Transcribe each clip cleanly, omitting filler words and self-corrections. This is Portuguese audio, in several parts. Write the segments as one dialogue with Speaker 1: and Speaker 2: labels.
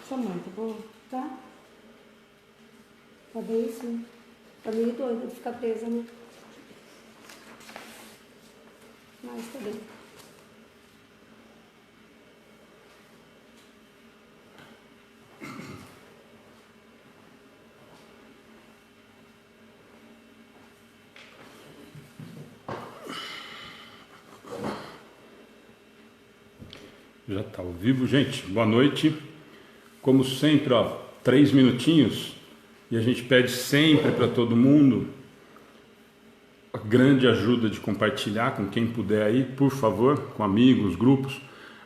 Speaker 1: Sua mãe, tá bom? Tá? Tá bem sim. Tá meio doida de ficar presa, né? Mas tá bem.
Speaker 2: Já está ao vivo, gente. Boa noite. Como sempre, 3 minutinhos. E a gente pede sempre para todo mundo a grande ajuda de compartilhar com quem puder aí, por favor, com amigos, grupos.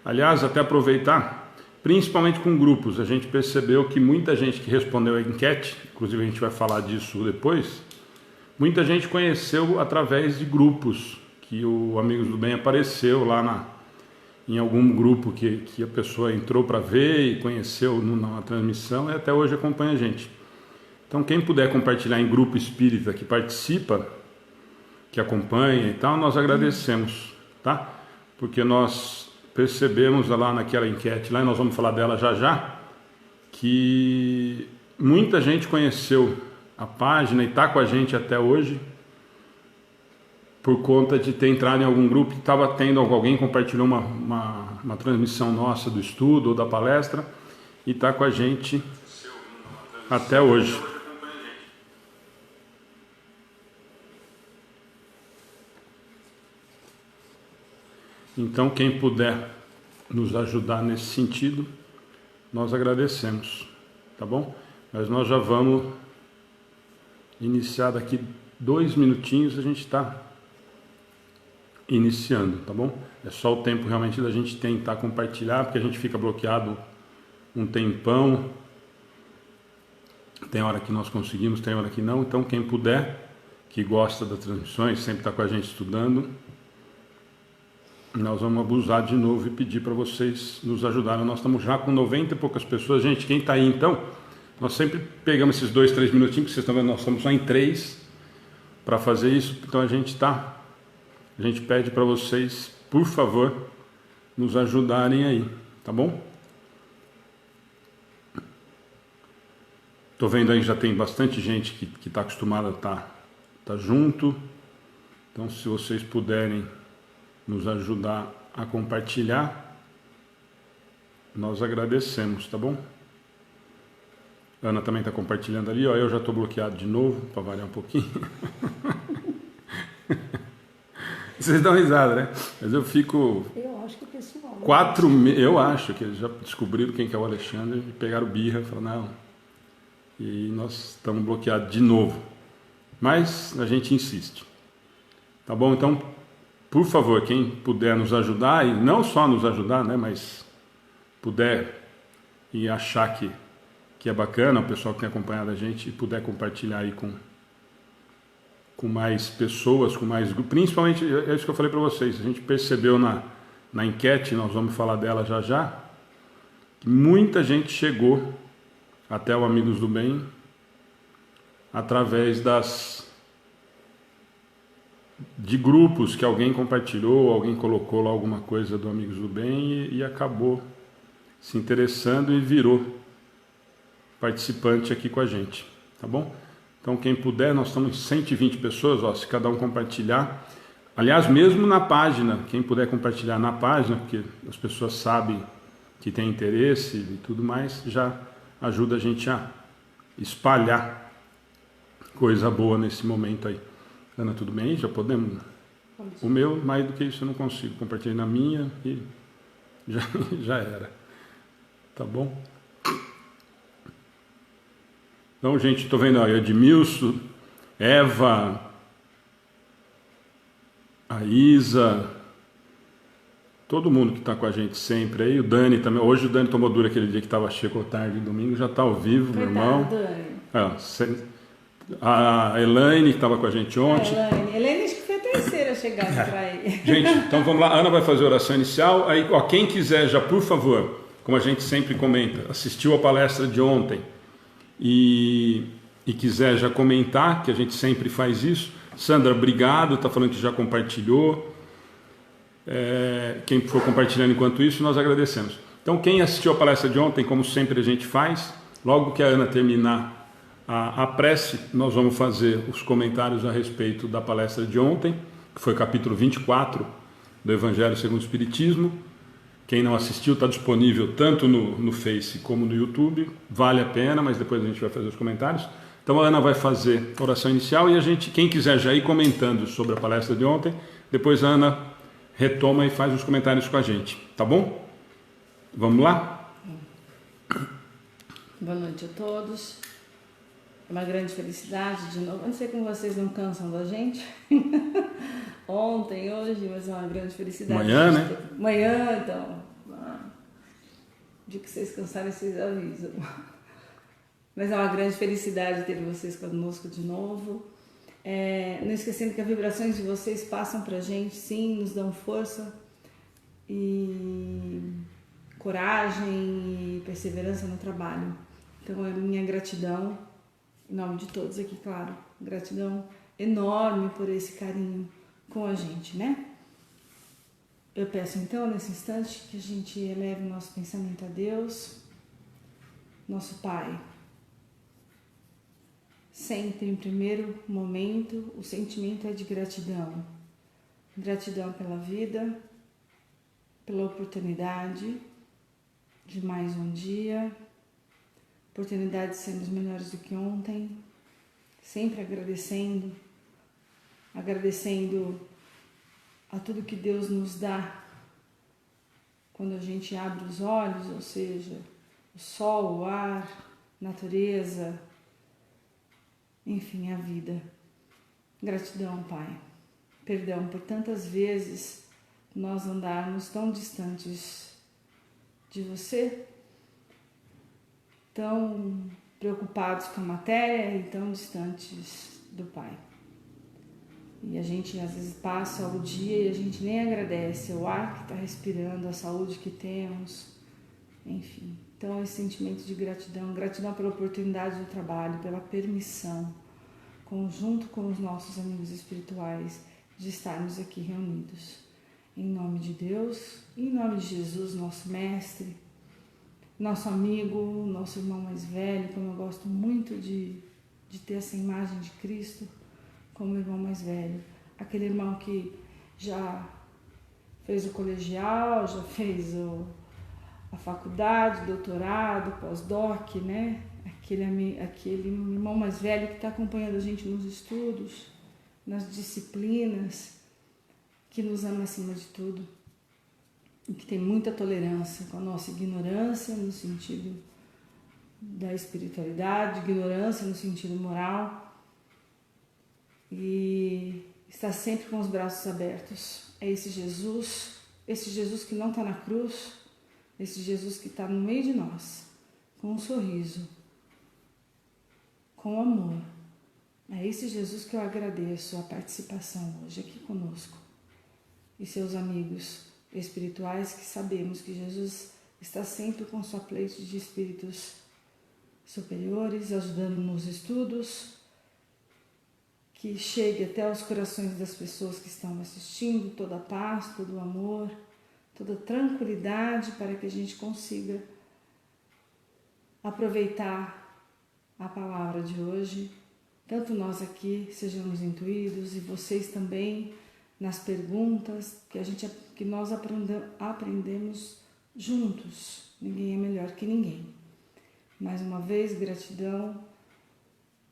Speaker 2: Aliás, até aproveitar, principalmente com grupos, a gente percebeu que muita gente que respondeu a enquete, inclusive a gente vai falar disso depois, muita gente conheceu através de grupos, que o Amigos do Bem apareceu lá em algum grupo que a pessoa entrou para ver e conheceu na transmissão e até hoje acompanha a gente. Então quem puder compartilhar em grupo espírita que participa, que acompanha e tal, nós agradecemos, tá? Porque nós percebemos lá naquela enquete, lá e nós vamos falar dela já já, que muita gente conheceu a página e está com a gente até hoje, por conta de ter entrado em algum grupo que estava tendo, alguém compartilhou uma transmissão nossa do estudo ou da palestra e está com a gente até hoje. Então, quem puder nos ajudar nesse sentido, nós agradecemos, tá bom? Mas nós já vamos iniciar daqui 2 minutinhos, a gente está iniciando, tá bom? É só o tempo realmente da gente tentar compartilhar, porque a gente fica bloqueado um tempão. Tem hora que nós conseguimos, tem hora que não. Então quem puder, que gosta das transmissões, sempre está com a gente estudando, nós vamos abusar de novo e pedir para vocês nos ajudarem. Nós estamos já com 90 e poucas pessoas. Gente, quem está aí então, nós sempre pegamos esses 2, 3 minutinhos, que vocês estão vendo, nós estamos só em 3 para fazer isso. Então a gente pede para vocês, por favor, nos ajudarem aí, tá bom? Tô vendo aí que já tem bastante gente que está acostumada a tá junto. Então, se vocês puderem nos ajudar a compartilhar, nós agradecemos, tá bom? Ana também está compartilhando ali, eu já estou bloqueado de novo, para variar um pouquinho. Vocês dão risada, né? Mas eu fico...
Speaker 1: Eu acho que o pessoal...
Speaker 2: 4 meses... Eu acho que eles já descobriram quem que é o Alexandre e pegaram birra, falaram, não. E nós estamos bloqueados de novo. Mas a gente insiste. Tá bom? Então, por favor, quem puder nos ajudar, e não só nos ajudar, né? Mas puder e achar que é bacana, o pessoal que tem acompanhado a gente, e puder compartilhar aí com mais pessoas, com mais grupos, principalmente, é isso que eu falei para vocês, a gente percebeu na enquete, nós vamos falar dela já já, que muita gente chegou até o Amigos do Bem através de grupos que alguém compartilhou, alguém colocou lá alguma coisa do Amigos do Bem e acabou se interessando e virou participante aqui com a gente, tá bom? Então, quem puder, nós estamos 120 pessoas, se cada um compartilhar. Aliás, mesmo na página, quem puder compartilhar na página, porque as pessoas sabem que tem interesse e tudo mais, já ajuda a gente a espalhar coisa boa nesse momento aí. Ana, tudo bem? Já podemos? O meu, mais do que isso, eu não consigo. Compartilhei na minha e já era. Tá bom? Então, gente, estou vendo aí Edmilson, Eva, a Isa, todo mundo que está com a gente sempre aí, o Dani também. Hoje o Dani tomou dura aquele dia que estava chegou tarde, domingo, já está ao vivo, meu irmão. A Elaine, que estava com a gente ontem.
Speaker 1: Elaine acho que foi a terceira chegada para aí.
Speaker 2: Gente, então vamos lá, a Ana vai fazer a oração inicial. Aí, quem quiser já, por favor, como a gente sempre comenta, assistiu a palestra de ontem, e quiser já comentar, que a gente sempre faz isso. Sandra, obrigado, está falando que já compartilhou. Quem for compartilhando enquanto isso, nós agradecemos. Então, quem assistiu a palestra de ontem, como sempre a gente faz, logo que a Ana terminar a prece, nós vamos fazer os comentários a respeito da palestra de ontem, que foi o capítulo 24 do Evangelho segundo o Espiritismo. Quem não assistiu está disponível tanto no Face como no YouTube, vale a pena, mas depois a gente vai fazer os comentários. Então a Ana vai fazer a oração inicial e quem quiser já ir comentando sobre a palestra de ontem, depois a Ana retoma e faz os comentários com a gente, tá bom? Vamos lá?
Speaker 3: Boa noite a todos. É uma grande felicidade de novo. Eu não sei como vocês não cansam da gente. Ontem, hoje, mas é uma grande felicidade.
Speaker 2: Amanhã, né?
Speaker 3: Amanhã, então. De que vocês cansarem, vocês avisam. Mas é uma grande felicidade ter vocês conosco de novo. Não esquecendo que as vibrações de vocês passam pra gente, sim, nos dão força e coragem e perseverança no trabalho. Então, é minha gratidão, em nome de todos aqui, claro, gratidão enorme por esse carinho com a gente, né? Eu peço então, nesse instante, que a gente eleve o nosso pensamento a Deus, nosso Pai. Sempre, em primeiro momento, o sentimento é de gratidão. Gratidão pela vida, pela oportunidade de mais um dia, oportunidade de sermos melhores do que ontem, sempre agradecendo a tudo que Deus nos dá quando a gente abre os olhos, ou seja, o sol, o ar, natureza, enfim, a vida. Gratidão, Pai. Perdão por tantas vezes nós andarmos tão distantes de você, tão preocupados com a matéria e tão distantes do Pai. E a gente às vezes passa o dia e a gente nem agradece o ar que está respirando, a saúde que temos, enfim. Então esse sentimento de gratidão, gratidão pela oportunidade do trabalho, pela permissão, conjunto com os nossos amigos espirituais, de estarmos aqui reunidos. Em nome de Deus, em nome de Jesus, nosso mestre, nosso amigo, nosso irmão mais velho, como eu gosto muito de ter essa imagem de Cristo como irmão mais velho. Aquele irmão que já fez o colegial, já fez a faculdade, doutorado, pós-doc, né? Aquele irmão mais velho que está acompanhando a gente nos estudos, nas disciplinas, que nos ama acima de tudo e que tem muita tolerância com a nossa ignorância no sentido da espiritualidade, ignorância no sentido moral, e está sempre com os braços abertos. É esse Jesus que não está na cruz, esse Jesus que está no meio de nós, com um sorriso, com amor. É esse Jesus que eu agradeço a participação hoje aqui conosco. E seus amigos espirituais, que sabemos que Jesus está sempre com sua pleite de espíritos superiores, ajudando nos estudos, que chegue até os corações das pessoas que estão assistindo toda a paz, todo o amor, toda a tranquilidade, para que a gente consiga aproveitar a palavra de hoje, tanto nós aqui sejamos intuídos e vocês também nas perguntas que nós aprendemos juntos. Ninguém é melhor que ninguém. Mais uma vez, gratidão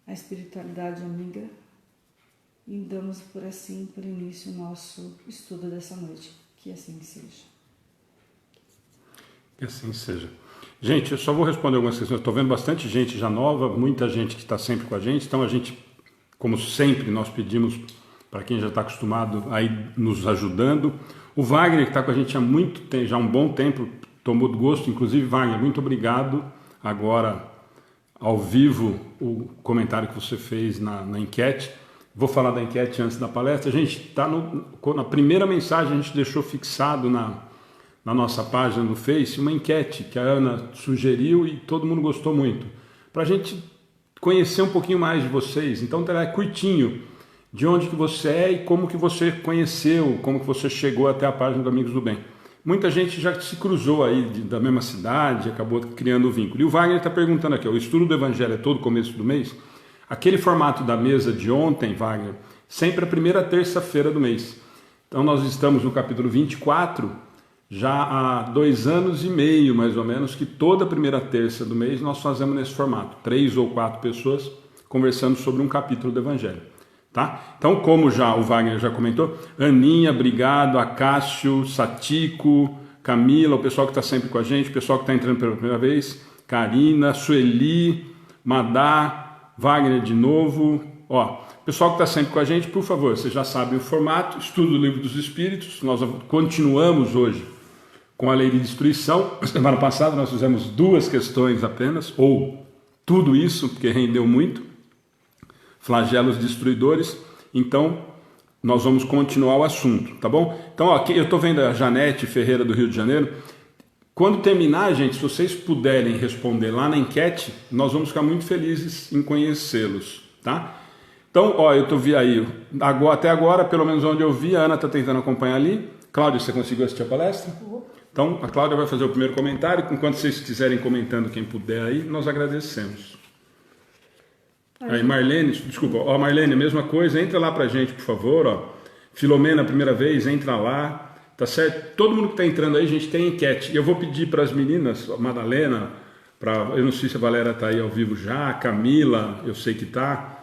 Speaker 3: à espiritualidade amiga e damos por início o nosso estudo dessa noite. Que assim seja.
Speaker 2: Que assim seja. Gente, eu só vou responder algumas questões. Estou vendo bastante gente já nova, muita gente que está sempre com a gente. Então a gente, como sempre, nós pedimos para quem já está acostumado a ir nos ajudando. O Wagner, que está com a gente há muito tempo, já há um bom tempo, tomou gosto. Inclusive, Wagner, muito obrigado. Agora, ao vivo, o comentário que você fez na enquete. Vou falar da enquete antes da palestra. A gente está na primeira mensagem, a gente deixou fixado na nossa página no Face uma enquete que a Ana sugeriu e todo mundo gostou muito. Para a gente conhecer um pouquinho mais de vocês. Então, é curtinho. De onde que você é e como que você conheceu, como que você chegou até a página do Amigos do Bem. muita gente já se cruzou aí da mesma cidade, acabou criando o vínculo. E o Wagner está perguntando aqui, ó, o estudo do Evangelho é todo começo do mês? Aquele formato da mesa de ontem, Wagner, sempre a primeira terça-feira do mês. Então nós estamos no capítulo 24, já há 2 anos e meio, mais ou menos, que toda primeira terça do mês nós fazemos nesse formato. 3 ou 4 pessoas conversando sobre um capítulo do Evangelho. Tá? Então, como já o Wagner já comentou, Aninha, obrigado, Acácio, Satico, Camila, o pessoal que está sempre com a gente, o pessoal que está entrando pela primeira vez, Karina, Sueli, Madá, Wagner de novo. Ó, pessoal que está sempre com a gente, por favor, vocês já sabem o formato, estudo do Livro dos Espíritos, nós continuamos hoje com a lei de destruição. Semana passada nós fizemos 2 questões apenas, ou tudo isso, porque rendeu muito, flagelos destruidores. Então nós vamos continuar o assunto, tá bom? Então ó, aqui eu estou vendo a Janete Ferreira do Rio de Janeiro. Quando terminar, gente, se vocês puderem responder lá na enquete, nós vamos ficar muito felizes em conhecê-los, tá? Então, ó, eu vi aí, até agora, pelo menos onde eu vi, a Ana está tentando acompanhar ali. Cláudia, você conseguiu assistir a palestra? Então, a Cláudia vai fazer o primeiro comentário. Enquanto vocês estiverem comentando, quem puder aí, nós agradecemos. Aí, Marlene, desculpa, ó, Marlene, a mesma coisa, entra lá pra gente, por favor, ó. Filomena, primeira vez, entra lá, tá certo? Todo mundo que tá entrando aí, a gente tem enquete. E eu vou pedir para as meninas, a Madalena, eu não sei se a Valéria tá aí ao vivo já, a Camila, eu sei que tá,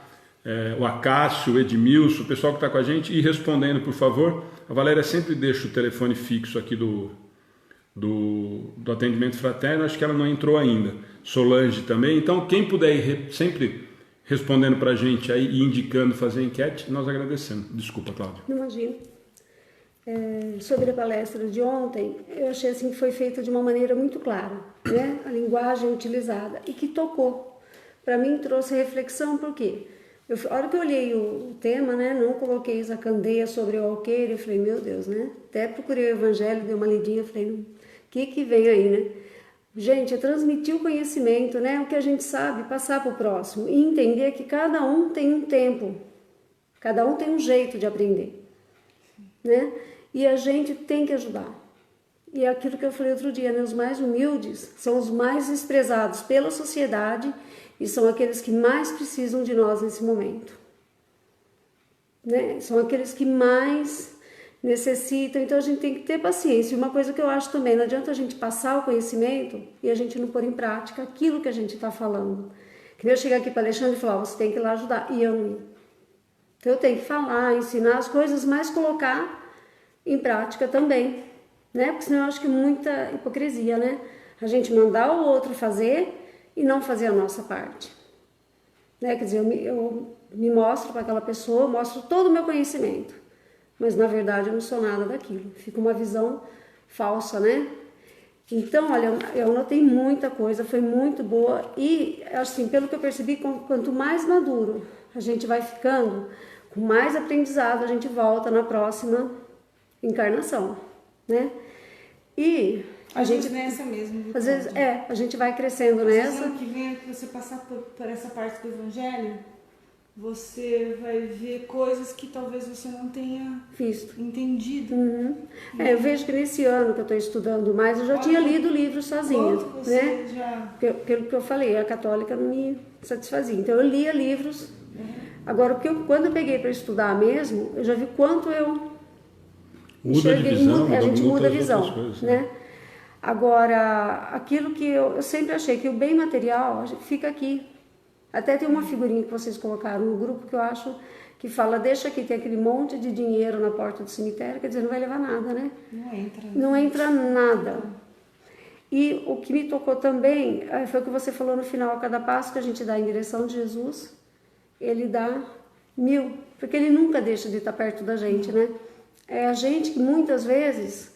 Speaker 2: o Acácio, o Edmilson, o pessoal que tá com a gente, ir respondendo, por favor. A Valéria sempre deixa o telefone fixo aqui do atendimento fraterno, acho que ela não entrou ainda. Solange também. Então, quem puder ir sempre respondendo para a gente aí e indicando fazer enquete, nós agradecemos. Desculpa, Cláudia.
Speaker 1: Não imagino. Sobre a palestra de ontem, eu achei assim que foi feita de uma maneira muito clara, né? A linguagem utilizada e que tocou. Para mim trouxe reflexão, por quê? A hora que eu olhei o tema, né, não coloquei a candeia sobre o alqueire, eu falei, meu Deus, né? Até procurei o Evangelho, dei uma lidinha, falei, o que vem aí, né? Gente, é transmitir o conhecimento, né? O que a gente sabe, passar para o próximo e entender que cada um tem um tempo, cada um tem um jeito de aprender, né? E a gente tem que ajudar. E é aquilo que eu falei outro dia, né? Os mais humildes são os mais desprezados pela sociedade e são aqueles que mais precisam de nós nesse momento, né? São aqueles que mais necessitam, então a gente tem que ter paciência. E uma coisa que eu acho também, não adianta a gente passar o conhecimento e a gente não pôr em prática aquilo que a gente está falando. Que nem eu chegar aqui para Alexandre e falar, você tem que ir lá ajudar, e eu não ia. Então eu tenho que falar, ensinar as coisas, mas colocar em prática também, né? Porque senão eu acho que muita hipocrisia, né? A gente mandar o outro fazer e não fazer a nossa parte, né? Quer dizer, eu me mostro para aquela pessoa, mostro todo o meu conhecimento, mas na verdade eu não sou nada daquilo. Fica uma visão falsa, né? Então, olha, eu notei muita coisa, foi muito boa e, assim, pelo que eu percebi, quanto mais maduro a gente vai ficando, com mais aprendizado a gente volta na próxima encarnação, né? E
Speaker 3: a gente nessa mesmo.
Speaker 1: Às vezes, a gente vai crescendo nessa.
Speaker 3: Ano que vem, você passar por essa parte do Evangelho, você vai ver coisas que talvez você não tenha
Speaker 1: visto,
Speaker 3: entendido.
Speaker 1: Uhum. Eu vejo que nesse ano que eu estou estudando mais, eu já tinha lido livros sozinha, né? Pelo que eu falei, a católica não me satisfazia. Então eu lia livros. Agora, quando eu peguei para estudar mesmo, eu já vi quanto eu
Speaker 2: enxerguei,
Speaker 1: a gente muda a visão, coisas, né? Agora, aquilo que eu sempre achei que o bem material fica aqui. Até tem uma figurinha que vocês colocaram no grupo que eu acho que fala, deixa aqui, tem aquele monte de dinheiro na porta do cemitério, quer dizer, não vai levar nada, né? Não entra nada. E o que me tocou também foi o que você falou no final, a cada passo que a gente dá em direção de Jesus, ele dá 1000, porque ele nunca deixa de estar perto da gente, né? É a gente que muitas vezes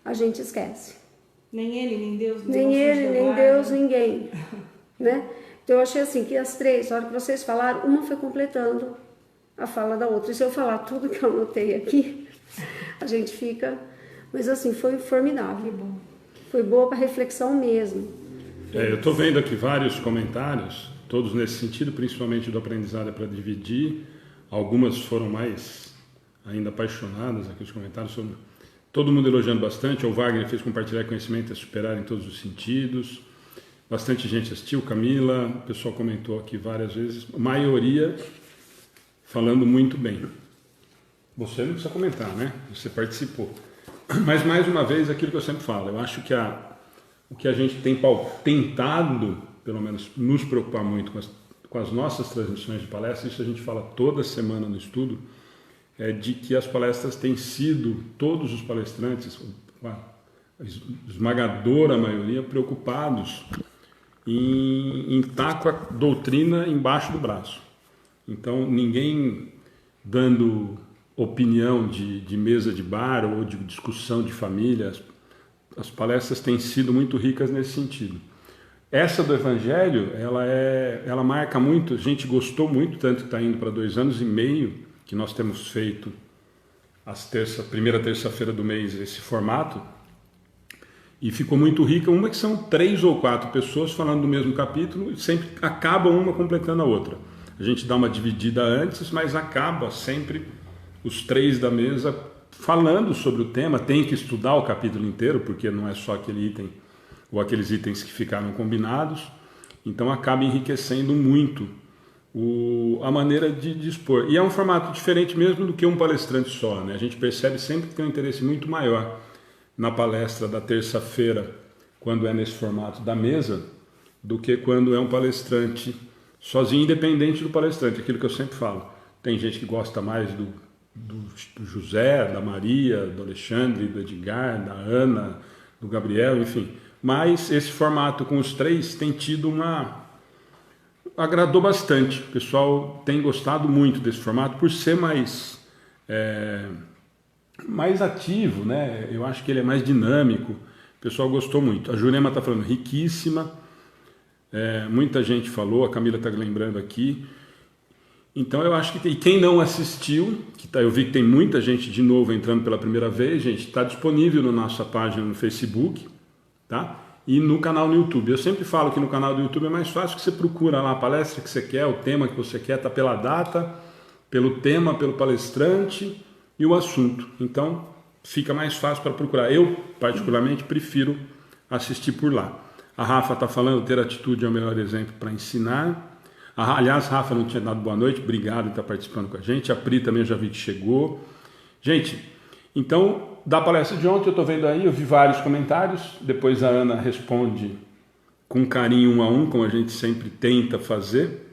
Speaker 1: a gente esquece.
Speaker 3: Nem ele, nem Deus.
Speaker 1: Nem ele, nem Deus, ninguém, né? Então eu achei assim, que as três, na hora que vocês falaram, uma foi completando a fala da outra. E se eu falar tudo que eu anotei aqui, a gente fica... Mas assim, foi formidável. Foi boa para reflexão mesmo.
Speaker 2: Eu estou vendo aqui vários comentários, todos nesse sentido, principalmente do aprendizado é para dividir. Algumas foram mais ainda apaixonadas, aqui os comentários sobre todo mundo elogiando bastante. O Wagner fez compartilhar conhecimento e superar em todos os sentidos. Bastante gente assistiu, Camila, o pessoal comentou aqui várias vezes. A maioria falando muito bem. Você não precisa comentar, né? Você participou. Mas, mais uma vez, aquilo que eu sempre falo, eu acho que o que a gente tem tentado, pelo menos, nos preocupar muito com as nossas transmissões de palestras, isso a gente fala toda semana no estudo, é de que as palestras têm sido, todos os palestrantes, a esmagadora maioria, preocupados em estar com a doutrina embaixo do braço. Então, ninguém dando opinião de mesa de bar ou de discussão de família. As palestras têm sido muito ricas nesse sentido. Essa do Evangelho, ela marca muito, a gente gostou muito, tanto que está indo para 2 anos e meio que nós temos feito primeira terça-feira do mês esse formato, e ficou muito rica, uma que são 3 ou 4 pessoas falando do mesmo capítulo e sempre acaba uma completando a outra. A gente dá uma dividida antes, mas acaba sempre os 3 da mesa falando sobre o tema. Tem que estudar o capítulo inteiro, porque não é só aquele item ou aqueles itens que ficaram combinados. Então acaba enriquecendo muito a maneira de expor. E é um formato diferente mesmo do que um palestrante só, né? A gente percebe sempre que tem um interesse muito maior na palestra da terça-feira, quando é nesse formato da mesa, do que quando é um palestrante sozinho, independente do palestrante. Aquilo que eu sempre falo. Tem gente que gosta mais do José, da Maria, do Alexandre, do Edgar, da Ana, do Gabriel, enfim. Mas esse formato com os 3 tem tido agradou bastante. O pessoal tem gostado muito desse formato por ser mais ativo, né? Eu acho que ele é mais dinâmico. O pessoal gostou muito. A Jurema está falando riquíssima. Muita gente falou, a Camila está lembrando aqui. Então eu acho que quem não assistiu, eu vi que tem muita gente de novo entrando pela primeira vez, gente, está disponível na nossa página no Facebook, tá? E no canal no YouTube. Eu sempre falo que no canal do YouTube é mais fácil, que você procura lá a palestra que você quer, o tema que você quer, tá pela data, pelo tema, pelo palestrante e o assunto. Então fica mais fácil para procurar. Eu, particularmente, prefiro assistir por lá. A Rafa está falando, ter atitude é o melhor exemplo para ensinar. Aliás, Rafa não tinha dado boa noite, obrigado por estar participando com a gente. A Pri também já vi que chegou. Gente, então, da palestra de ontem, eu estou vendo aí, eu vi vários comentários. Depois a Ana responde com carinho 1 a 1, como a gente sempre tenta fazer.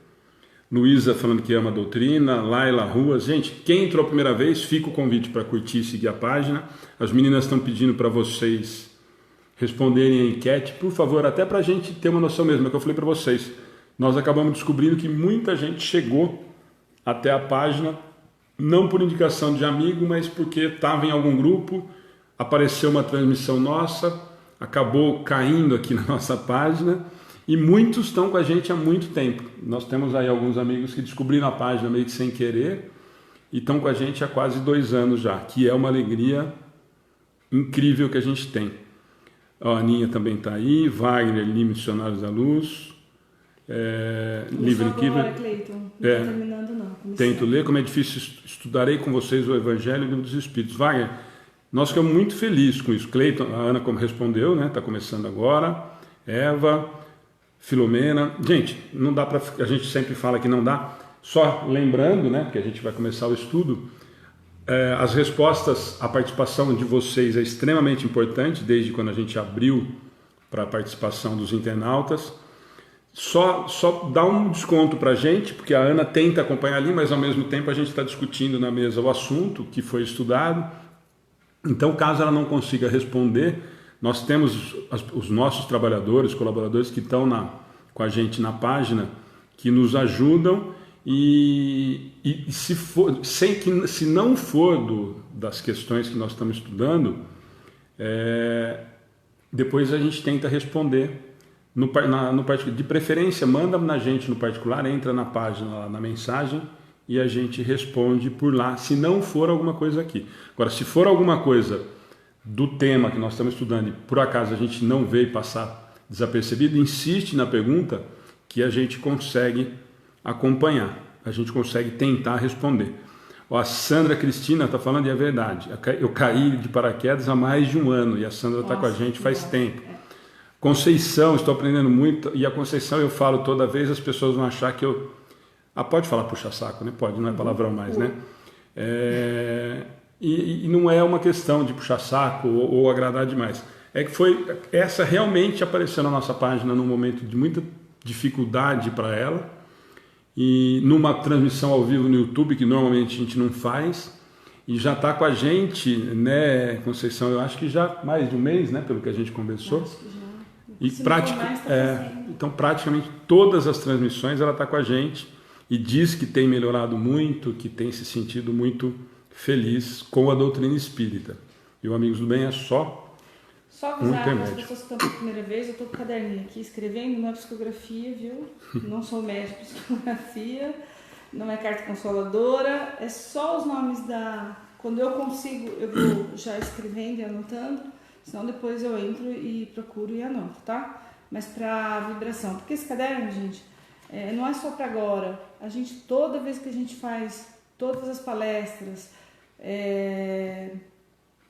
Speaker 2: Luísa falando que ama a doutrina. Laila Ruas. Gente, quem entrou a primeira vez, fica o convite para curtir e seguir a página. As meninas estão pedindo para vocês responderem a enquete, por favor, até para a gente ter uma noção mesmo, é o que eu falei para vocês. Nós acabamos descobrindo que muita gente chegou até a página, não por indicação de amigo, mas porque estava em algum grupo, apareceu uma transmissão nossa, acabou caindo aqui na nossa página, e muitos estão com a gente há muito tempo. Nós temos aí alguns amigos que descobriram a página meio que sem querer, e estão com a gente há quase 2 anos já, que é uma alegria incrível que a gente tem. A Aninha também está aí, Wagner, Missionários da Luz... livre
Speaker 3: agora, Cleiton. Não está terminando não.
Speaker 2: Tento ler, como é difícil, estudarei com vocês o Evangelho e o Livro dos Espíritos. Wagner, nós ficamos muito felizes com isso. Cleiton, a Ana como respondeu, né? Está começando agora. Eva, Filomena. Gente, não dá para, a gente sempre fala que não dá. Só lembrando, né? Porque a gente vai começar o estudo. As respostas, a participação de vocês é extremamente importante, desde quando a gente abriu para a participação dos internautas. Só dá um desconto para a gente, porque a Ana tenta acompanhar ali, mas ao mesmo tempo a gente está discutindo na mesa o assunto que foi estudado. Então, caso ela não consiga responder, nós temos os nossos trabalhadores, colaboradores que estão com a gente na página, que nos ajudam e se não for das questões que nós estamos estudando, depois a gente tenta responder. De preferência, manda na gente no particular, entra na página, na mensagem, e a gente responde por lá, se não for alguma coisa aqui. Agora, se for alguma coisa do tema que nós estamos estudando e por acaso a gente não veio passar desapercebido, insiste na pergunta que a gente consegue acompanhar, a gente consegue tentar responder. Ó, a Sandra Cristina está falando e é verdade. Eu caí de paraquedas há mais de um ano e a Sandra está com a gente faz tempo. Conceição, estou aprendendo muito, e a Conceição eu falo toda vez, as pessoas vão achar que eu... pode falar puxa-saco, né? Pode, não é palavrão mais, né? E não é uma questão de puxar-saco ou agradar demais. É que essa realmente apareceu na nossa página num momento de muita dificuldade para ela, e numa transmissão ao vivo no YouTube, que normalmente a gente não faz, e já está com a gente, né, Conceição, eu acho que já mais de um mês, né, pelo que a gente conversou.
Speaker 3: Acho que já.
Speaker 2: E então praticamente todas as transmissões ela está com a gente e diz que tem melhorado muito, que tem se sentido muito feliz com a doutrina espírita. E o Amigos do Bem é só
Speaker 3: avisar para as pessoas que estão pela primeira vez, eu estou com o caderninho aqui escrevendo, não é psicografia, viu? Não sou médico de psicografia, não é carta consoladora, é só os nomes Quando eu consigo, eu vou já escrevendo e anotando, senão depois eu entro e procuro e anoto, tá? Mas para vibração, porque esse caderno, gente, não é só para agora. A gente, toda vez que a gente faz todas as palestras,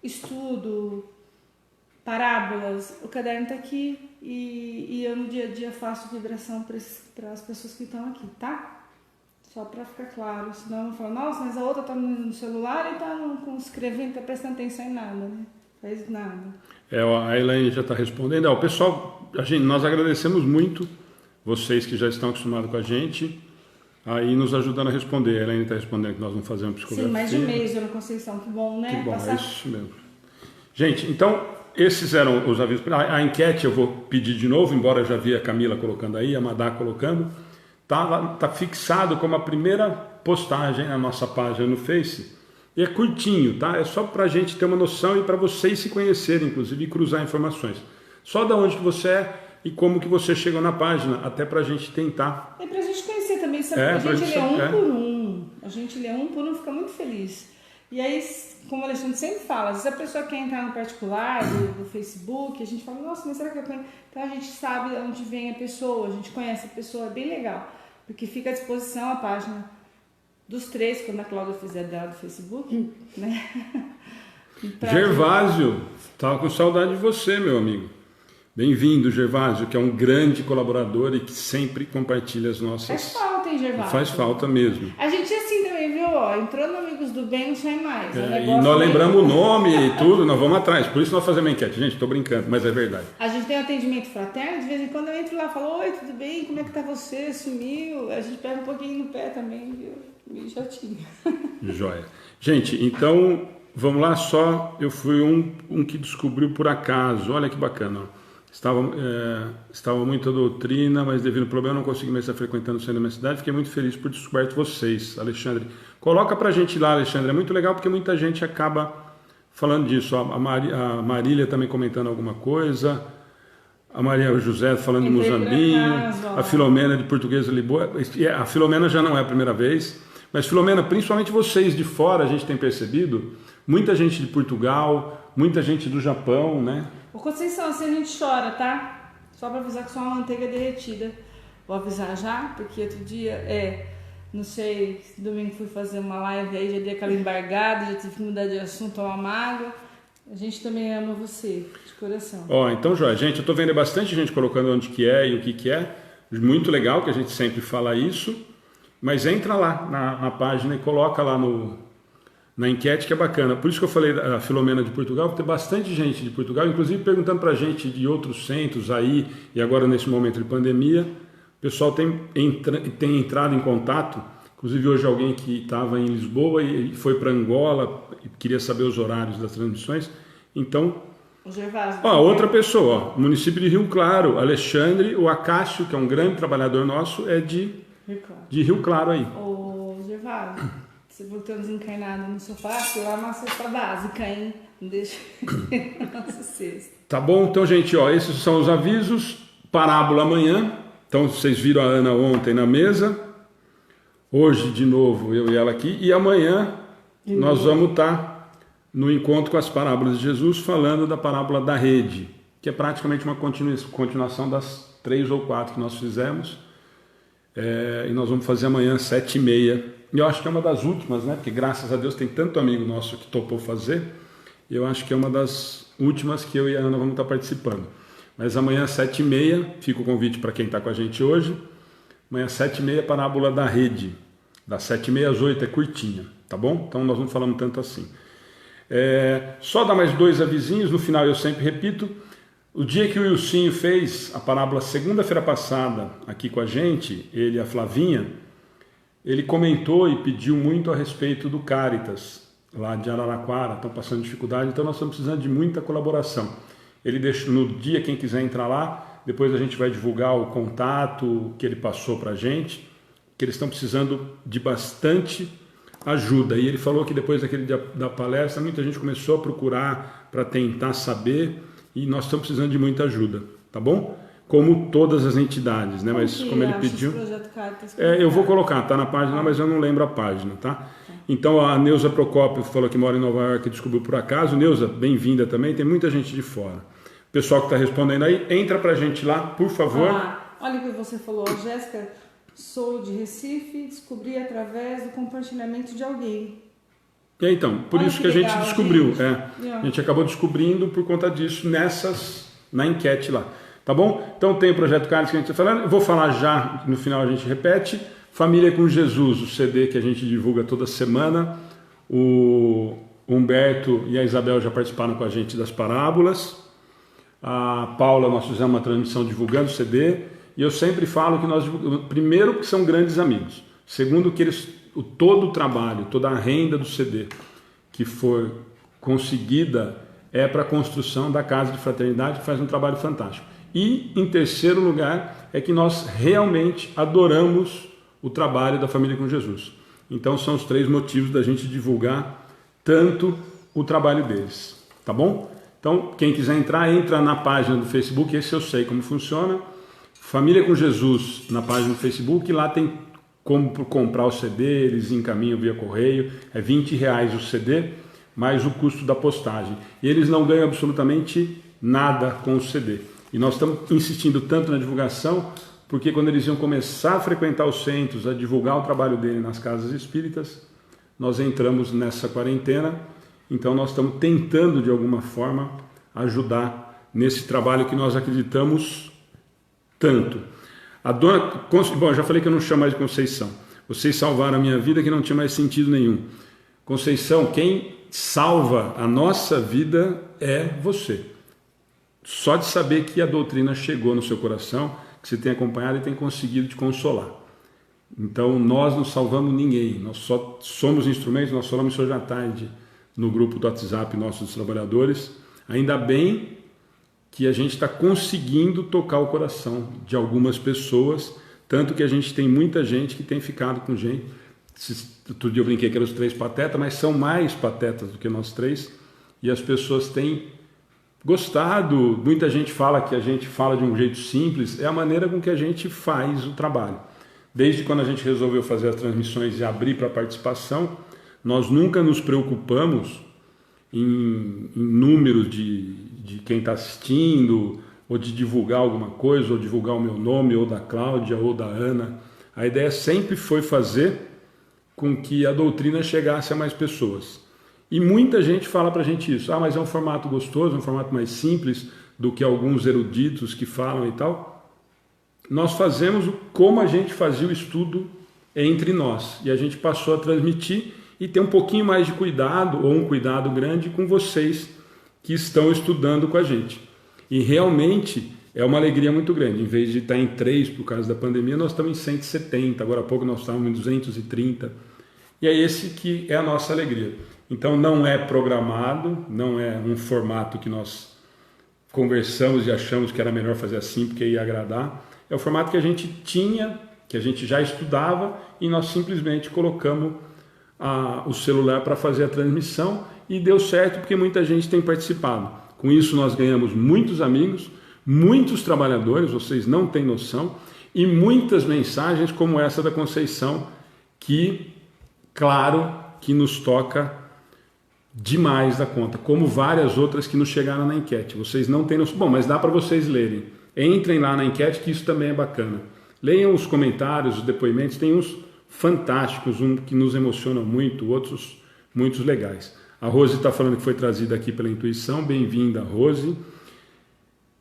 Speaker 3: estudo, parábolas, o caderno está aqui e eu no dia a dia faço vibração para as pessoas que estão aqui, tá? Só para ficar claro, senão eu falo, nossa, mas a outra está no celular e está escrevendo, está prestando atenção em nada, né? Faz nada.
Speaker 2: A Elaine já está respondendo. O pessoal, nós agradecemos muito vocês que já estão acostumados com a gente, aí nos ajudando a responder. A Elaine está respondendo que nós não fazemos psicografia.
Speaker 3: Sim, mais de um mês, Dona Conceição, que bom, né?
Speaker 2: Que bom, é isso mesmo. Gente, então, esses eram os avisos. A enquete eu vou pedir de novo, embora eu já vi a Camila colocando aí, a Madá colocando. Tá fixado como a primeira postagem na nossa página no Face. E é curtinho, tá? É só para a gente ter uma noção e para vocês se conhecerem, inclusive, e cruzar informações. Só da onde que você é e como que você chegou na página, até para a gente tentar.
Speaker 3: É para a gente conhecer também, sabe? A gente lê um por um. A gente lê um por um, fica muito feliz. E aí, como o Alexandre sempre fala, às vezes a pessoa quer entrar no particular do Facebook, a gente fala, nossa, mas será que eu conheço? Então a gente sabe de onde vem a pessoa, a gente conhece a pessoa, é bem legal. Porque fica à disposição a página dos três, quando a Cláudia fizer dela do Facebook, né?
Speaker 2: Gervásio, estava com saudade de você, meu amigo. Bem-vindo, Gervásio, que é um grande colaborador e que sempre compartilha as nossas...
Speaker 3: Faz falta, hein, Gervásio?
Speaker 2: Faz falta mesmo.
Speaker 3: A gente é assim também, viu? Entrou no Amigos do Bem, não sai mais.
Speaker 2: E nós lembramos o nome e tudo, nós vamos atrás. Por isso nós fazemos a enquete. Gente, estou brincando, mas é verdade.
Speaker 3: A gente tem um atendimento fraterno, de vez em quando eu entro lá e falo, oi, tudo bem? Como é que tá você? Sumiu? A gente pega um pouquinho no pé também, viu? Meio chatinho.
Speaker 2: Joia. Gente, então, vamos lá só. Eu fui um que descobriu por acaso. Olha que bacana, ó. Estava muita doutrina, mas devido ao problema não consegui mais estar frequentando o centro da minha cidade. Fiquei muito feliz por descoberto vocês, Alexandre. Coloca pra gente lá, Alexandre. É muito legal porque muita gente acaba falando disso. A Marília também comentando alguma coisa. A Maria José falando de Muzambinho. A Filomena de Portuguesa Lisboa. A Filomena já não é a primeira vez. Mas Filomena, principalmente vocês de fora, a gente tem percebido. Muita gente de Portugal, muita gente do Japão, né?
Speaker 3: Ô Conceição, assim a gente chora, tá? Só pra avisar que só uma manteiga derretida. Vou avisar já, porque outro dia, não sei, domingo fui fazer uma live aí, já dei aquela embargada, já tive que mudar de assunto, tomar uma água. A gente também ama você, de coração.
Speaker 2: Então, Joia, gente, eu tô vendo bastante gente colocando onde que é e o que é. Muito legal que a gente sempre fala isso. Mas entra lá na página e coloca lá na enquete, que é bacana. Por isso que eu falei da Filomena de Portugal, porque tem bastante gente de Portugal, inclusive perguntando para gente de outros centros aí, e agora nesse momento de pandemia, o pessoal tem entrado em contato. Inclusive hoje alguém que estava em Lisboa e foi para Angola e queria saber os horários das transmissões. Então,
Speaker 3: o Gervásio,
Speaker 2: outra pessoa, município de Rio Claro, Alexandre, o Acácio, que é um grande trabalhador nosso, é de Rio Claro aí.
Speaker 3: Ô Gervásio, você voltou desencarnado no sofá, sei lá, uma cesta básica, hein? Não deixa nossa cesta.
Speaker 2: Tá bom? Então, gente, esses são os avisos. Parábola amanhã. Então, vocês viram a Ana ontem na mesa. Hoje, de novo, eu e ela aqui. E amanhã nós vamos estar no encontro com as parábolas de Jesus, falando da parábola da rede, que é praticamente uma continuação das 3 ou 4 que nós fizemos. e nós vamos fazer amanhã às 7h30. E eu acho que é uma das últimas, né? Porque graças a Deus tem tanto amigo nosso que topou fazer. E eu acho que é uma das últimas que eu e a Ana vamos estar participando. Mas amanhã às 7h30, fica o convite para quem está com a gente hoje. Amanhã às 7h30, parábola da rede. Das 7h30 às 8h, é curtinha, tá bom? Então nós não falamos tanto assim. Só dar mais 2 avisinhos, no final eu sempre repito. O dia que o Wilsinho fez a parábola segunda-feira passada aqui com a gente, ele e a Flavinha, ele comentou e pediu muito a respeito do Caritas, lá de Araraquara, estão passando dificuldade, então nós estamos precisando de muita colaboração. Ele deixou no dia, quem quiser entrar lá, depois a gente vai divulgar o contato que ele passou para a gente, que eles estão precisando de bastante ajuda. E ele falou que depois daquele dia da palestra, muita gente começou a procurar para tentar saber, e nós estamos precisando de muita ajuda, tá bom? Como todas as entidades, né? Mas como ele pediu... eu vou colocar, tá na página, mas eu não lembro a página, tá? Então a Neuza Procópio falou que mora em Nova York e descobriu por acaso. Neuza, bem-vinda também, tem muita gente de fora. O pessoal que está respondendo aí, entra pra gente lá, por favor.
Speaker 3: Olha o que você falou, Jéssica, sou de Recife, descobri através do compartilhamento de alguém.
Speaker 2: Então, por isso que a gente descobriu. A gente acabou descobrindo por conta disso na enquete lá. Tá bom? Então tem o Projeto Caritas que a gente está falando. Eu vou falar já, no final a gente repete. Família com Jesus, o CD que a gente divulga toda semana. O Humberto e a Isabel já participaram com a gente das parábolas. A Paula, nós fizemos uma transmissão divulgando o CD. E eu sempre falo que nós divulgamos, primeiro, que são grandes amigos. Segundo, que todo o trabalho, toda a renda do CD que for conseguida é para a construção da Casa de Fraternidade, que faz um trabalho fantástico. E, em terceiro lugar, é que nós realmente adoramos o trabalho da Família com Jesus. Então, são os 3 motivos da gente divulgar tanto o trabalho deles, tá bom? Então, quem quiser entrar, entra na página do Facebook, esse eu sei como funciona. Família com Jesus, na página do Facebook, lá tem como comprar o CD, eles encaminham via correio, é R$20 o CD, mais o custo da postagem. E eles não ganham absolutamente nada com o CD. E nós estamos insistindo tanto na divulgação, porque quando eles iam começar a frequentar os centros, a divulgar o trabalho dele nas casas espíritas, nós entramos nessa quarentena, então nós estamos tentando de alguma forma ajudar nesse trabalho que nós acreditamos tanto. A dona... Bom, eu já falei que eu não chamo mais de Conceição. Vocês salvaram a minha vida que não tinha mais sentido nenhum. Conceição, quem salva a nossa vida é você. Só de saber que a doutrina chegou no seu coração, que você tem acompanhado e tem conseguido te consolar. Então, nós não salvamos ninguém. Nós só somos instrumentos, nós falamos isso hoje à tarde no grupo do WhatsApp nossos trabalhadores. Ainda bem que a gente está conseguindo tocar o coração de algumas pessoas, tanto que a gente tem muita gente que tem ficado com gente. Outro dia eu brinquei que eram os 3 patetas, mas são mais patetas do que nós 3, e as pessoas têm gostado. Muita gente fala que a gente fala de um jeito simples, é a maneira com que a gente faz o trabalho. Desde quando a gente resolveu fazer as transmissões e abrir para participação, nós nunca nos preocupamos em número de quem está assistindo, ou de divulgar alguma coisa, ou divulgar o meu nome, ou da Cláudia, ou da Ana. A ideia sempre foi fazer com que a doutrina chegasse a mais pessoas. E muita gente fala para a gente isso. Mas é um formato gostoso, um formato mais simples do que alguns eruditos que falam e tal. Nós fazemos como a gente fazia o estudo entre nós. E a gente passou a transmitir e ter um pouquinho mais de cuidado, ou um cuidado grande com vocês que estão estudando com a gente. E realmente é uma alegria muito grande. Em vez de estar em 3 por causa da pandemia, nós estamos em 170. Agora há pouco nós estávamos em 230. E é esse que é a nossa alegria. Então não é programado, não é um formato que nós conversamos e achamos que era melhor fazer assim porque ia agradar. É o formato que a gente tinha, que a gente já estudava, e nós simplesmente colocamos o celular para fazer a transmissão, e deu certo porque muita gente tem participado. Com isso nós ganhamos muitos amigos, muitos trabalhadores, vocês não têm noção, e muitas mensagens como essa da Conceição, que, claro, que nos toca demais da conta, como várias outras que nos chegaram na enquete. Vocês não têm noção. Bom, mas dá para vocês lerem. Entrem lá na enquete, que isso também é bacana. Leiam os comentários, os depoimentos, tem uns fantásticos, um que nos emociona muito, outros muitos legais. A Rose está falando que foi trazida aqui pela intuição, bem-vinda, Rose.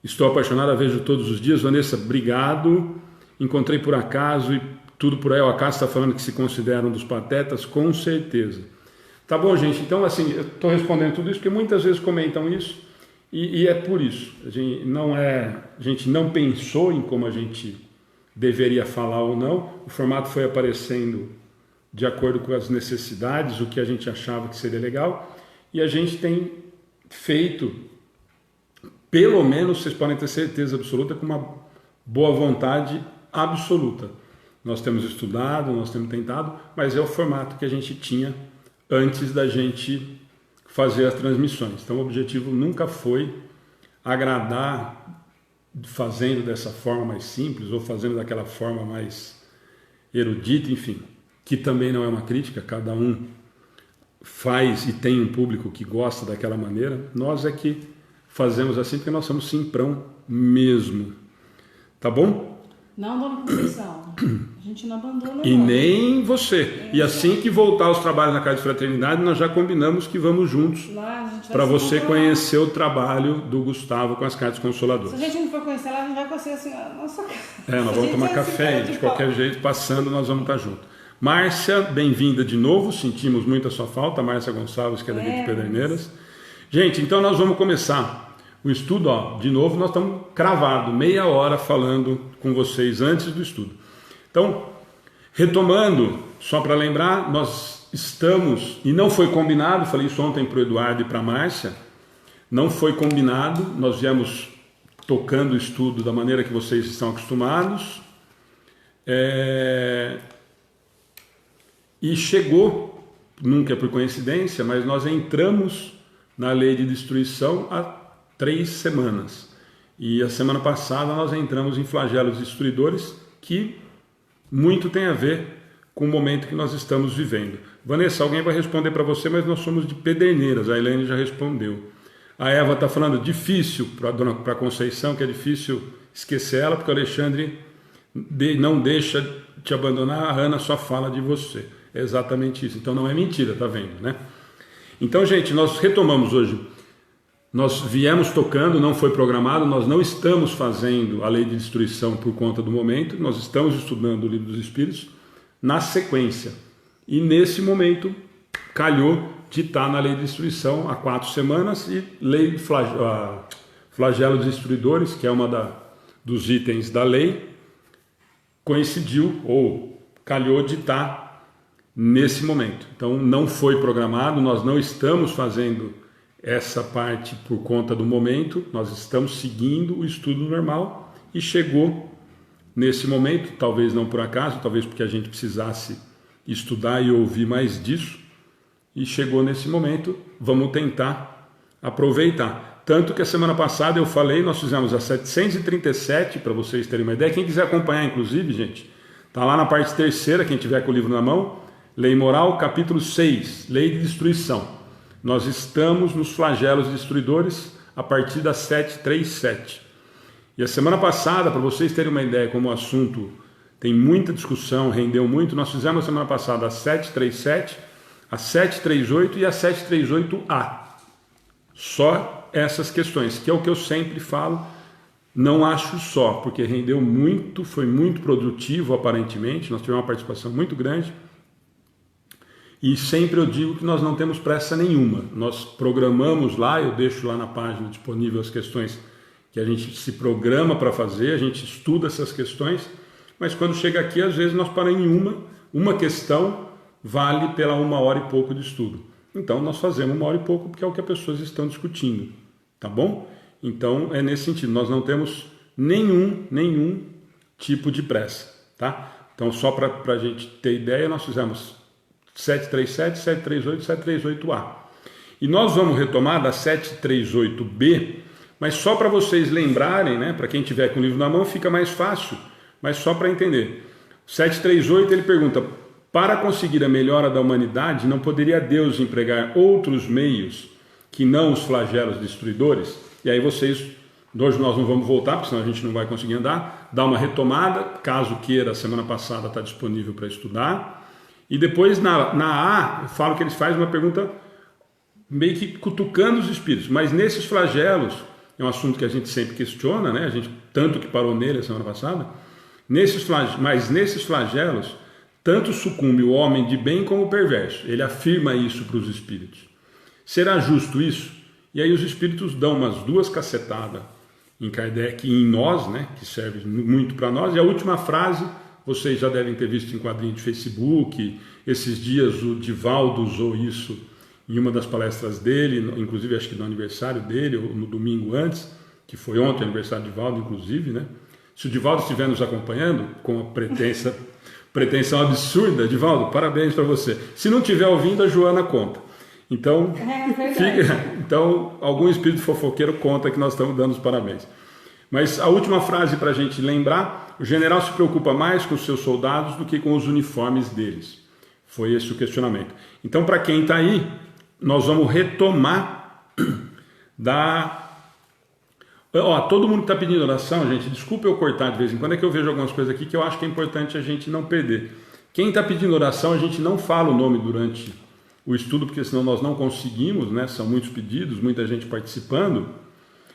Speaker 2: Estou apaixonada, vejo todos os dias. Vanessa, obrigado. Encontrei por acaso e tudo por aí ao acaso, está falando que se considera um dos patetas, com certeza. Tá bom, gente? Então, assim, eu estou respondendo tudo isso porque muitas vezes comentam isso e é por isso. A gente não pensou em como a gente deveria falar ou não. O formato foi aparecendo de acordo com as necessidades, o que a gente achava que seria legal. E a gente tem feito, pelo menos, vocês podem ter certeza absoluta, com uma boa vontade absoluta. Nós temos estudado, nós temos tentado, mas é o formato que a gente tinha antes da gente fazer as transmissões. Então o objetivo nunca foi agradar fazendo dessa forma mais simples ou fazendo daquela forma mais erudita, enfim, que também não é uma crítica, cada um faz e tem um público que gosta daquela maneira. Nós é que fazemos assim porque nós somos simprão mesmo. Tá bom?
Speaker 3: Não, dona Conceição. A gente não abandona.
Speaker 2: E nem você. E assim que voltar aos trabalhos na Casa de Fraternidade, nós já combinamos que vamos juntos para você conhecer o trabalho do Gustavo com as cartas consoladoras.
Speaker 3: Se a gente não for conhecer lá, a gente vai conhecer assim a nossa casa.
Speaker 2: Nós vamos tomar café de qualquer jeito, passando, nós vamos estar juntos. Márcia, bem-vinda de novo. Sentimos muito a sua falta. Márcia Gonçalves, que é daqui de Pederneiras. Gente, então nós vamos começar o estudo, de novo, nós estamos cravados, meia hora falando com vocês antes do estudo. Então, retomando, só para lembrar, nós estamos, e não foi combinado, falei isso ontem para o Eduardo e para a Márcia, não foi combinado, nós viemos tocando o estudo da maneira que vocês estão acostumados, e chegou, nunca é por coincidência, mas nós entramos na lei de destruição há 3 semanas. E a semana passada nós entramos em flagelos destruidores, que muito tem a ver com o momento que nós estamos vivendo. Vanessa, alguém vai responder para você, mas nós somos de Pederneiras, a Helene já respondeu. A Eva está falando difícil para a Conceição, que é difícil esquecer ela, porque o Alexandre não deixa te abandonar, a Ana só fala de você. É exatamente isso. Então não é mentira, tá vendo, né? Então, gente, nós retomamos hoje. Nós viemos tocando, não foi programado, nós não estamos fazendo a lei de destruição por conta do momento, nós estamos estudando o Livro dos Espíritos na sequência. E nesse momento, calhou de estar na lei de destruição há 4 semanas e lei de flagelos destruidores, que é dos itens da lei, coincidiu ou calhou de estar nesse momento. Então não foi programado, nós não estamos fazendo essa parte por conta do momento, nós estamos seguindo o estudo normal e chegou nesse momento, talvez não por acaso, talvez porque a gente precisasse estudar e ouvir mais disso, e chegou nesse momento, vamos tentar aproveitar. Tanto que a semana passada eu falei, nós fizemos a 737, para vocês terem uma ideia, quem quiser acompanhar inclusive, gente, está lá na parte 3ª, quem tiver com o livro na mão, Lei Moral, capítulo 6, Lei de Destruição. Nós estamos nos flagelos destruidores a partir da 737. E a semana passada, para vocês terem uma ideia como o assunto tem muita discussão, rendeu muito, nós fizemos a semana passada a 737, a 738 e a 738A. Só essas questões, que é o que eu sempre falo, não acho só, porque rendeu muito, foi muito produtivo aparentemente, nós tivemos uma participação muito grande. E sempre eu digo que nós não temos pressa nenhuma. Nós programamos lá, eu deixo lá na página disponível as questões que a gente se programa para fazer, a gente estuda essas questões, mas quando chega aqui, às vezes nós paramos em uma questão vale pela 1 hora e pouco de estudo. Então nós fazemos 1 hora e pouco porque é o que as pessoas estão discutindo, tá bom? Então é nesse sentido, nós não temos nenhum tipo de pressa, tá? Então só para a gente ter ideia, nós fizemos 737, 738, 738A. E nós vamos retomar da 738B, mas só para vocês lembrarem, né, para quem tiver com o livro na mão fica mais fácil, mas só para entender. 738 ele pergunta, para conseguir a melhora da humanidade, não poderia Deus empregar outros meios que não os flagelos destruidores? E aí vocês, hoje nós não vamos voltar, porque senão a gente não vai conseguir andar, dar uma retomada, caso queira, a semana passada está disponível para estudar. E depois na A, eu falo que eles fazem uma pergunta meio que cutucando os espíritos, mas nesses flagelos, é um assunto que a gente sempre questiona, né? A gente tanto que parou nele a semana passada, mas nesses flagelos, tanto sucumbe o homem de bem como o perverso. Ele afirma isso para os espíritos. Será justo isso? E aí os espíritos dão umas 2 cacetadas em Kardec e em nós, né, que serve muito para nós. E a última frase, vocês já devem ter visto em quadrinho de Facebook. Esses dias o Divaldo usou isso em uma das palestras dele, inclusive acho que no aniversário dele, ou no domingo antes, que foi ontem o aniversário do Divaldo, inclusive, né? Se o Divaldo estiver nos acompanhando, com a pretensão absurda, Divaldo, parabéns para você. Se não estiver ouvindo, a Joana conta. Então, então, algum espírito fofoqueiro conta que nós estamos dando os parabéns. Mas a última frase para a gente lembrar: o general se preocupa mais com os seus soldados do que com os uniformes deles. Foi esse o questionamento. Então, para quem está aí, nós vamos retomar todo mundo está pedindo oração, gente. Desculpa eu cortar de vez em quando, é que eu vejo algumas coisas aqui que eu acho que é importante a gente não perder. Quem está pedindo oração, a gente não fala o nome durante o estudo, porque senão nós não conseguimos, né? São muitos pedidos, muita gente participando.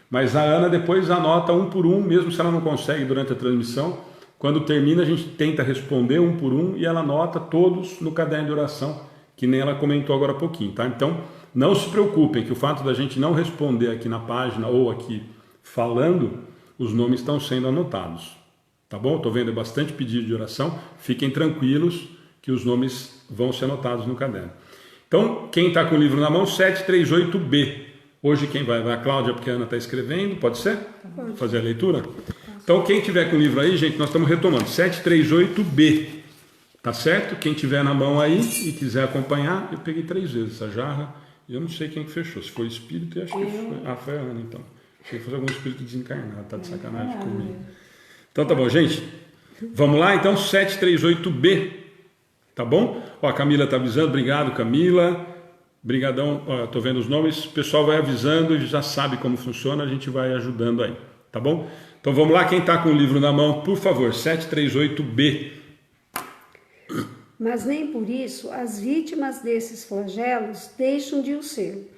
Speaker 2: Mas a Ana depois anota um por um, mesmo se ela não consegue durante a transmissão. Quando termina, a gente tenta responder um por um e ela anota todos no caderno de oração, que nem ela comentou agora há pouquinho, tá? Então, não se preocupem que o fato da gente não responder aqui na página ou aqui falando, os nomes estão sendo anotados, tá bom? Estou vendo bastante pedido de oração, fiquem tranquilos que os nomes vão ser anotados no caderno. Então, quem está com o livro na mão, 738B. Hoje quem vai? Vai a Cláudia, porque a Ana está escrevendo, pode ser? Pode. Fazer a leitura? Então, quem tiver com o livro aí, gente, nós estamos retomando, 738B. Tá certo? Quem tiver na mão aí e quiser acompanhar, eu peguei 3 vezes essa jarra e eu não sei quem que fechou. Se foi espírito, eu acho que foi. Ah, foi a Ana, então. Achei que fosse algum espírito desencarnado, tá de sacanagem comigo. Então tá bom, gente. Vamos lá, então, 738B. Tá bom? Ó, a Camila tá avisando. Obrigado, Camila. Brigadão. Ó, tô vendo os nomes. O pessoal vai avisando e já sabe como funciona. A gente vai ajudando aí. Tá bom? Então vamos lá. Quem tá com o livro na mão, por favor, 738B.
Speaker 1: Mas nem por isso as vítimas desses flagelos deixam de o ser.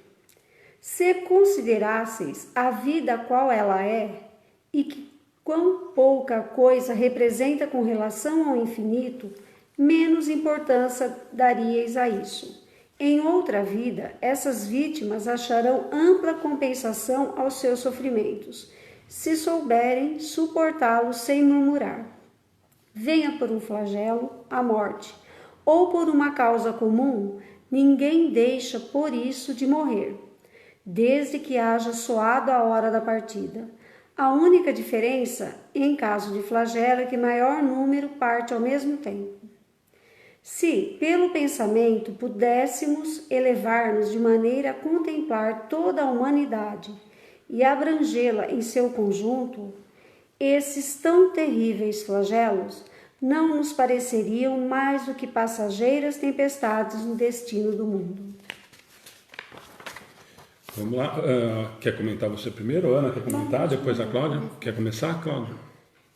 Speaker 1: Se considerasseis a vida qual ela é, e que quão pouca coisa representa com relação ao infinito, menos importância daríeis a isso. Em outra vida, essas vítimas acharão ampla compensação aos seus sofrimentos, se souberem suportá-los sem murmurar. Venha por um flagelo, a morte, ou por uma causa comum, ninguém deixa por isso de morrer, desde que haja soado a hora da partida. A única diferença, em caso de flagelo, é que maior número parte ao mesmo tempo. Se, pelo pensamento, pudéssemos elevar-nos de maneira a contemplar toda a humanidade e abrangê-la em seu conjunto, esses tão terríveis flagelos não nos pareceriam mais do que passageiras tempestades no destino do mundo.
Speaker 2: Vamos lá. Quer comentar você primeiro? Ana quer comentar? Depois a Cláudia? Quer começar, Cláudia?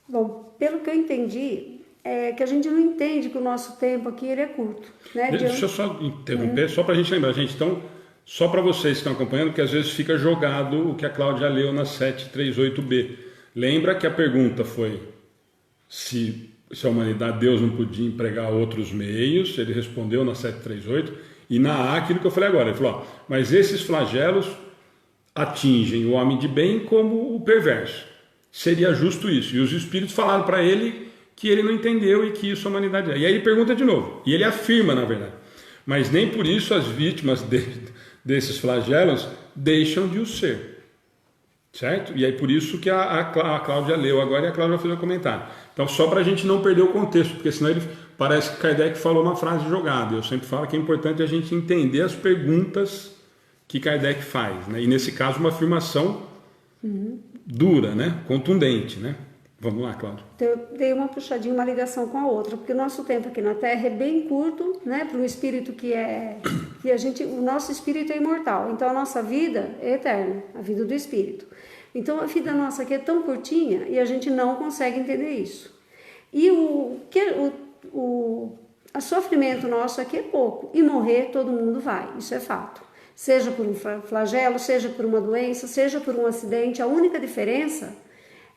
Speaker 1: Bom, pelo que eu entendi, é que a gente não entende que o nosso tempo aqui ele é curto. Né?
Speaker 2: Deixa eu só interromper, só para a gente lembrar. Gente, então, só para vocês que estão acompanhando, porque às vezes fica jogado o que a Cláudia leu na 738B. Lembra que a pergunta foi se a humanidade, Deus não podia empregar outros meios, ele respondeu na 738, e na A, aquilo que eu falei agora, ele falou, mas esses flagelos atingem o homem de bem como o perverso. Seria justo isso. E os espíritos falaram para ele que ele não entendeu e que isso a humanidade é. E aí ele pergunta de novo, e ele afirma, na verdade, mas nem por isso as vítimas desses flagelos deixam de o ser. Certo? E aí por isso que a Cláudia leu agora e a Cláudia vai fazer um comentário. Então só para a gente não perder o contexto, porque senão parece que Kardec falou uma frase jogada. Eu sempre falo que é importante a gente entender as perguntas que Kardec faz, né? E nesse caso uma afirmação dura, né? Contundente, né? Vamos lá, Cláudia.
Speaker 1: Então, eu dei uma puxadinha, uma ligação com a outra, porque o nosso tempo aqui na Terra é bem curto, né? Para um espírito o nosso espírito é imortal, então a nossa vida é eterna, a vida do espírito. Então a vida nossa aqui é tão curtinha e a gente não consegue entender isso. E o sofrimento nosso aqui é pouco, e morrer todo mundo vai, isso é fato. Seja por um flagelo, seja por uma doença, seja por um acidente, a única diferença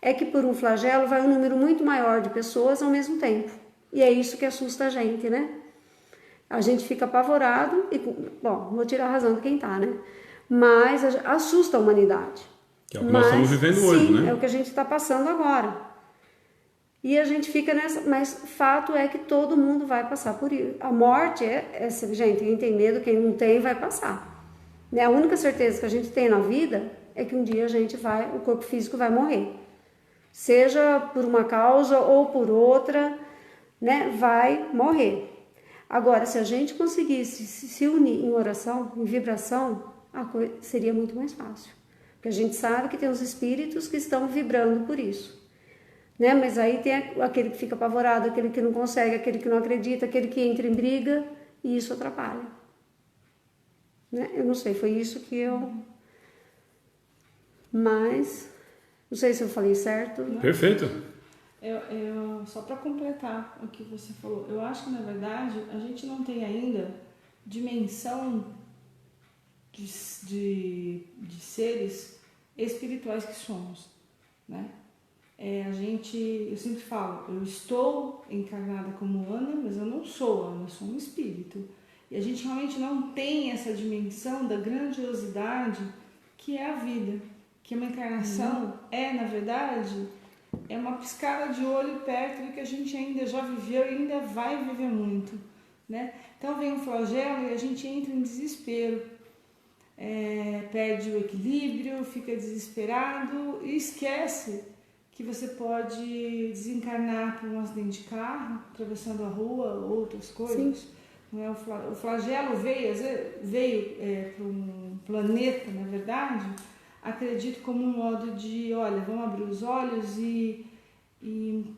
Speaker 1: é que por um flagelo vai um número muito maior de pessoas ao mesmo tempo. E é isso que assusta a gente, né? A gente fica apavorado e, bom, vou tirar a razão de quem tá, né? Mas assusta a humanidade.
Speaker 2: Que é o que nós estamos vivendo hoje, né?
Speaker 1: É o que a gente está passando agora. E a gente fica nessa... Mas fato é que todo mundo vai passar por isso. A morte gente, quem tem medo, quem não tem, vai passar. Né? A única certeza que a gente tem na vida é que um dia o corpo físico vai morrer. Seja por uma causa ou por outra, né? Vai morrer. Agora, se a gente conseguisse se unir em oração, em vibração, a coisa seria muito mais fácil. Porque a gente sabe que tem os espíritos que estão vibrando por isso. Né? Mas aí tem aquele que fica apavorado, aquele que não consegue, aquele que não acredita, aquele que entra em briga, e isso atrapalha. Né? Eu não sei, foi isso que eu... Mas, não sei se eu falei certo.
Speaker 2: Perfeito.
Speaker 3: Só para completar o que você falou, eu acho que na verdade a gente não tem ainda dimensão de seres espirituais que somos, né? Eu sempre falo, eu estou encarnada como Ana, mas eu não sou Ana, eu sou um espírito. E a gente realmente não tem essa dimensão da grandiosidade que é a vida, que uma encarnação na verdade, é uma piscada de olho perto do que a gente ainda já viveu e ainda vai viver muito, né? Então vem um flagelo e a gente entra em desespero, perde o equilíbrio, fica desesperado e esquece que você pode desencarnar por um acidente de carro, atravessando a rua, outras coisas. Sim. Não é? O flagelo veio para um planeta, na verdade, acredito como um modo de, olha, vamos abrir os olhos e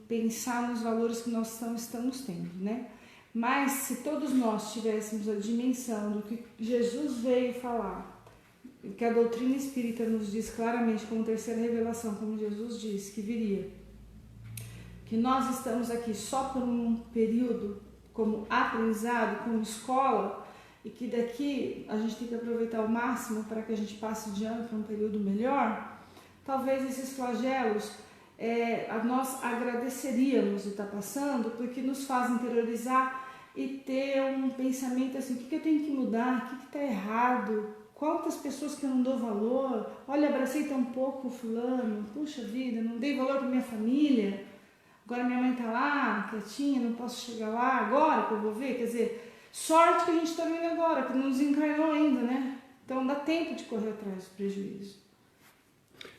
Speaker 3: pensar nos valores que nós estamos tendo, né? Mas se todos nós tivéssemos a dimensão do que Jesus veio falar, que a doutrina espírita nos diz claramente como terceira revelação, como Jesus disse que viria, que nós estamos aqui só por um período como aprendizado, como escola, e que daqui a gente tem que aproveitar ao máximo para que a gente passe de ano para um período melhor, talvez esses flagelos nós agradeceríamos de estar passando, porque nos faz interiorizar e ter um pensamento assim, o que eu tenho que mudar, o que está errado, quantas pessoas que eu não dou valor, olha, abracei tão pouco o fulano, puxa vida, não dei valor para minha família, agora minha mãe está lá, quietinha, não posso chegar lá, agora que eu vou ver, quer dizer, sorte que a gente está vendo agora, que não desencarnou ainda, né? Então dá tempo de correr atrás do prejuízo.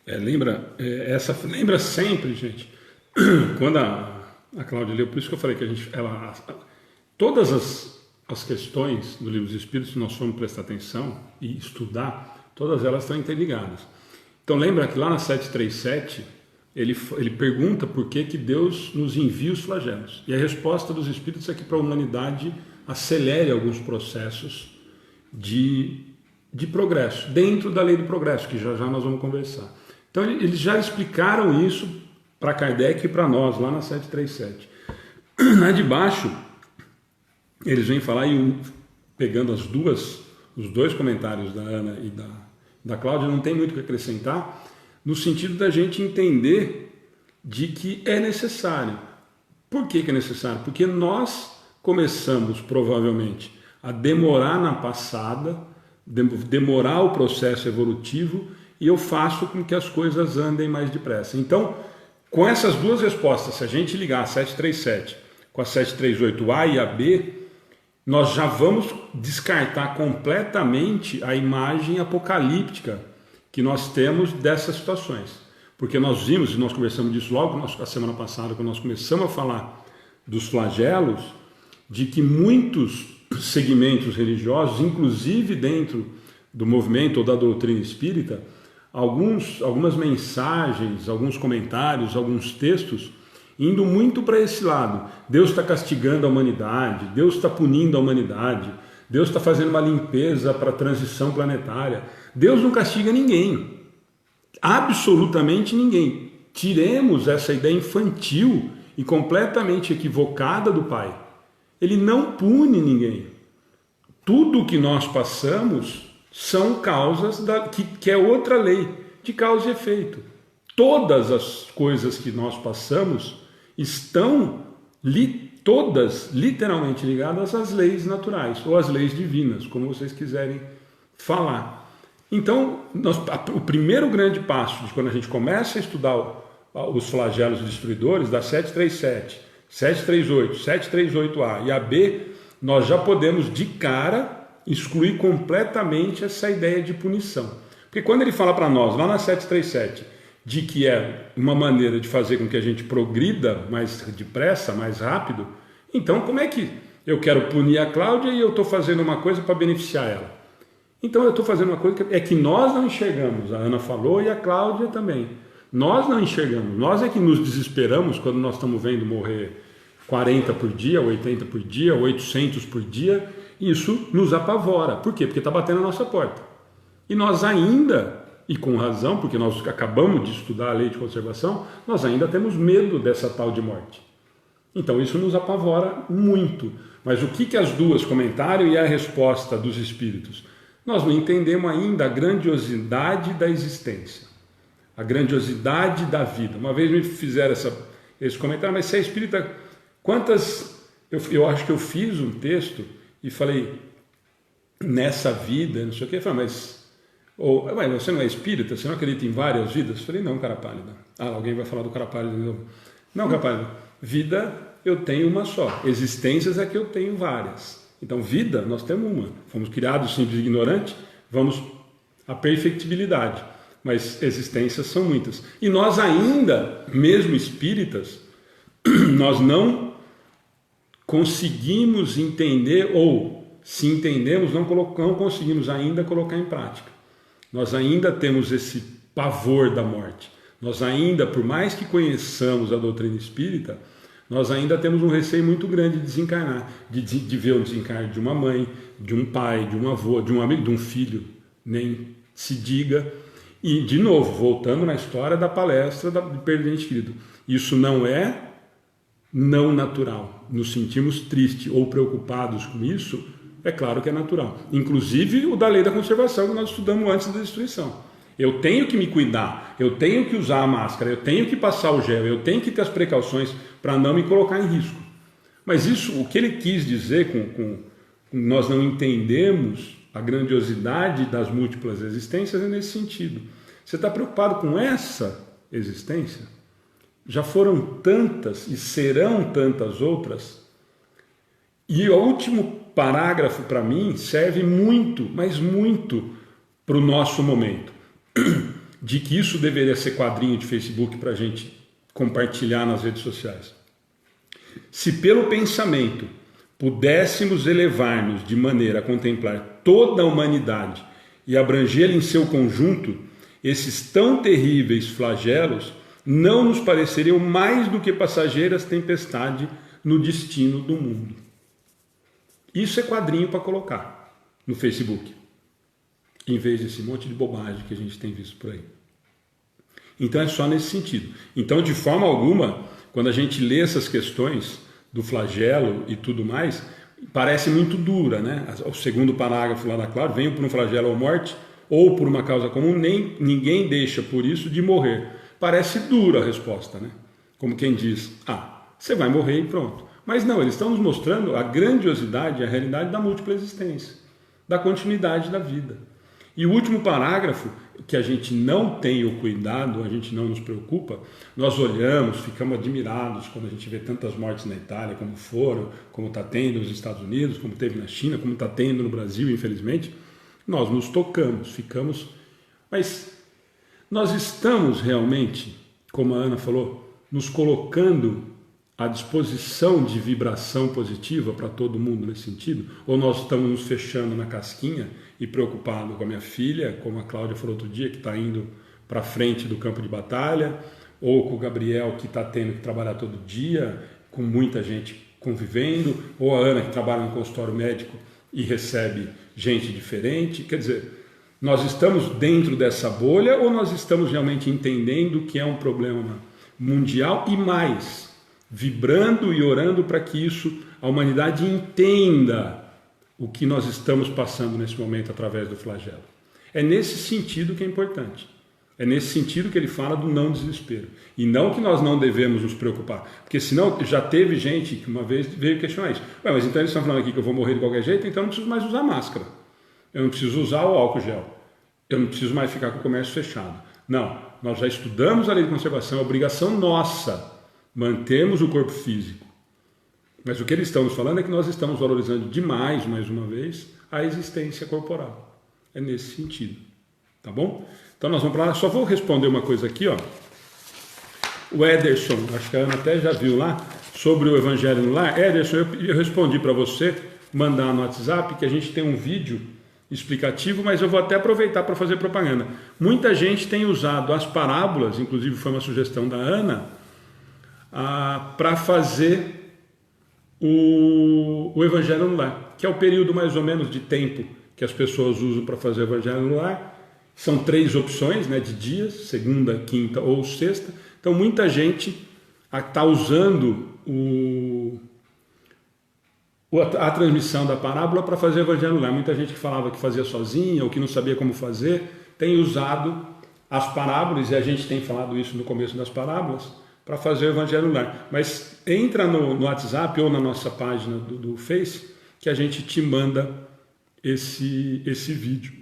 Speaker 2: Lembra sempre, gente, quando a Cláudia leu, por isso que eu falei que todas as questões do Livro dos Espíritos, se nós formos prestar atenção e estudar, todas elas estão interligadas. Então lembra que lá na 737, ele pergunta por que Deus nos envia os flagelos. E a resposta dos Espíritos é que para a humanidade acelere alguns processos de progresso, dentro da lei do progresso, que já nós vamos conversar. Então eles já explicaram isso para Kardec e para nós, lá na 737. Na de baixo, eles vêm falar, pegando os dois comentários da Ana e da Cláudia, não tem muito o que acrescentar, no sentido da gente entender de que é necessário. Por que é necessário? Porque nós começamos, provavelmente, a demorar na passada, demorar o processo evolutivo, e eu faço com que as coisas andem mais depressa. Então, com essas duas respostas, se a gente ligar a 737 com a 738, A e a B, nós já vamos descartar completamente a imagem apocalíptica que nós temos dessas situações. Porque nós vimos, e nós conversamos disso logo a semana passada, quando nós começamos a falar dos flagelos, de que muitos segmentos religiosos, inclusive dentro do movimento ou da doutrina espírita, algumas mensagens, alguns comentários, alguns textos, indo muito para esse lado. Deus está castigando a humanidade, Deus está punindo a humanidade, Deus está fazendo uma limpeza para a transição planetária. Deus não castiga ninguém. Absolutamente ninguém. Tiremos essa ideia infantil e completamente equivocada do Pai. Ele não pune ninguém. Tudo que nós passamos são causas que é outra lei, de causa e efeito. Todas as coisas que nós passamos estão todas literalmente ligadas às leis naturais, ou às leis divinas, como vocês quiserem falar. Então, o primeiro grande passo de quando a gente começa a estudar os flagelos destruidores, da 737, 738, 738A e a B, nós já podemos de cara excluir completamente essa ideia de punição. Porque quando ele fala para nós, lá na 737, de que é uma maneira de fazer com que a gente progrida mais depressa, mais rápido, então como é que eu quero punir a Cláudia e eu estou fazendo uma coisa para beneficiar ela? Então eu estou fazendo uma coisa que nós não enxergamos, a Ana falou e a Cláudia também. Nós não enxergamos, nós é que nos desesperamos quando nós estamos vendo morrer 40 por dia, 80 por dia, 800 por dia, e isso nos apavora. Por quê? Porque está batendo na nossa porta. E nós ainda, e com razão, porque nós acabamos de estudar a lei de conservação, nós ainda temos medo dessa tal de morte. Então isso nos apavora muito. Mas o que as duas comentaram e a resposta dos espíritos? Nós não entendemos ainda a grandiosidade da existência, a grandiosidade da vida. Uma vez me fizeram esse comentário, mas se é espírita, quantas... Eu acho que eu fiz um texto e falei, nessa vida, não sei o que, eu falei, mas você não é espírita? Você não acredita em várias vidas? Eu falei, não, cara pálida. Alguém vai falar do cara pálido de novo. Não, cara pálida. Vida, eu tenho uma só. Existências é que eu tenho várias. Então, vida, nós temos uma. Fomos criados simples e ignorantes, vamos à perfectibilidade. Mas existências são muitas. E nós ainda, mesmo espíritas, nós não conseguimos entender, ou se entendemos, não conseguimos ainda colocar em prática. Nós ainda temos esse pavor da morte. Nós ainda, por mais que conheçamos a doutrina espírita, nós ainda temos um receio muito grande de desencarnar, de ver o desencarne de uma mãe, de um pai, de um avô, de um amigo, de um filho, nem se diga. E, de novo, voltando na história da palestra de perda de ente querido, isso não é não natural. Nos sentimos tristes ou preocupados com isso, é claro que é natural. Inclusive o da lei da conservação que nós estudamos antes da destruição. Eu tenho que me cuidar, eu tenho que usar a máscara, eu tenho que passar o gel, eu tenho que ter as precauções para não me colocar em risco. Mas isso, o que ele quis dizer com nós não entendemos a grandiosidade das múltiplas existências é nesse sentido. Você está preocupado com essa existência? Já foram tantas e serão tantas outras. E o último parágrafo para mim serve muito, mas muito para o nosso momento. De que isso deveria ser quadrinho de Facebook para a gente compartilhar nas redes sociais. Se pelo pensamento pudéssemos elevar-nos de maneira a contemplar toda a humanidade e abrangê-la em seu conjunto, esses tão terríveis flagelos não nos pareceriam mais do que passageiras tempestades no destino do mundo. Isso é quadrinho para colocar no Facebook, em vez desse monte de bobagem que a gente tem visto por aí. Então é só nesse sentido. Então, de forma alguma, quando a gente lê essas questões do flagelo e tudo mais, parece muito dura, né? O segundo parágrafo lá da Clara, venham por um flagelo ou morte, ou por uma causa comum, ninguém deixa por isso de morrer. Parece dura a resposta, né? Como quem diz, você vai morrer e pronto. Mas não, eles estão nos mostrando a grandiosidade, a realidade da múltipla existência, da continuidade da vida. E o último parágrafo, que a gente não tem o cuidado, a gente não nos preocupa, nós olhamos, ficamos admirados quando a gente vê tantas mortes na Itália, como foram, como está tendo nos Estados Unidos, como teve na China, como está tendo no Brasil, infelizmente. Nós nos tocamos, ficamos... Mas nós estamos realmente, como a Ana falou, nos colocando à disposição de vibração positiva para todo mundo nesse sentido? Ou nós estamos nos fechando na casquinha e preocupados com a minha filha, como a Cláudia falou outro dia, que está indo para frente do campo de batalha, ou com o Gabriel, que está tendo que trabalhar todo dia, com muita gente convivendo, ou a Ana, que trabalha no consultório médico e recebe gente diferente. Quer dizer, Nós estamos dentro dessa bolha ou nós estamos realmente entendendo que é um problema mundial e mais, vibrando e orando para que a humanidade entenda o que nós estamos passando nesse momento através do flagelo. É nesse sentido que é importante. É nesse sentido que ele fala do não desespero. E não que nós não devemos nos preocupar. Porque senão já teve gente que uma vez veio questionar isso. Ué, mas então eles estão falando aqui que eu vou morrer de qualquer jeito, então eu não preciso mais usar máscara. Eu não preciso usar o álcool gel. Eu não preciso mais ficar com o comércio fechado. Não, nós já estudamos a lei de conservação, é obrigação nossa mantermos o corpo físico. Mas o que eles estão nos falando é que nós estamos valorizando demais, mais uma vez, a existência corporal. É nesse sentido. Tá bom? Então nós vamos para lá. Só vou responder uma coisa aqui, ó. O Ederson, acho que a Ana até já viu lá, sobre o Evangelho no Lar. Ederson, eu respondi para você, mandar no WhatsApp, que a gente tem um vídeo explicativo, mas eu vou até aproveitar para fazer propaganda. Muita gente tem usado as parábolas, inclusive foi uma sugestão da Ana, para fazer o Evangelho no Lar, que é o período mais ou menos de tempo que as pessoas usam para fazer o Evangelho no Lar. São 3 opções, né, de dias, segunda, quinta ou sexta. Então muita gente está usando a transmissão da parábola para fazer o Evangelho no Lar. Muita gente que falava que fazia sozinha ou que não sabia como fazer, tem usado as parábolas, e a gente tem falado isso no começo das parábolas, para fazer o Evangelho no Lar. Mas entra no WhatsApp ou na nossa página do Face, que a gente te manda esse vídeo.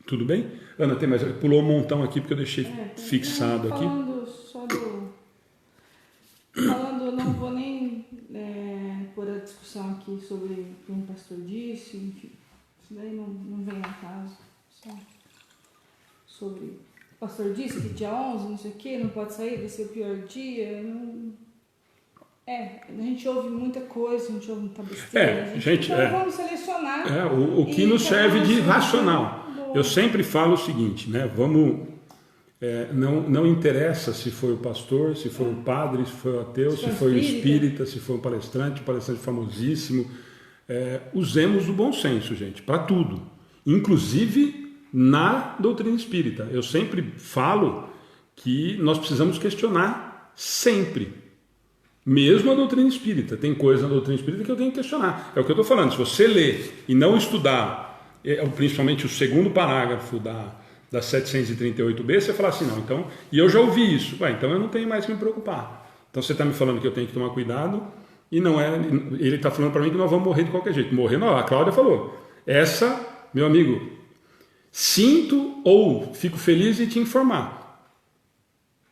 Speaker 2: Tudo bem? Ana, tem mais? Pulou um montão aqui porque eu deixei fixado aqui.
Speaker 3: Falando, não vou nem pôr a discussão aqui sobre o que um pastor disse, enfim. Isso daí não vem a caso. Só sobre o pastor disse que dia 11, não sei o que, não pode sair, vai ser o pior dia. A gente ouve muita coisa, a gente ouve muita besteira. Então vamos selecionar.
Speaker 2: O que nos serve de racional. Eu sempre falo o seguinte, né? Não interessa se foi o pastor, se foi o padre, se foi o ateu, se foi o espírita, se foi um palestrante famosíssimo. Usemos o bom senso, gente, para tudo. Inclusive na doutrina espírita. Eu sempre falo que nós precisamos questionar sempre. Mesmo a doutrina espírita. Tem coisa na doutrina espírita que eu tenho que questionar. É o que eu estou falando. Se você ler e não estudar, principalmente o segundo parágrafo da 738b, você fala assim, não, então, e eu já ouvi isso, então eu não tenho mais que me preocupar. Então você está me falando que eu tenho que tomar cuidado, e não é, ele está falando para mim que nós vamos morrer de qualquer jeito. Morrer não, a Cláudia falou, meu amigo, sinto ou fico feliz de te informar,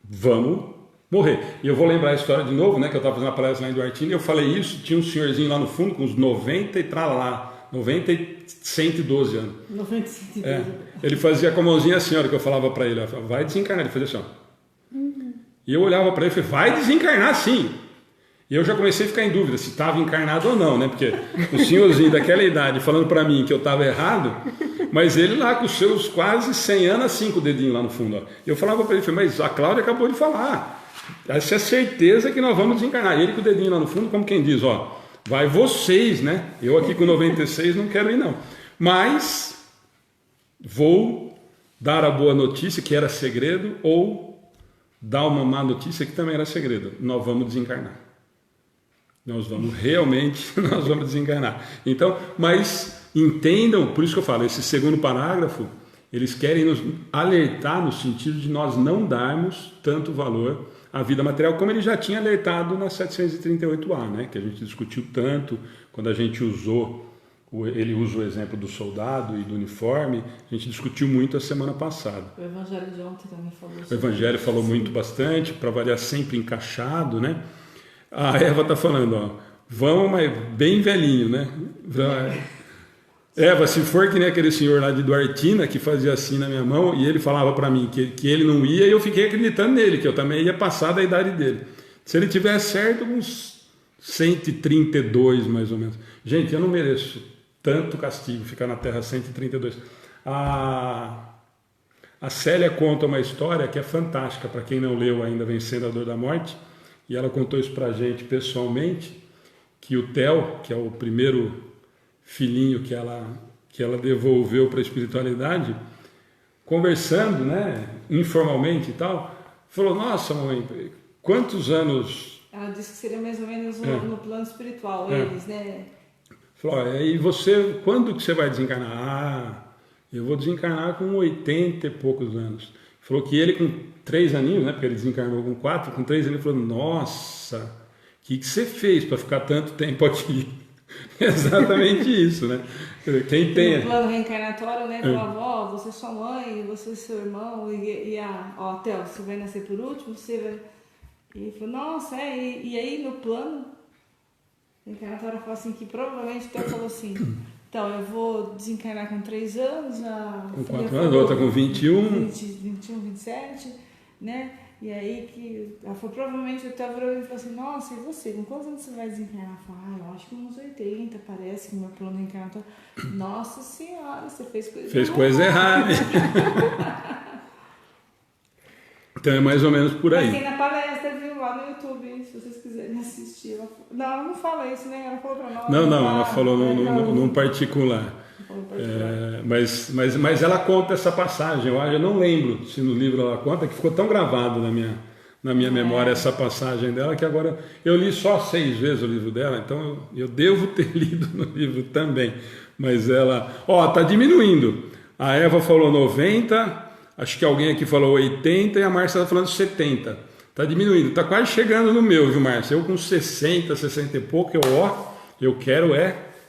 Speaker 2: vamos morrer. E eu vou lembrar a história de novo, né, que eu estava fazendo uma palestra lá em Duartini, eu falei isso, tinha um senhorzinho lá no fundo com uns 90 e tralá, 90 e 112 anos. 90 e 112. Ele fazia com a mãozinha assim, a hora que eu falava para ele, vai desencarnar, ele fazia assim, ó. E eu olhava para ele e falei, vai desencarnar sim. E eu já comecei a ficar em dúvida se estava encarnado ou não, né? Porque o senhorzinho daquela idade falando para mim que eu estava errado, mas ele lá com os seus quase 100 anos, assim com o dedinho lá no fundo, ó. E eu falava para ele, mas a Cláudia acabou de falar, essa é certeza que nós vamos desencarnar. E ele com o dedinho lá no fundo, como quem diz, ó, vai vocês, né? Eu aqui com 96 não quero ir não. Mas vou dar a boa notícia que era segredo ou dar uma má notícia que também era segredo. Nós vamos desencarnar. Nós vamos desencarnar. Então, mas entendam, por isso que eu falo, esse segundo parágrafo, eles querem nos alertar no sentido de nós não darmos tanto valor à vida material, como ele já tinha alertado na 738A, né? Que a gente discutiu tanto, quando a gente ele usa o exemplo do soldado e do uniforme, a gente discutiu muito a semana passada.
Speaker 3: O Evangelho de ontem também falou sobre isso.
Speaker 2: O Evangelho falou muito bastante, para variar sempre encaixado, né? A Eva está falando, ó, vamos, mas bem velhinho, né? Eva, se for que nem aquele senhor lá de Duartina que fazia assim na minha mão e ele falava para mim que ele não ia, e eu fiquei acreditando nele, que eu também ia passar da idade dele. Se ele tiver certo, uns 132 mais ou menos. Gente, eu não mereço tanto castigo ficar na Terra 132. A Célia conta uma história que é fantástica para quem não leu ainda, Vencendo a Dor da Morte, e ela contou isso para a gente pessoalmente, que o Theo, que é o primeiro filhinho que ela devolveu para a espiritualidade, conversando, né, informalmente e tal, falou, nossa mãe, quantos anos...
Speaker 3: Ela disse que seria mais ou menos no plano espiritual, eles, né?
Speaker 2: Falou, e você, quando que você vai desencarnar? Ah, eu vou desencarnar com 80 e poucos anos. Falou que ele com 3 aninhos, né, porque ele desencarnou com 4, com 3 anos, ele falou, nossa, o que você fez para ficar tanto tempo aqui? Exatamente isso, né? Quem tem...
Speaker 3: No plano reencarnatório, né, falava, ó, você é sua mãe, você é seu irmão, ó, Theo, você vai nascer por último, você vai... E ele falou, nossa, e aí no plano reencarnatório falou assim, que provavelmente o Theo falou assim, então eu vou desencarnar com 3 anos,
Speaker 2: com 4 anos, a outra com 21,
Speaker 3: 27, né? E aí que ela falou, provavelmente o Theo virou e falou assim, nossa, e você, com quantos anos você vai desencarnar? Eu falei, eu acho que uns 80, parece que o meu plano reencarnatório. Nossa senhora, você fez coisa errada.
Speaker 2: Fez coisa errada. Então é mais ou menos por aí.
Speaker 3: Mas tem na palestra, viu, lá no YouTube, se vocês quiserem assistir. Ela não fala isso, né? Ela falou pra nós.
Speaker 2: Não, ela falou num particular. Mas ela conta essa passagem, eu não lembro se no livro ela conta, que ficou tão gravado na minha memória essa passagem dela, que agora eu li só 6 vezes o livro dela, então eu devo ter lido no livro também. Mas ela, tá diminuindo. A Eva falou 90, acho que alguém aqui falou 80 e a Márcia está falando 70. Está diminuindo, está quase chegando no meu, viu, Márcia? Eu com 60 e pouco, eu quero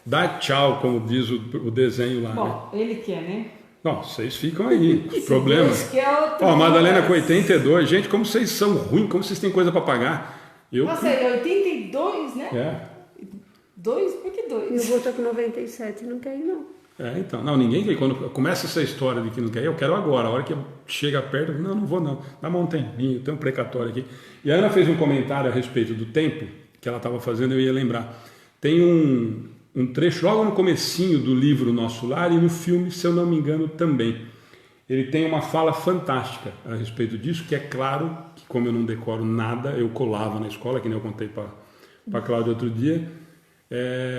Speaker 2: dar tchau, como diz o desenho lá.
Speaker 3: Bom, né? Ele quer, né?
Speaker 2: Não, vocês ficam aí, os problemas. A Madalena com 82, gente, como vocês são ruins, como vocês têm coisa para pagar.
Speaker 3: Nossa, 82, né?
Speaker 2: É.
Speaker 3: 2? Por que 2?
Speaker 1: Eu vou estar com 97 e não quer ir, não.
Speaker 2: Então, não, ninguém quer. Quando começa essa história de que não quer ir, eu quero agora. A hora que chega perto, não vou não. Dá um tempinho, tem um precatório aqui. E a Ana fez um comentário a respeito do tempo que ela estava fazendo, eu ia lembrar. Tem um trecho logo no comecinho do livro Nosso Lar e no filme, se eu não me engano, também. Ele tem uma fala fantástica a respeito disso, que é claro que, como eu não decoro nada, eu colava na escola, que nem eu contei para a Cláudia outro dia.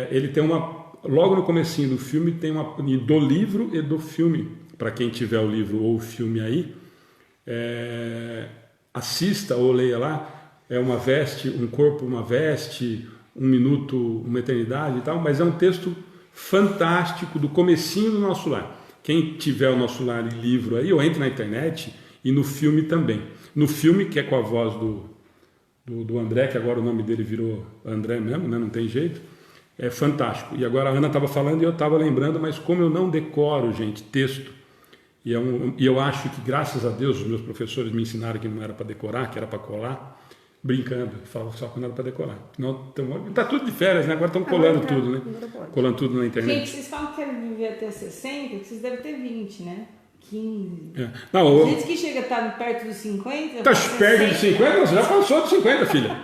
Speaker 2: Ele tem logo no comecinho do filme, do livro e do filme, para quem tiver o livro ou o filme aí, assista ou leia lá, uma veste, um corpo, uma veste, um minuto, uma eternidade e tal, mas é um texto fantástico do comecinho do Nosso Lar. Quem tiver o Nosso Lar em livro aí, ou entre na internet, e no filme também. No filme, que é com a voz do André, que agora o nome dele virou André mesmo, né? Não tem jeito, é fantástico. E agora a Ana estava falando e eu estava lembrando, mas como eu não decoro, gente, texto, e eu acho que, graças a Deus, os meus professores me ensinaram que não era para decorar, que era para colar, brincando, falavam só que não era para decorar. Está tudo de férias, né? Agora estão colando tudo, né? Colando tudo na internet.
Speaker 3: Gente, vocês falam que querem viver até 60, que vocês devem ter 20, né? 15.
Speaker 2: Não,
Speaker 3: gente que chega a estar perto dos 50...
Speaker 2: Está perto dos 50? Você já passou dos 50, filha.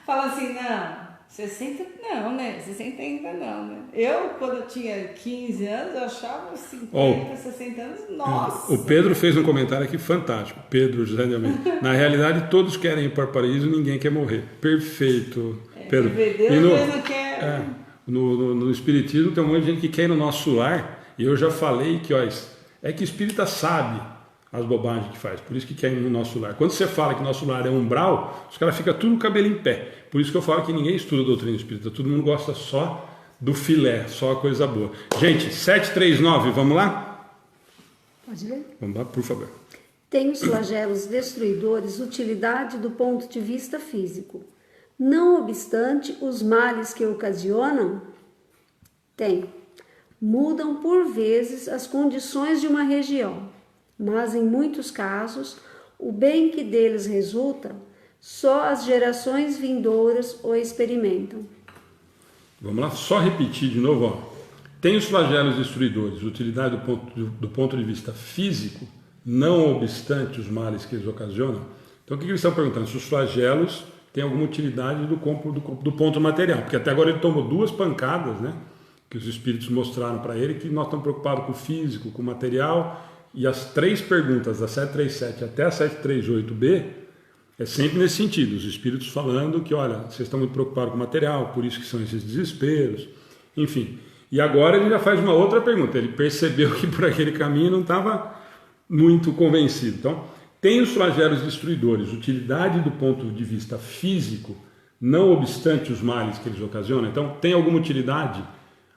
Speaker 3: Fala assim, não, 60 não, né? 60 ainda não, né? Eu, quando eu tinha 15 anos, eu achava 50, 60 anos, nossa!
Speaker 2: O Pedro fez um comentário aqui fantástico. Pedro José de Almeida. Na realidade, todos querem ir para o paraíso, ninguém quer morrer. Perfeito, Pedro.
Speaker 3: Deus não quer...
Speaker 2: No Espiritismo tem um monte de gente que quer ir no Nosso Lar, e eu já falei que, é que o espírita sabe as bobagens que faz, por isso que quer ir no Nosso Lar. Quando você fala que Nosso Lar é umbral, os caras ficam tudo com o cabelo em pé. Por isso que eu falo que ninguém estuda a doutrina espírita, todo mundo gosta só do filé, só a coisa boa. Gente, 739, vamos lá?
Speaker 1: Pode ler?
Speaker 2: Vamos lá, por favor.
Speaker 1: Tem os flagelos destruidores utilidade do ponto de vista físico. Não obstante os males que ocasionam, tem. Mudam por vezes as condições de uma região, mas em muitos casos, o bem que deles resulta, só as gerações vindouras o experimentam.
Speaker 2: Vamos lá, só repetir de novo. Tem os flagelos destruidores, utilidade do ponto de vista físico, não obstante os males que eles ocasionam. Então o que eles estão perguntando? Se os flagelos têm alguma utilidade do ponto material, porque até agora ele tomou 2 pancadas, né? Que os espíritos mostraram para ele, que nós estamos preocupados com o físico, com o material, e as 3 perguntas da 737 até a 738B é sempre nesse sentido, os espíritos falando que, olha, vocês estão muito preocupados com o material, por isso que são esses desesperos, enfim. E agora ele já faz uma outra pergunta, ele percebeu que por aquele caminho não estava muito convencido. Então, tem os flagelos destruidores, utilidade do ponto de vista físico, não obstante os males que eles ocasionam. Então, tem alguma utilidade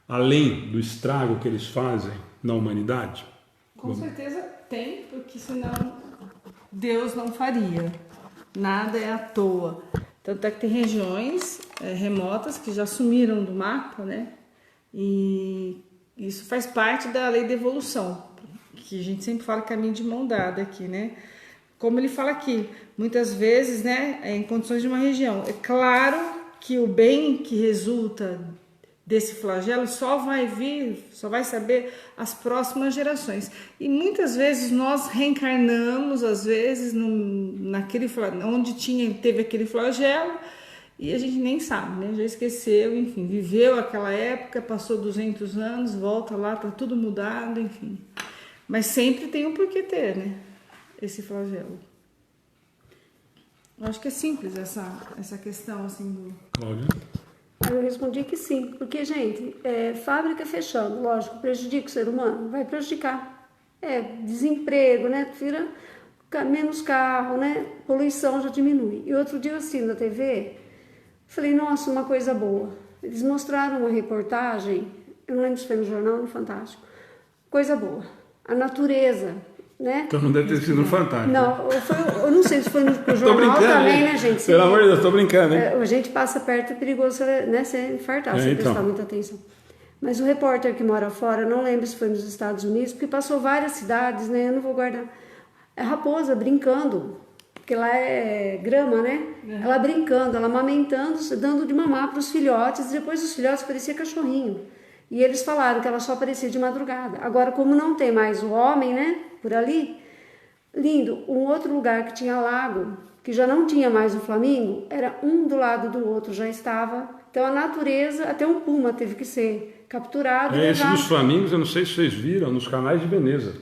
Speaker 2: além do estrago que eles fazem na humanidade?
Speaker 3: Com certeza tem, porque senão Deus não faria. Nada é à toa. Tanto é que tem regiões remotas que já sumiram do mapa, né? E isso faz parte da lei da evolução, que a gente sempre fala caminho de mão dada aqui, né? Como ele fala aqui, muitas vezes, né, em condições de uma região. É claro que o bem que resulta desse flagelo só vai vir, só vai saber as próximas gerações. E muitas vezes nós reencarnamos, às vezes, naquele onde teve aquele flagelo, e a gente nem sabe, né? Já esqueceu, enfim, viveu aquela época, passou 200 anos, volta lá, tá tudo mudado, enfim. Mas sempre tem um porquê ter, né? Esse flagelo. Eu acho que é simples essa questão, assim, do...
Speaker 2: Cláudia?
Speaker 1: Eu respondi que sim, porque, gente, fábrica fechando, lógico, prejudica o ser humano, vai prejudicar. Desemprego, né? Tira menos carro, né? Poluição já diminui. E outro dia eu assisti na TV, falei, nossa, uma coisa boa. Eles mostraram uma reportagem, eu não lembro se foi no jornal ou no Fantástico. Coisa boa. A natureza, né?
Speaker 2: Então não deve ter sido no Fantástico.
Speaker 1: Não, eu não sei se foi no jornal também, né, gente?
Speaker 2: Pelo amor de Deus, tô brincando, hein?
Speaker 1: A gente passa perto, é perigoso, né, você infartar, se
Speaker 2: então.
Speaker 1: prestar muita atenção. Mas o repórter que mora fora, não lembro se foi nos Estados Unidos, porque passou várias cidades, né? Eu não vou guardar. É raposa brincando, porque lá é grama, né? Ela brincando, ela amamentando, dando de mamar para os filhotes, e depois os filhotes pareciam cachorrinho. E eles falaram que ela só aparecia de madrugada. Agora, como não tem mais o homem, né, por ali, lindo. Um outro lugar que tinha lago, que já não tinha mais o flamingo, era um do lado do outro, já estava. Então, a natureza, até um puma teve que ser capturado.
Speaker 2: Esse dos flamingos, eu não sei se vocês viram, nos canais de Veneza.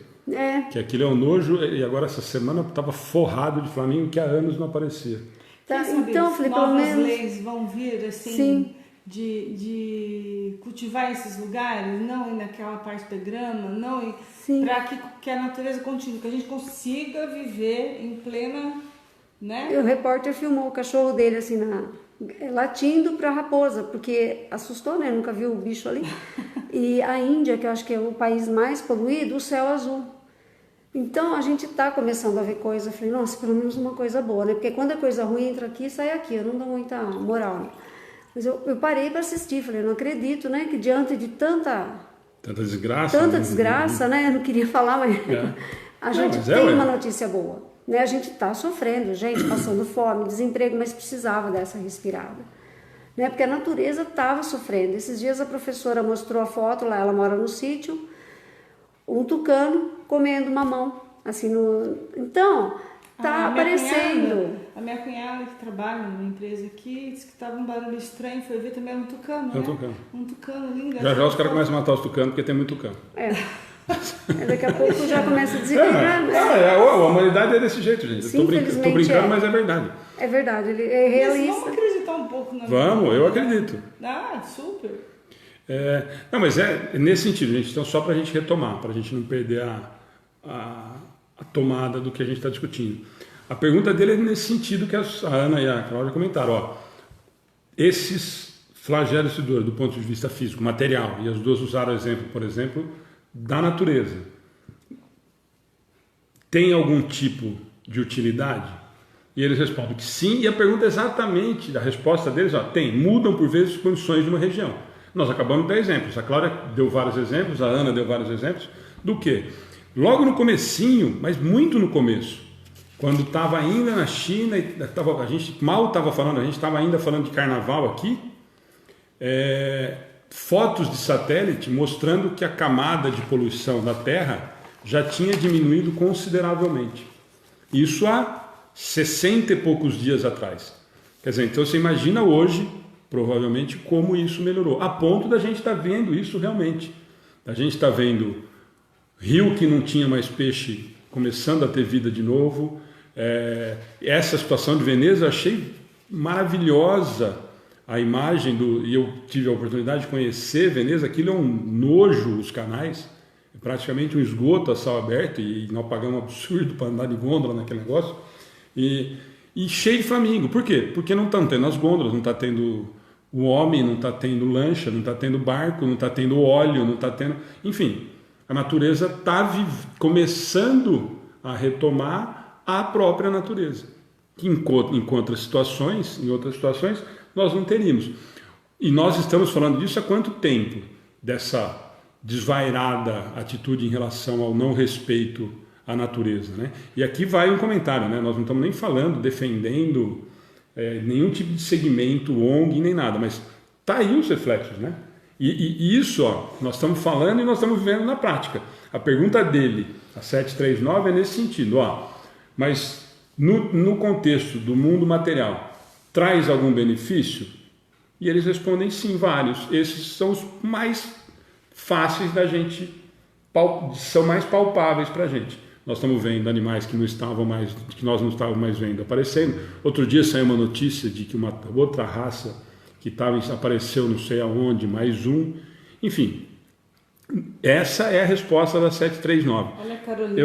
Speaker 2: Que aquilo é um nojo, e agora essa semana estava forrado de flamingo que há anos não aparecia.
Speaker 1: Tá, então, falei, pelo menos...
Speaker 3: Novas leis vão vir, assim...
Speaker 1: Sim.
Speaker 3: De cultivar esses lugares, não ir naquela parte da grama, não ir para que a natureza continue, que a gente consiga viver em plena, né?
Speaker 1: E o repórter filmou o cachorro dele assim latindo para a raposa, porque assustou, né? Nunca viu o bicho ali. E a Índia, que eu acho que é o país mais poluído, o céu azul. Então a gente está começando a ver coisa. Eu falei, nossa, pelo menos uma coisa boa, né? Porque quando a coisa ruim entra aqui, sai aqui. Eu não dou muita moral, né? Mas eu parei para assistir, falei, não acredito, né, que diante de tanta desgraça, né, eu não queria falar, mas a gente tem uma notícia boa, né, a gente está sofrendo, gente, passando fome, desemprego, mas precisava dessa respirada, né, porque a natureza estava sofrendo. Esses dias a professora mostrou a foto lá, ela mora no sítio, um tucano comendo mamão, assim, então... Tá aparecendo.
Speaker 3: A minha cunhada que trabalha numa empresa aqui disse que tava um barulho estranho, foi ver também um tucano, né? Um tucano lindo.
Speaker 2: Já os caras começam a matar os tucanos porque tem muito tucano.
Speaker 1: Daqui a pouco já começa a desequilibrar.
Speaker 2: A humanidade é desse jeito, gente.
Speaker 1: Sim,
Speaker 2: eu tô brincando, mas é verdade.
Speaker 1: É verdade, ele é realista.
Speaker 3: Vamos acreditar um pouco na vida.
Speaker 2: Vamos, eu acredito.
Speaker 3: Super.
Speaker 2: Não, mas é nesse sentido, gente. Então, só pra gente retomar, pra gente não perder a tomada do que a gente está discutindo. A pergunta dele é nesse sentido que a Ana e a Cláudia comentaram. Esses flagelos do ponto de vista físico, material, e as duas usaram o exemplo, por exemplo, da natureza. Tem algum tipo de utilidade? E eles respondem que sim, e a pergunta é exatamente, a resposta deles, tem, mudam por vezes as condições de uma região. Nós acabamos de dar exemplos, a Cláudia deu vários exemplos, a Ana deu vários exemplos, do quê? Logo no comecinho, mas muito no começo, quando estava ainda na China, a gente mal estava falando, a gente estava ainda falando de carnaval aqui, fotos de satélite mostrando que a camada de poluição da Terra já tinha diminuído consideravelmente. Isso há 60 e poucos dias atrás. Quer dizer, então você imagina hoje, provavelmente, como isso melhorou, a ponto da gente estar vendo isso realmente. A gente está vendo... rio que não tinha mais peixe começando a ter vida de novo. Essa situação de Veneza eu achei maravilhosa a imagem e eu tive a oportunidade de conhecer Veneza. Aquilo é um nojo, os canais, praticamente um esgoto a céu aberto, e nós pagamos um absurdo para andar de gôndola naquele negócio, e cheio de flamingo. Por quê? Porque não estão tendo as gôndolas, não está tendo o homem, não está tendo lancha, não está tendo barco, não está tendo óleo, não está tendo... Enfim, a natureza está começando a retomar a própria natureza, que em outras situações, nós não teríamos. E nós estamos falando disso há quanto tempo? Dessa desvairada atitude em relação ao não respeito à natureza, né? E aqui vai um comentário, né? Nós não estamos nem falando, defendendo nenhum tipo de segmento, ONG, nem nada, mas tá aí os reflexos, né? E isso, ó, nós estamos falando e nós estamos vivendo na prática. A pergunta dele, a 739, é nesse sentido, ó, mas no contexto do mundo material, traz algum benefício? E eles respondem sim, vários. Esses são os mais fáceis da gente, são mais palpáveis para a gente. Nós estamos vendo animais que nós não estávamos mais vendo aparecendo. Outro dia saiu uma notícia de que uma outra raça que apareceu não sei aonde, mais um. Enfim, essa é a resposta da 739.
Speaker 3: Olha, Carolina.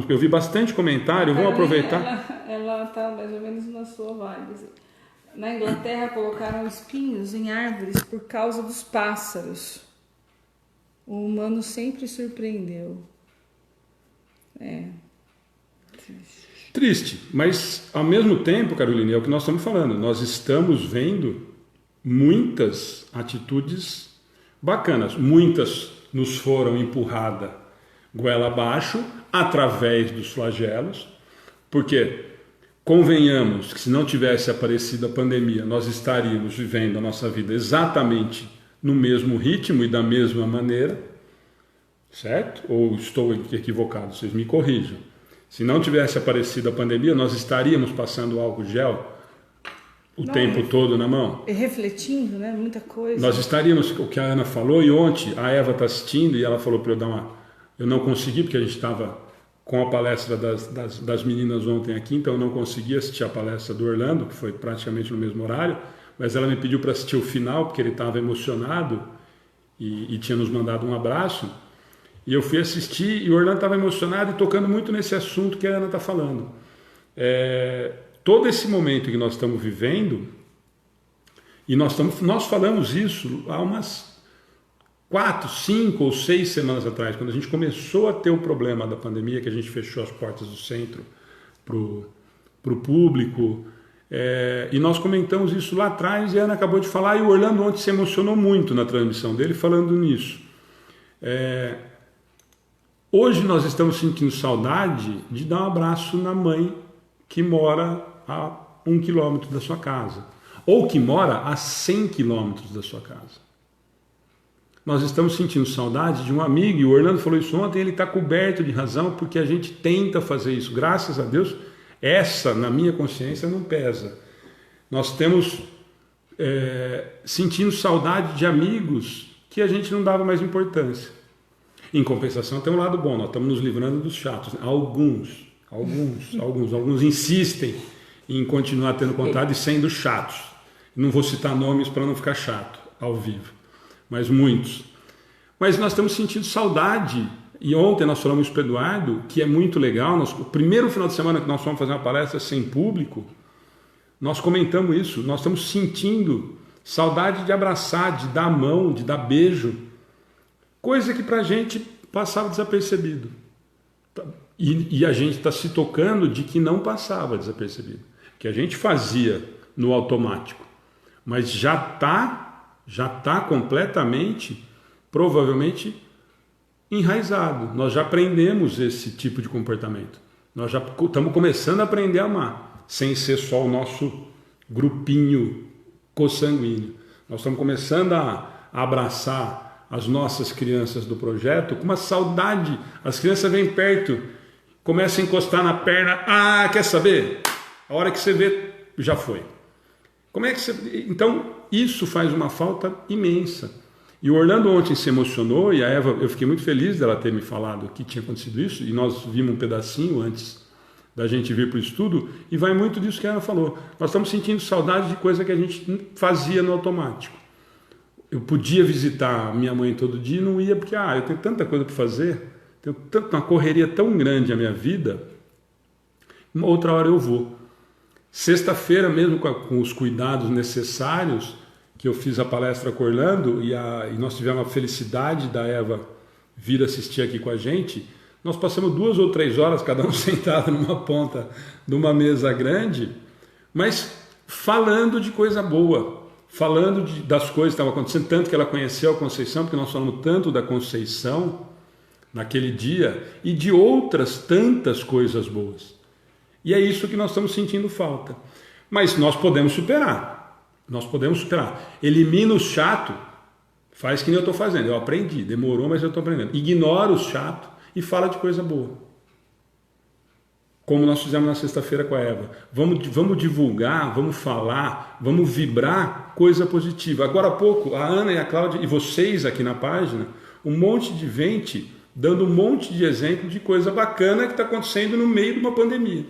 Speaker 2: Eu vi bastante comentário, vamos aproveitar.
Speaker 3: Ela está mais ou menos na sua vibe. Na Inglaterra colocaram espinhos em árvores por causa dos pássaros. O humano sempre surpreendeu.
Speaker 2: Triste, mas ao mesmo tempo, Carolina, é o que nós estamos falando. Nós estamos vendo muitas atitudes bacanas. Muitas nos foram empurradas goela abaixo através dos flagelos, porque convenhamos que se não tivesse aparecido a pandemia, nós estaríamos vivendo a nossa vida exatamente no mesmo ritmo e da mesma maneira, certo? Ou estou equivocado? Vocês me corrijam. Se não tivesse aparecido a pandemia, nós estaríamos passando álcool gel o tempo todo na mão?
Speaker 3: Refletindo, né? Muita coisa.
Speaker 2: Nós estaríamos, o que a Ana falou, e ontem a Eva está assistindo e ela falou para eu dar uma... Eu não consegui, porque a gente estava com a palestra das meninas ontem aqui, então eu não consegui assistir a palestra do Orlando, que foi praticamente no mesmo horário, mas ela me pediu para assistir o final, porque ele estava emocionado e tinha nos mandado um abraço. E eu fui assistir e o Orlando estava emocionado e tocando muito nesse assunto que a Ana está falando. Todo esse momento que nós estamos vivendo, e nós falamos isso há umas 4, 5 ou 6 semanas atrás, quando a gente começou a ter o problema da pandemia, que a gente fechou as portas do centro para o público, e nós comentamos isso lá atrás e a Ana acabou de falar, e o Orlando ontem se emocionou muito na transmissão dele falando nisso. Hoje nós estamos sentindo saudade de dar um abraço na mãe que mora a 1 quilômetro da sua casa, ou que mora a 100 quilômetros da sua casa. Nós estamos sentindo saudade de um amigo, e o Orlando falou isso ontem, ele está coberto de razão, porque a gente tenta fazer isso. Graças a Deus, essa, na minha consciência, não pesa. Nós temos sentindo saudade de amigos que a gente não dava mais importância. Em compensação, tem um lado bom, nós estamos nos livrando dos chatos. Alguns insistem em continuar tendo contato e sendo chatos. Não vou citar nomes para não ficar chato ao vivo, mas muitos. Mas nós estamos sentindo saudade, e ontem nós falamos para o Eduardo, que é muito legal, o primeiro final de semana que nós fomos fazer uma palestra sem público, nós comentamos isso, nós estamos sentindo saudade de abraçar, de dar a mão, de dar beijo, coisa que para a gente passava desapercebido. E a gente está se tocando de que não passava desapercebido, que a gente fazia no automático, mas já está completamente, provavelmente, enraizado. Nós já aprendemos esse tipo de comportamento. Nós já estamos começando a aprender a amar, sem ser só o nosso grupinho consanguíneo. Nós estamos começando a abraçar as nossas crianças do projeto com uma saudade. As crianças vêm perto, começam a encostar na perna. Quer saber? A hora que você vê, já foi. Como é que você... Então, isso faz uma falta imensa. E o Orlando ontem se emocionou, e a Eva, eu fiquei muito feliz dela ter me falado que tinha acontecido isso, e nós vimos um pedacinho antes da gente vir para o estudo, e vai muito disso que a Eva falou. Nós estamos sentindo saudade de coisa que a gente fazia no automático. eu podia visitar minha mãe todo dia e não ia porque eu tenho tanta coisa para fazer, tenho uma correria tão grande na minha vida, uma outra hora eu vou. Sexta-feira, mesmo com os cuidados necessários, que eu fiz a palestra com Orlando e nós tivemos a felicidade da Eva vir assistir aqui com a gente, nós passamos 2 ou 3 horas, cada um sentado numa ponta de uma mesa grande, mas falando de coisa boa, falando das coisas que estavam acontecendo, tanto que ela conheceu a Conceição, porque nós falamos tanto da Conceição naquele dia, e de outras tantas coisas boas. E é isso que nós estamos sentindo falta. Mas nós podemos superar. Nós podemos superar. Elimina o chato, faz que nem eu estou fazendo. Eu aprendi, demorou, mas eu estou aprendendo. Ignora o chato e fala de coisa boa. Como nós fizemos na sexta-feira com a Eva. Vamos divulgar, vamos falar, vamos vibrar coisa positiva. Agora há pouco, a Ana e a Cláudia, e vocês aqui na página, um monte de gente dando um monte de exemplo de coisa bacana que está acontecendo no meio de uma pandemia.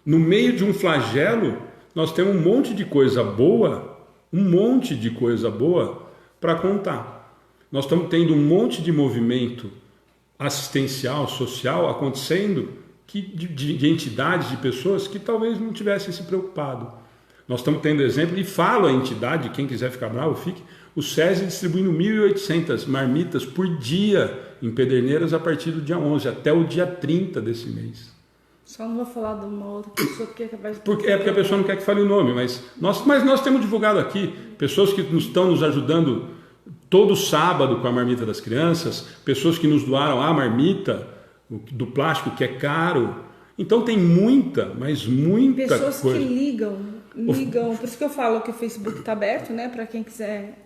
Speaker 2: No meio de um flagelo, nós temos um monte de coisa boa para contar. Nós estamos tendo um monte de movimento assistencial, social acontecendo de entidades, de pessoas que talvez não tivessem se preocupado. Nós estamos tendo exemplo, e falo a entidade, quem quiser ficar bravo, fique, o SESI distribuindo 1.800 marmitas por dia em Pederneiras a partir do dia 11, até o dia 30 desse mês.
Speaker 3: Só não vou falar de uma outra pessoa porque é capaz de...
Speaker 2: Porque a pessoa não quer que fale o nome, mas nós temos divulgado aqui pessoas que estão nos ajudando todo sábado com a marmita das crianças, pessoas que nos doaram a marmita do plástico que é caro. Então tem muita, mas muita
Speaker 3: pessoas
Speaker 2: coisa.
Speaker 3: Que ligam, por isso que eu falo que o Facebook está aberto, né, para quem quiser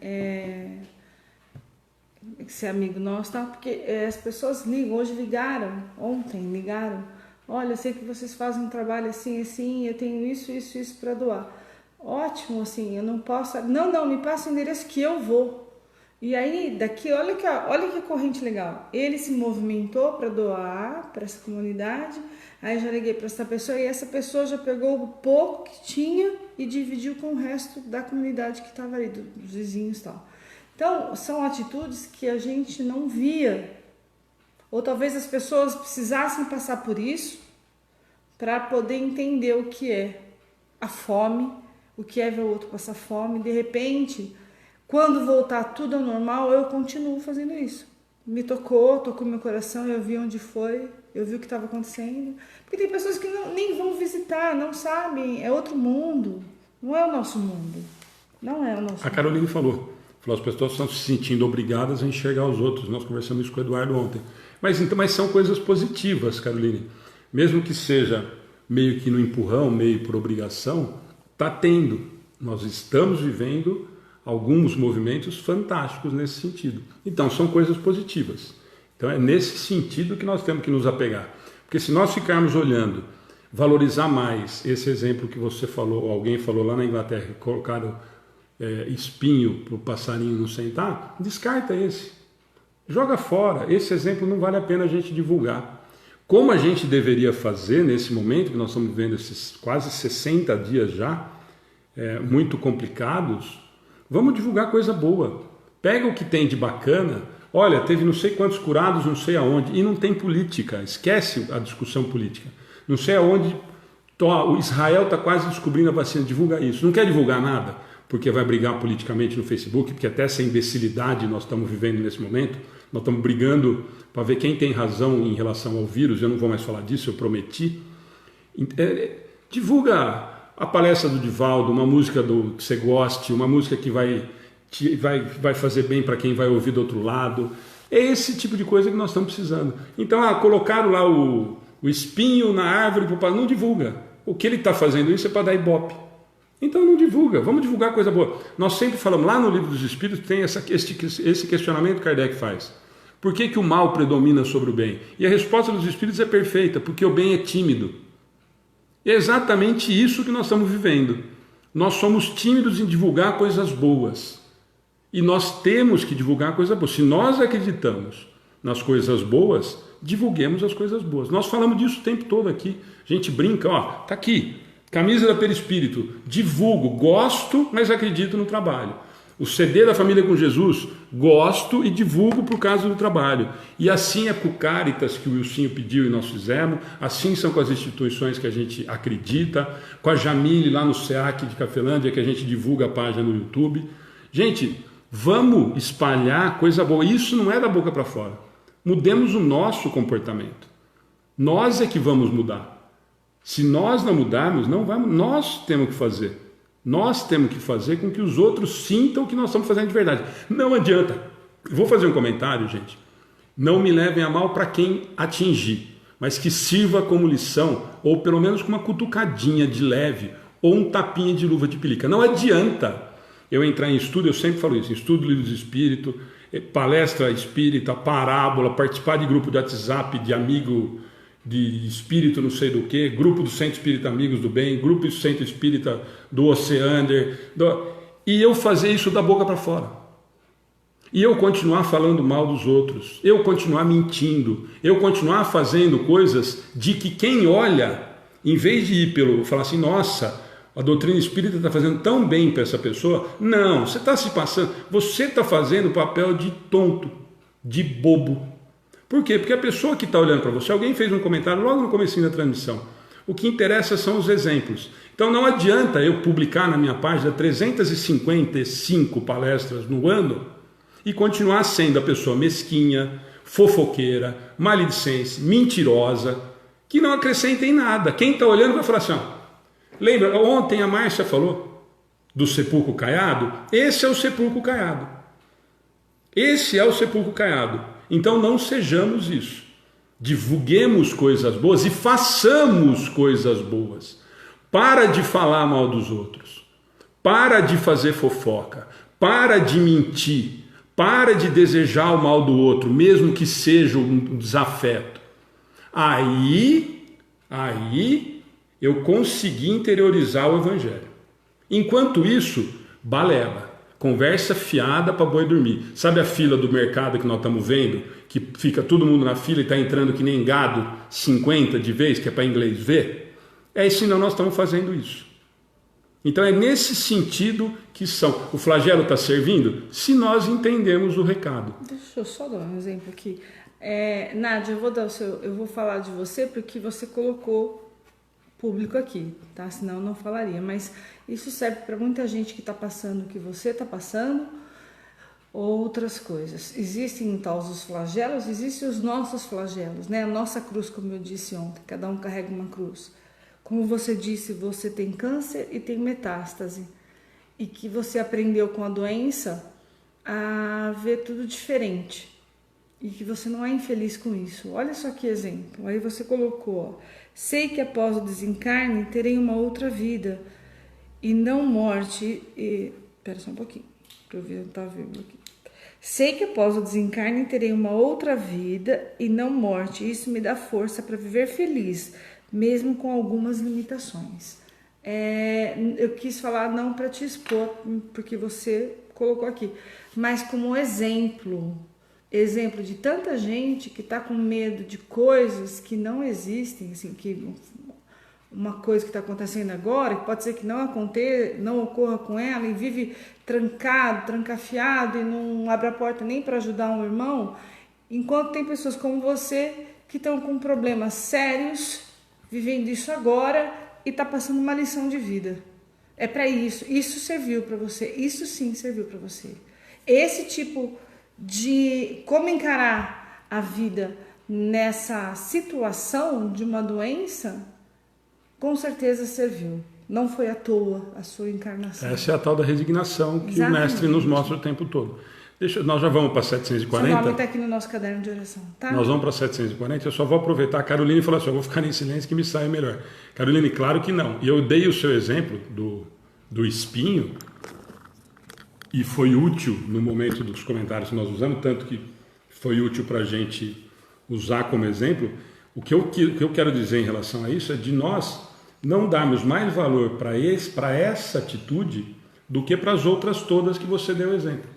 Speaker 3: ser amigo nosso, tá? Porque as pessoas ligam, ontem ligaram. Olha, eu sei que vocês fazem um trabalho assim, eu tenho isso para doar. Ótimo, assim, eu não posso... Não, me passa o endereço que eu vou. E aí, daqui, olha que corrente legal. Ele se movimentou para doar para essa comunidade, aí já liguei para essa pessoa, e essa pessoa já pegou o pouco que tinha e dividiu com o resto da comunidade que estava ali, dos vizinhos e tal. Então, são atitudes que a gente não via. Ou talvez as pessoas precisassem passar por isso para poder entender o que é a fome, o que é ver o outro passar fome. De repente, quando voltar tudo ao normal, eu continuo fazendo isso. Me tocou meu coração, eu vi onde foi, eu vi o que estava acontecendo. Porque tem pessoas que nem vão visitar, não sabem, é outro mundo, não é o nosso mundo. Não é o nosso mundo.
Speaker 2: A Caroline falou, as pessoas estão se sentindo obrigadas a enxergar os outros. Nós conversamos isso com o Eduardo ontem. Mas são coisas positivas, Caroline. Mesmo que seja meio que no empurrão, meio por obrigação, está tendo. Nós estamos vivendo alguns movimentos fantásticos nesse sentido. Então, são coisas positivas. Então, é nesse sentido que nós temos que nos apegar. Porque se nós ficarmos olhando, valorizar mais esse exemplo que você falou, alguém falou lá na Inglaterra, colocaram espinho para o passarinho não sentar, descarta esse. Joga fora, esse exemplo não vale a pena a gente divulgar. Como a gente deveria fazer nesse momento, que nós estamos vivendo esses quase 60 dias já, muito complicados, vamos divulgar coisa boa. Pega o que tem de bacana, olha, teve não sei quantos curados, não sei aonde, e não tem política, esquece a discussão política. Não sei aonde, o Israel está quase descobrindo a vacina, divulga isso. Não quer divulgar nada, porque vai brigar politicamente no Facebook, porque até essa imbecilidade nós estamos vivendo nesse momento. Nós estamos brigando para ver quem tem razão em relação ao vírus. Eu não vou mais falar disso, eu prometi. Divulga a palestra do Divaldo, uma música que você goste, uma música que vai fazer bem para quem vai ouvir do outro lado. É esse tipo de coisa que nós estamos precisando. Então, colocaram lá o espinho na árvore, não divulga. O que ele está fazendo isso é para dar ibope. Então não divulga, vamos divulgar coisa boa. Nós sempre falamos, lá no Livro dos Espíritos tem esse questionamento que Kardec faz. Por que o mal predomina sobre o bem? E a resposta dos Espíritos é perfeita, porque o bem é tímido. E é exatamente isso que nós estamos vivendo. Nós somos tímidos em divulgar coisas boas. E nós temos que divulgar coisas boas. Se nós acreditamos nas coisas boas, divulguemos as coisas boas. Nós falamos disso o tempo todo aqui. A gente brinca, tá aqui. Camisa da Perispírito, divulgo, gosto, mas acredito no trabalho. O CD da Família com Jesus, gosto e divulgo por causa do trabalho. E assim é com o Caritas, que o Wilsinho pediu e nós fizemos, assim são com as instituições que a gente acredita, com a Jamile lá no SEAC de Cafelândia, que a gente divulga a página no YouTube. Gente, vamos espalhar coisa boa. Isso não é da boca para fora. Mudemos o nosso comportamento. Nós é que vamos mudar. Se nós não mudarmos, não vamos, nós temos que fazer. Nós temos que fazer com que os outros sintam o que nós estamos fazendo de verdade. Não adianta. Eu vou fazer um comentário, gente. Não me levem a mal para quem atingir, mas que sirva como lição, ou pelo menos com uma cutucadinha de leve, ou um tapinha de luva de pelica. Não adianta eu entrar em estudo, eu sempre falo isso, estudo livros de espírito, palestra espírita, parábola, participar de grupo de WhatsApp, de amigo de espírito não sei do que, grupo do Centro Espírita Amigos do Bem, grupo do Centro Espírita do Oceander, e eu fazer isso da boca para fora. E eu continuar falando mal dos outros, eu continuar mentindo, eu continuar fazendo coisas de que quem olha, em vez de ir falar assim, nossa, a doutrina espírita está fazendo tão bem para essa pessoa. Não, você está se passando, você está fazendo o papel de tonto, de bobo. Por quê? Porque a pessoa que está olhando para você, alguém fez um comentário logo no comecinho da transmissão. O que interessa são os exemplos. Então não adianta eu publicar na minha página 355 palestras no ano e continuar sendo a pessoa mesquinha, fofoqueira, maledicente, mentirosa, que não acrescenta em nada. Quem está olhando vai falar assim, ó, lembra, ontem a Márcia falou do sepulcro caiado? Esse é o sepulcro caiado. Esse é o sepulcro caiado. Então não sejamos isso. Divulguemos coisas boas e façamos coisas boas. Para de falar mal dos outros. Para de fazer fofoca. Para de mentir. Para de desejar o mal do outro, mesmo que seja um desafeto. Aí eu consegui interiorizar o Evangelho. Enquanto isso, balela. Conversa fiada para boi dormir. Sabe a fila do mercado que nós estamos vendo? Que fica todo mundo na fila e está entrando que nem gado 50 de vez, que é para inglês ver? É assim, nós estamos fazendo isso. Então é nesse sentido que são. O flagelo está servindo? Se nós entendemos o recado.
Speaker 3: Deixa eu só dar um exemplo aqui. Nádia, eu vou falar de você porque você colocou público aqui, tá? Senão eu não falaria, mas isso serve para muita gente que está passando o que você está passando, outras coisas. Existem então os flagelos, existem os nossos flagelos, né? A nossa cruz, como eu disse ontem, cada um carrega uma cruz. Como você disse, você tem câncer e tem metástase, e que você aprendeu com a doença a ver tudo diferente, e que você não é infeliz com isso. Olha só que exemplo, aí você colocou, ó, sei que após o desencarne terei uma outra vida e não morte. Espera só um pouquinho, para eu ver, não tá vendo aqui. Sei que após o desencarne terei uma outra vida e não morte. Isso me dá força para viver feliz, mesmo com algumas limitações. Eu quis falar não para te expor, porque você colocou aqui, mas como exemplo de tanta gente que está com medo de coisas que não existem, assim, que uma coisa que está acontecendo agora, que pode ser que não ocorra com ela, e vive trancafiado e não abre a porta nem para ajudar um irmão, enquanto tem pessoas como você que estão com problemas sérios, vivendo isso agora e está passando uma lição de vida. É para isso serviu para você, isso sim serviu para você. Esse tipo de como encarar a vida nessa situação de uma doença, com certeza serviu. Não foi à toa a sua encarnação.
Speaker 2: Essa é a tal da resignação que
Speaker 3: Exatamente.
Speaker 2: O mestre nos mostra o tempo todo. Nós já vamos para 740.
Speaker 3: Seu nome está aqui no nosso caderno de oração, tá?
Speaker 2: Nós vamos para 740. Eu só vou aproveitar a Caroline e falar assim, eu vou ficar em silêncio que me sai melhor. Caroline, claro que não. E eu dei o seu exemplo do espinho, e foi útil no momento dos comentários que nós usamos, tanto que foi útil para a gente usar como exemplo. O que eu quero dizer em relação a isso é de nós não darmos mais valor para essa atitude do que para as outras todas que você deu exemplo.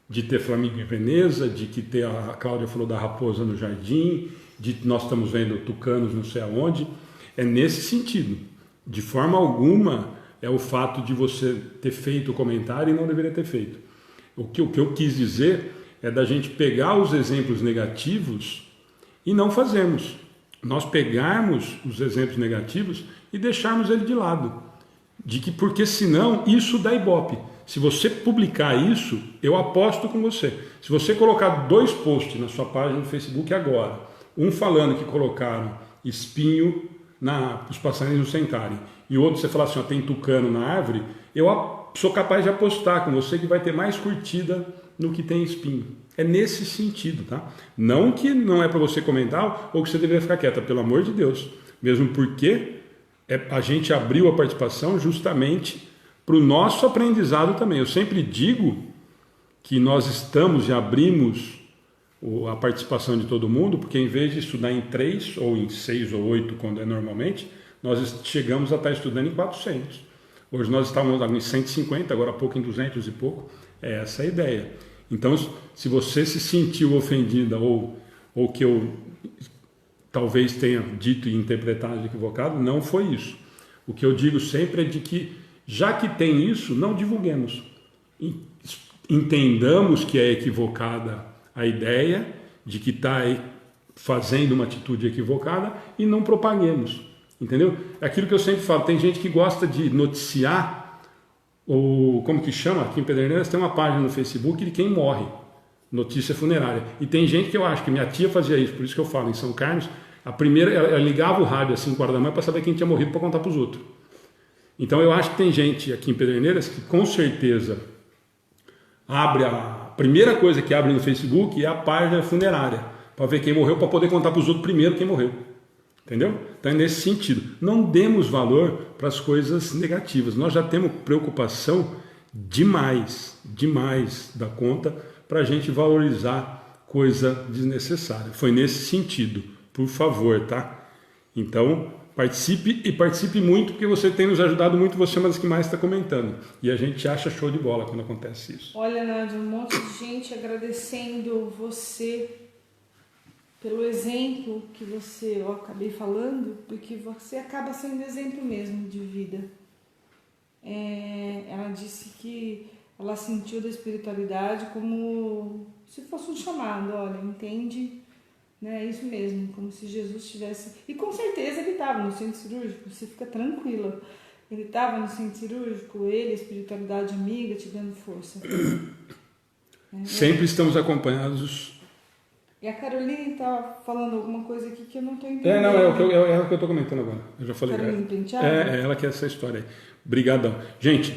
Speaker 2: De ter Flamingo em Veneza, de que ter, a Cláudia falou da raposa no jardim, de nós estamos vendo tucanos não sei aonde. É nesse sentido. De forma alguma é o fato de você ter feito o comentário e não deveria ter feito. O que eu quis dizer é da gente pegar os exemplos negativos e não fazermos. Nós pegarmos os exemplos negativos e deixarmos ele de lado. Porque senão isso dá ibope. Se você publicar isso, eu aposto com você. Se você colocar 2 posts na sua página no Facebook agora, um falando que colocaram espinho para os passarinhos não sentarem, e outro você falar assim, ó, tem tucano na árvore, eu sou capaz de apostar com você que vai ter mais curtida no que tem espinho. É nesse sentido, tá? Não que não é para você comentar ou que você deveria ficar quieta, pelo amor de Deus. Mesmo porque a gente abriu a participação justamente para o nosso aprendizado também. Eu sempre digo que nós estamos e abrimos a participação de todo mundo, porque em vez de estudar em 3 ou em 6 ou 8, quando é normalmente, nós chegamos a estar estudando em 400. Hoje nós estávamos em 150, agora há pouco em 200 e pouco. É essa a ideia. Então, se você se sentiu ofendida ou que eu talvez tenha dito e interpretado equivocado, não foi isso. O que eu digo sempre é de que, já que tem isso, não divulguemos. Entendamos que é equivocada a ideia de que está fazendo uma atitude equivocada e não propaguemos. Entendeu? É aquilo que eu sempre falo, tem gente que gosta de noticiar, ou como que chama? Aqui em Pederneiras tem uma página no Facebook de quem morre, notícia funerária. E tem gente que eu acho que minha tia fazia isso, por isso que eu falo, em São Carlos, a primeira, ela ligava o rádio às 5 horas da manhã para saber quem tinha morrido para contar para os outros. Então eu acho que tem gente aqui em Pederneiras que com certeza abre a primeira coisa que abre no Facebook é a página funerária, para ver quem morreu, para poder contar para os outros primeiro quem morreu. Entendeu? Então é nesse sentido. Não demos valor para as coisas negativas. Nós já temos preocupação demais da conta para a gente valorizar coisa desnecessária. Foi nesse sentido. Por favor, tá? Então, participe muito, porque você tem nos ajudado muito, você é uma das que mais está comentando. E a gente acha show de bola quando acontece isso.
Speaker 3: Olha, Nádia, um monte de gente agradecendo você pelo exemplo que eu acabei falando, porque você acaba sendo exemplo mesmo de vida. Ela disse que ela sentiu da espiritualidade como se fosse um chamado, olha, entende? É isso mesmo, como se Jesus tivesse... E com certeza ele estava no centro cirúrgico, você fica tranquila. Ele estava no centro cirúrgico, ele, a espiritualidade amiga, te dando força.
Speaker 2: Sempre estamos acompanhados.
Speaker 3: E a Caroline está falando alguma coisa aqui que eu não estou entendendo.
Speaker 2: É o que eu estou comentando agora. Eu já falei.
Speaker 3: Caroline Penteado?
Speaker 2: É ela que é essa história aí. Obrigadão. Gente,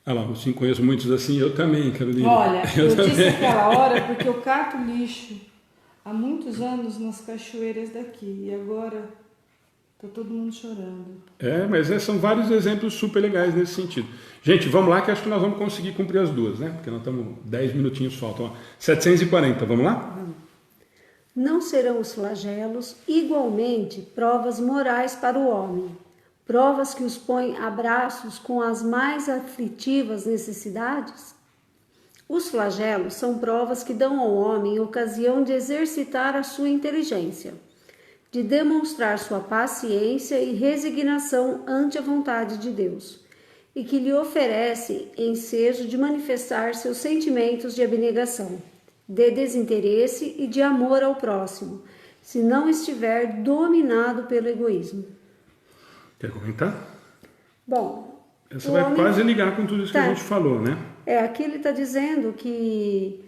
Speaker 2: olha lá, eu conheço muitos assim, eu também, Caroline.
Speaker 3: Olha, eu disse aquela hora porque eu cato lixo há muitos anos nas cachoeiras daqui e agora está todo mundo chorando.
Speaker 2: Mas são vários exemplos super legais nesse sentido. Gente, vamos lá que acho que nós vamos conseguir cumprir as duas, né? Porque nós estamos 10 minutinhos faltam. 740, vamos lá?
Speaker 1: Vamos. Não serão os flagelos igualmente provas morais para o homem, provas que os põem a braços com as mais aflitivas necessidades? Os flagelos são provas que dão ao homem ocasião de exercitar a sua inteligência, de demonstrar sua paciência e resignação ante a vontade de Deus, e que lhe oferece ensejo de manifestar seus sentimentos de abnegação, de desinteresse e de amor ao próximo, se não estiver dominado pelo egoísmo.
Speaker 2: Quer comentar?
Speaker 1: Bom,
Speaker 2: essa vai quase ligar com tudo isso que a gente falou, né?
Speaker 1: Aqui ele está dizendo que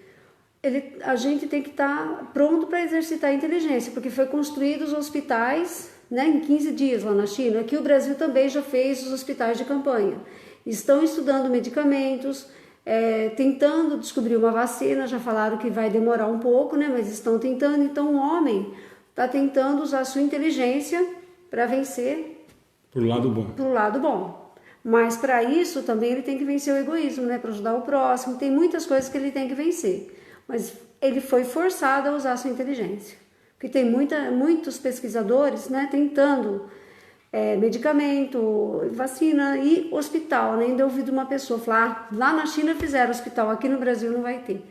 Speaker 1: a gente tem que estar pronto para exercitar a inteligência, porque foi construídos hospitais, né, em 15 dias lá na China. Aqui o Brasil também já fez os hospitais de campanha. Estão estudando medicamentos, tentando descobrir uma vacina, já falaram que vai demorar um pouco, né, mas estão tentando. Então o homem está tentando usar a sua inteligência para vencer
Speaker 2: pro lado bom.
Speaker 1: Pro lado bom. Mas para isso também ele tem que vencer o egoísmo, né, para ajudar o próximo. Tem muitas coisas que ele tem que vencer. Mas ele foi forçado a usar a sua inteligência. Porque tem muitos pesquisadores, né, tentando medicamento, vacina e hospital, né? Ainda eu ouvi de uma pessoa falar, lá na China fizeram hospital, aqui no Brasil não vai ter.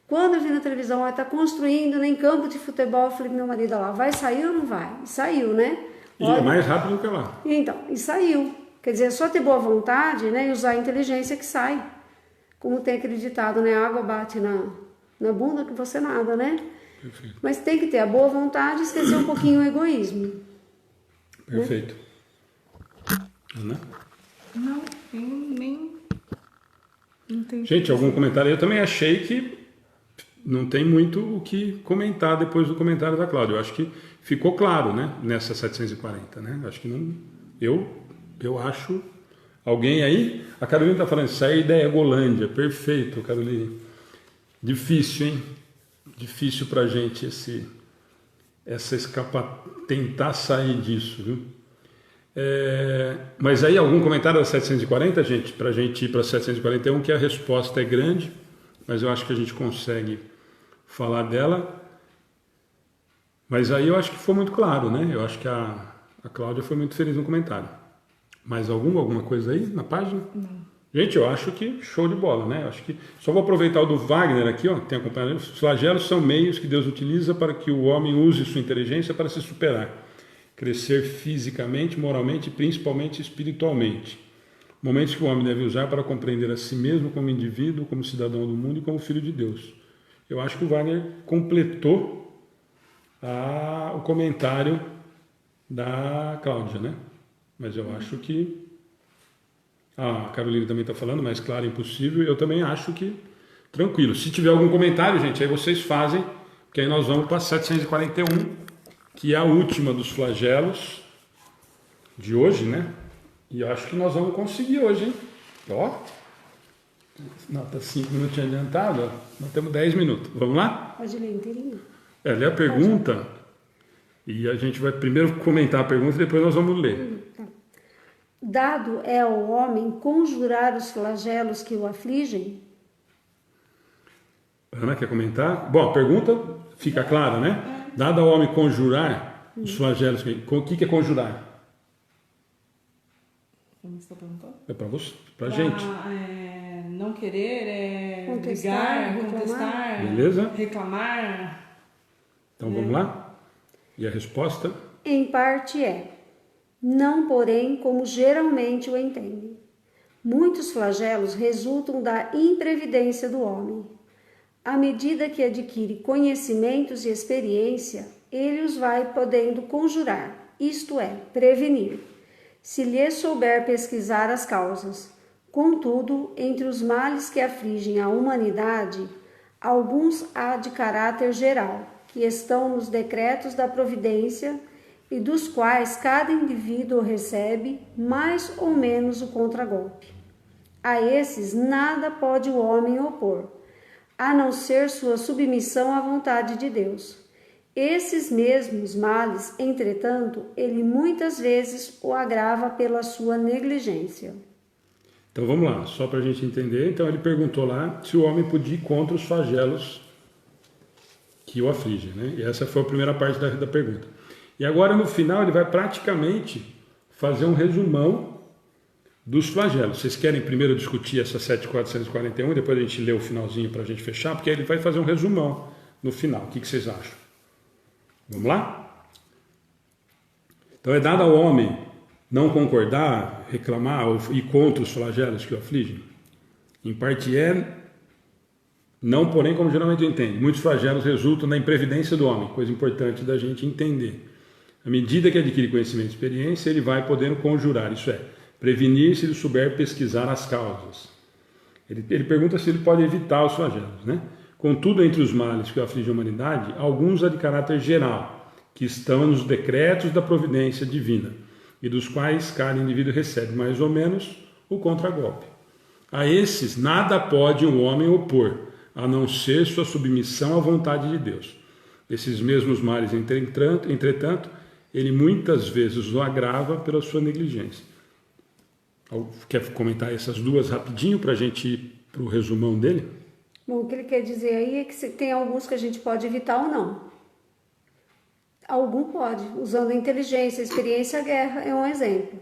Speaker 1: Quando eu vi na televisão, está construindo em campo de futebol, eu falei, meu marido lá, vai sair ou não vai? E saiu, né?
Speaker 2: E é mais rápido que lá.
Speaker 1: Então, e saiu. Quer dizer, é só ter boa vontade, né, e usar a inteligência que sai. como tem acreditado, né? A água bate na bunda que você nada, né?
Speaker 2: Perfeito.
Speaker 1: Mas tem que ter a boa vontade e esquecer um pouquinho o egoísmo.
Speaker 2: Perfeito. Ana?
Speaker 3: Não, não tem.
Speaker 2: Gente, algum comentário? Eu também achei que não tem muito o que comentar depois do comentário da Cláudia. Eu acho que ficou claro, né? Nessa 740, né? Acho que não... Eu acho... Alguém aí? A Carolina está falando, sair da Egolândia. Perfeito, Carolina. Difícil, hein? Difícil pra gente tentar sair disso, viu? Mas aí algum comentário da 740, gente? Pra gente ir para 741, que a resposta é grande, mas eu acho que a gente consegue falar dela. Mas aí eu acho que foi muito claro, né? Eu acho que a Cláudia foi muito feliz no comentário. Mais alguma coisa aí na página?
Speaker 3: Não.
Speaker 2: Gente, eu acho que show de bola, né? Eu acho que só vou aproveitar o do Wagner aqui, ó, tem acompanhado. Os flagelos são meios que Deus utiliza para que o homem use sua inteligência para se superar, crescer fisicamente, moralmente e principalmente espiritualmente. Momentos que o homem deve usar para compreender a si mesmo como indivíduo, como cidadão do mundo e como filho de Deus. Eu acho que o Wagner completou o comentário da Cláudia, né? Mas eu acho que... a Carolina também está falando, mais claro, impossível. Eu também acho que tranquilo. Se tiver algum comentário, gente, aí vocês fazem, que aí nós vamos para 741, que é a última dos flagelos de hoje, né? E eu acho que nós vamos conseguir hoje, hein? Ó, nota 5 minutos adiantado, ó. Nós temos 10 minutos. Vamos lá?
Speaker 1: Pode ler inteirinho.
Speaker 2: Lê a pergunta e a gente vai primeiro comentar a pergunta e depois nós vamos ler.
Speaker 1: Tá. Dado é ao homem conjurar os flagelos que o afligem?
Speaker 2: Ana, quer comentar? Bom, a pergunta fica clara, né? Dado ao homem conjurar os flagelos, o que é conjurar?
Speaker 3: Como você está perguntando?
Speaker 2: É para você, para gente.
Speaker 3: Não querer,
Speaker 1: Contestar,
Speaker 3: brigar,
Speaker 1: reclamar.
Speaker 3: contestar,
Speaker 2: Beleza?
Speaker 3: reclamar.
Speaker 2: Então vamos lá? E a resposta?
Speaker 1: Em parte é. Não, porém, como geralmente o entendem. Muitos flagelos resultam da imprevidência do homem. À medida que adquire conhecimentos e experiência, ele os vai podendo conjurar, isto é, prevenir, se lhe souber pesquisar as causas. Contudo, entre os males que afligem a humanidade, alguns há de caráter geral, que estão nos decretos da providência e dos quais cada indivíduo recebe mais ou menos o contragolpe. A esses nada pode o homem opor, a não ser sua submissão à vontade de Deus. Esses mesmos males, entretanto, ele muitas vezes o agrava pela sua negligência.
Speaker 2: Então vamos lá, só para a gente entender. Então ele perguntou lá se o homem podia ir contra os flagelos que o afligem, né? E essa foi a primeira parte da pergunta. E agora no final ele vai praticamente fazer um resumão dos flagelos. Vocês querem primeiro discutir essa 7.441 e depois a gente lê o finalzinho para a gente fechar? Porque ele vai fazer um resumão no final. O que vocês acham? Vamos lá? Então é dado ao homem não concordar, reclamar ou ir contra os flagelos que o afligem? Em parte é, não porém como geralmente entende. Muitos flagelos resultam da imprevidência do homem, coisa importante da gente entender. À medida que adquire conhecimento e experiência, ele vai podendo conjurar, isso é, prevenir se ele souber pesquisar as causas. Ele pergunta se ele pode evitar os flagelos, né? Contudo, entre os males que afligem a humanidade, alguns há de caráter geral, que estão nos decretos da providência divina, e dos quais cada indivíduo recebe mais ou menos o contragolpe. A esses nada pode um homem opor, a não ser sua submissão à vontade de Deus. Esses mesmos males, entretanto, ele muitas vezes o agrava pela sua negligência. Quer comentar essas duas rapidinho para a gente ir para o resumão dele?
Speaker 1: Bom, o que ele quer dizer aí é que tem alguns que a gente pode evitar ou não. Algum pode, usando a inteligência, a experiência, a guerra é um exemplo.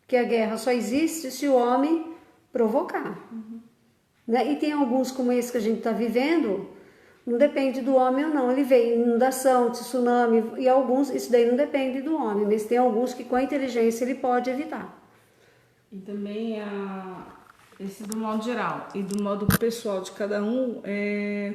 Speaker 1: Que a guerra só existe se o homem provocar. Né? E tem alguns como esse que a gente está vivendo, não depende do homem ou não. Ele vem inundação, tsunami, e alguns, isso daí não depende do homem, mas tem alguns que com a inteligência ele pode evitar.
Speaker 3: E também Esse do modo geral. E do modo pessoal de cada um,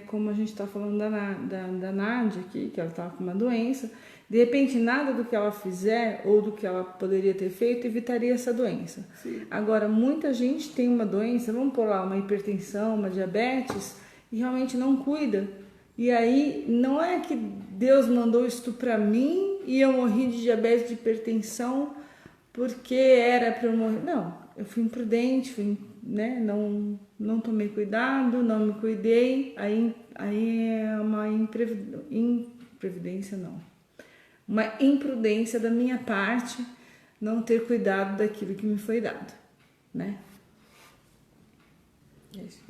Speaker 3: como a gente está falando da Nádia aqui, que ela estava com uma doença, de repente nada do que ela fizer ou do que ela poderia ter feito evitaria essa doença.
Speaker 1: Sim.
Speaker 3: Agora, muita gente tem uma doença, vamos pôr lá uma hipertensão, uma diabetes, e realmente não cuida. E aí, não é que Deus mandou isso para mim e eu morri de diabetes, de hipertensão, porque era para eu morrer. Não, eu fui imprudente, não tomei cuidado, não me cuidei, aí é uma imprevidência, não. Uma imprudência da minha parte não ter cuidado daquilo que me foi dado, né?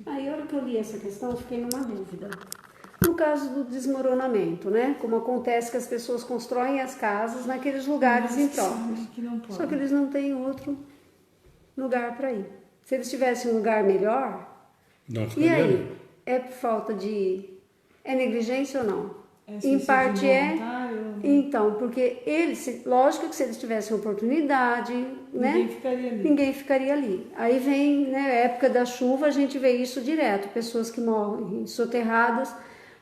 Speaker 1: Aí, a hora que eu li essa questão, eu fiquei numa dúvida. No caso do desmoronamento, né? Como acontece que as pessoas constroem as casas naqueles lugares impróprios. Só que eles não têm outro lugar para ir. Se eles tivessem um lugar melhor, e aí? É por falta de... É negligência ou não? Em parte é. Então, porque eles, lógico que se eles tivessem oportunidade, né? Ninguém ficaria ali. Aí vem, né, a época da chuva, a gente vê isso direto, pessoas que morrem soterradas,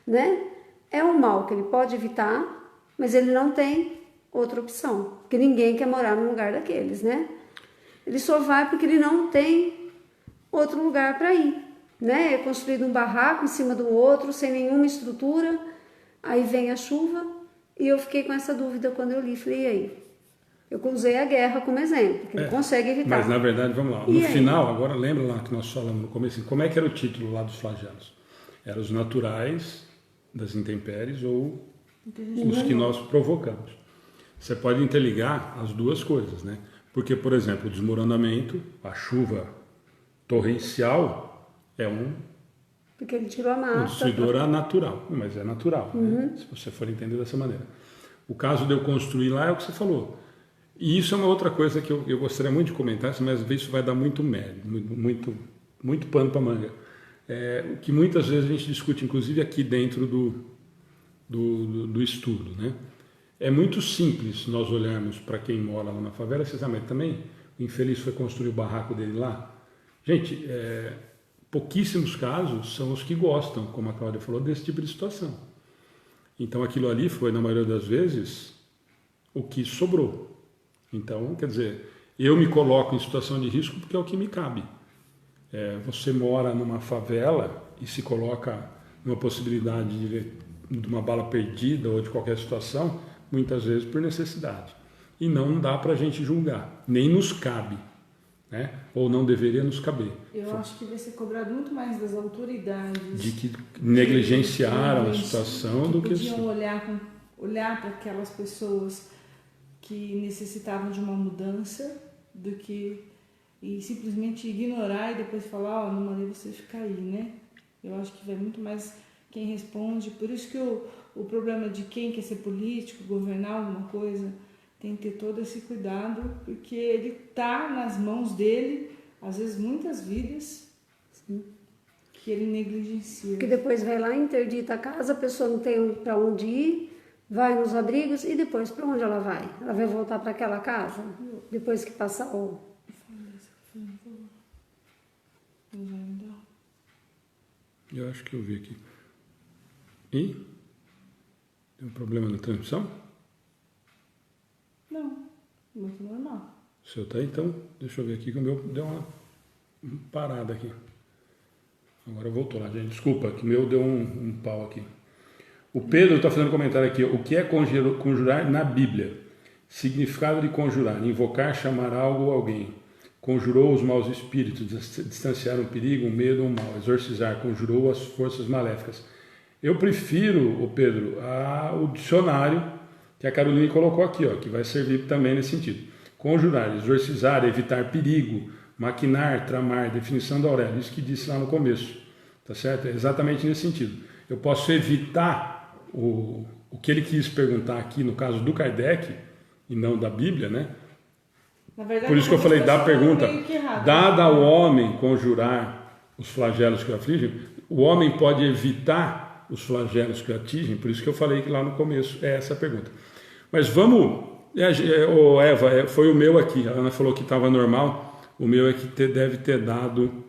Speaker 1: né? É um mal que ele pode evitar, mas ele não tem outra opção, porque ninguém quer morar num lugar daqueles, né? Ele só vai porque ele não tem outro lugar para ir, né? É construído um barraco em cima do outro, sem nenhuma estrutura. Aí vem a chuva e eu fiquei com essa dúvida quando eu li. Falei, e aí? Eu usei a guerra como exemplo, que ele consegue evitar.
Speaker 2: Mas na verdade, vamos lá. No final, agora lembra lá que nós falamos no começo, como é que era o título lá dos flagelos? Eram os naturais das intempéries ou os que nós provocamos. Você pode interligar as duas coisas, né? Porque, por exemplo, o desmoronamento, a chuva torrencial é
Speaker 1: porque ele tirou a massa.
Speaker 2: Um destruidor natural, mas é natural, né? Se você for entender dessa maneira. O caso de eu construir lá é o que você falou. E isso é uma outra coisa que eu gostaria muito de comentar, mas isso vai dar muito mérito, muito pano para manga. O que muitas vezes a gente discute, inclusive aqui dentro do estudo, né? É muito simples nós olharmos para quem mora lá na favela, vocês sabem, também o infeliz foi construir o barraco dele lá. Gente, pouquíssimos casos são os que gostam, como a Cláudia falou, desse tipo de situação. Então aquilo ali foi, na maioria das vezes, o que sobrou. Então, quer dizer, eu me coloco em situação de risco porque é o que me cabe. Você mora numa favela e se coloca numa possibilidade de uma bala perdida ou de qualquer situação, muitas vezes por necessidade. E não dá para a gente julgar, nem nos cabe. Né? Ou não deveria nos caber.
Speaker 3: Eu acho que vai ser cobrado muito mais das autoridades
Speaker 2: de que negligenciaram a situação do que
Speaker 3: podiam olhar para aquelas pessoas que necessitavam de uma mudança do que e simplesmente ignorar e depois falar, não mandei você ficar aí, né? Eu acho que vai muito mais quem responde. Por isso que o problema de quem quer ser político, governar alguma coisa, tem que ter todo esse cuidado, porque ele está nas mãos dele, às vezes muitas vidas, que ele negligencia.
Speaker 1: Que depois vai lá, interdita a casa, a pessoa não tem para onde ir, vai nos abrigos e depois para onde ela vai? Ela vai voltar para aquela casa? Depois que passar o...
Speaker 2: Eu acho que eu vi aqui. E? Tem um problema na transmissão?
Speaker 3: Não, muito normal.
Speaker 2: O seu tá aí, então? Deixa eu ver aqui que o meu deu uma parada aqui. Agora voltou lá, gente. Desculpa, que o meu deu um pau aqui. O Pedro está fazendo um comentário aqui. O que é conjurar na Bíblia? Significado de conjurar: invocar, chamar algo ou alguém. Conjurou os maus espíritos, distanciar um perigo, um medo ou um mal. Exorcizar, conjurou as forças maléficas. Eu prefiro, o Pedro, o dicionário que a Caroline colocou aqui, ó, que vai servir também nesse sentido. Conjurar, exorcizar, evitar perigo, maquinar, tramar, definição da Aurélio, isso que disse lá no começo, tá certo? É exatamente nesse sentido. Eu posso evitar o que ele quis perguntar aqui, no caso do Kardec, e não da Bíblia, né?
Speaker 3: Na verdade,
Speaker 2: por isso que eu falei da pergunta, dada ao homem conjurar os flagelos que o afligem, o homem pode evitar os flagelos que o atingem, por isso que eu falei que lá no começo é essa a pergunta. Mas vamos, Eva, foi o meu aqui, a Ana falou que estava normal, o meu é que deve ter dado